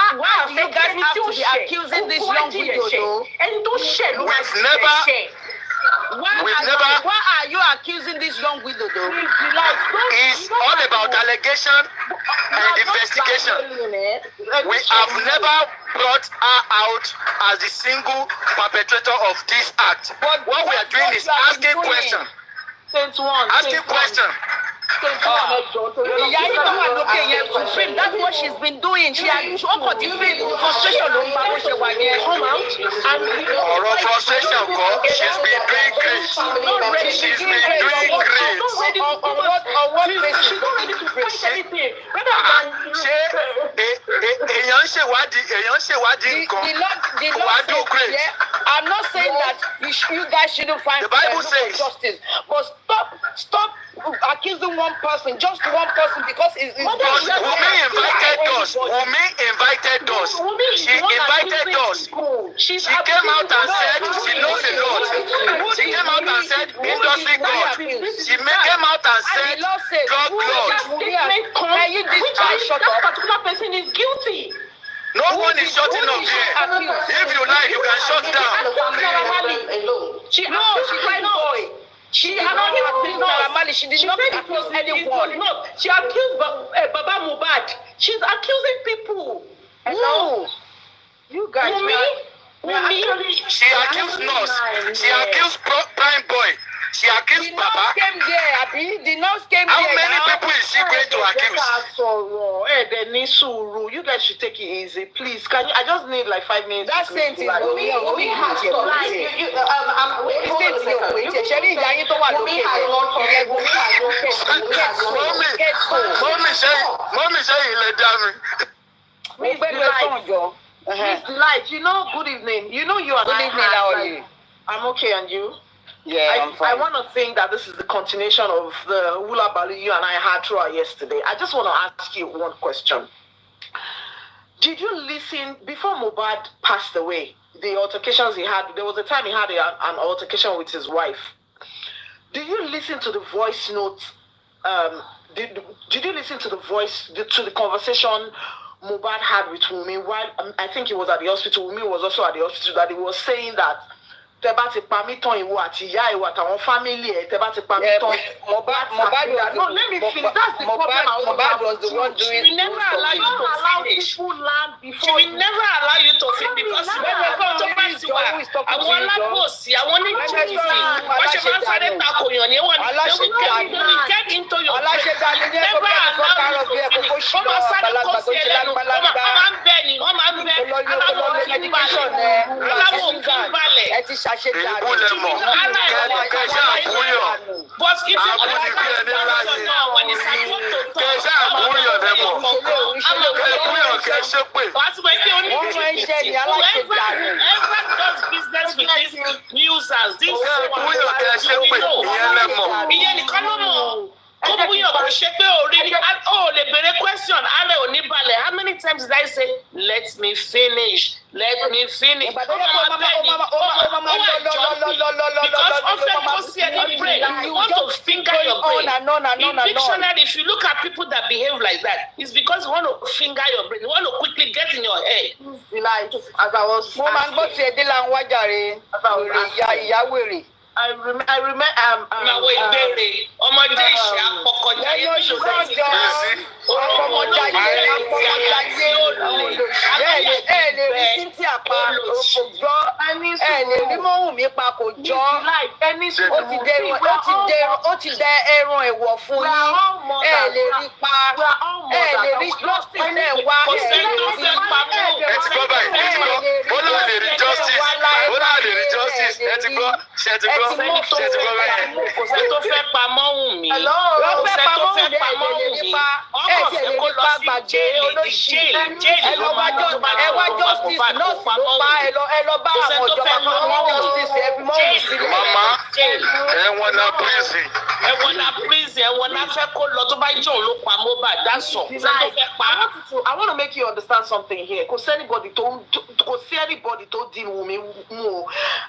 guys have to be accusing this young widow though? And don't share. Why are you accusing this young widow though? It's all about allegation and investigation. We have never brought her out as the single perpetrator of this act. What we are doing is asking questions. Asking questions. That's what she's been doing. She has frustration. Or frustration, she's been doing great. She's been doing great. I'm not saying that you guys shouldn't find the Bible says justice, but stop accusing one person, just one person, because it's Wumi invited us. She invited us. She came out and said she knows a lot. She came out and said industry God. She came out and said drug lord. Can you shut up? That particular person is guilty. No one is shutting up here. If you like, you can shut down. She did not accuse anyone. No, she accused Baba Mohbad. She's accusing people. Hello? You guys. She accused Nurse. She accused Primeboy. She accused Baba. The nurse came How there. many people is she going to accuse? You guys should take it easy, please. Can you? I just need like 5 minutes. That sentence is Wumi has to lie. Mommy say you let down. Miss Delight, good evening. You and good evening, how are you? I'm okay, and you? Yeah, I'm fine. I want to think that this is the continuation of the hula baloo you and I had throughout yesterday. I just want to ask you one question. Did you listen before Mohbad passed away? The altercations he had. There was a time he had an altercation with his wife. Did you listen to the voice notes? Did you listen to the to the conversation Mohbad had with Wumi while I think he was at the hospital? Wumi was also at the hospital. That he was saying that Mohbad let me finish. That's the problem. Mohbad was the one doing. She will never allow you to finish. She will never allow you to finish because when we come to find you, I want to go see. I want to get into your Because if you now, when it's time to whoever does business with these users, these how many times did I say, let me finish? Let me finish. Because often don't see any brain. You want to finger your brain. In dictionary, if you look at people that behave like that, it's because you want to finger your brain. You want to quickly get in your head. Like, as I was I remember. I want to make you understand something here. Because anybody don't deal with me more.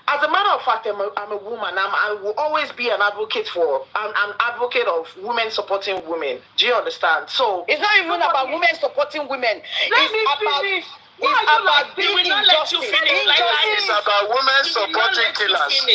As a matter of fact, I'm a woman. I will always be an advocate for. I'm an advocate of women supporting women. Do you understand? So it's not even about women supporting women. It's about being injustice. It's about women supporting killers.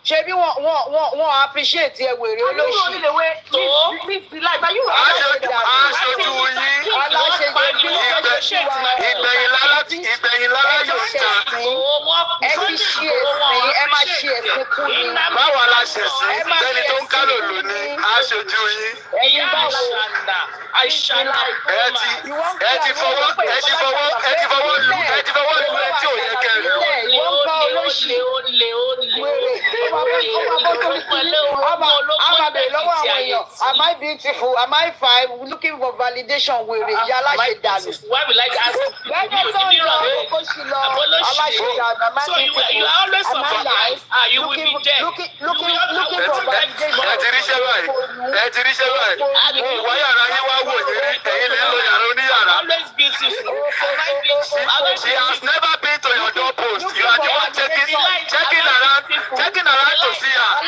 Ṣebí wọ́n appreciate ẹ wèrè olóṣì. Am I beautiful? Am I fine? Looking for validation. Why we like to ask you? So you are always surprised. You will be there. Looking for validation. Always beautiful. She has never been to your doorpost. You are the one checking around to see her.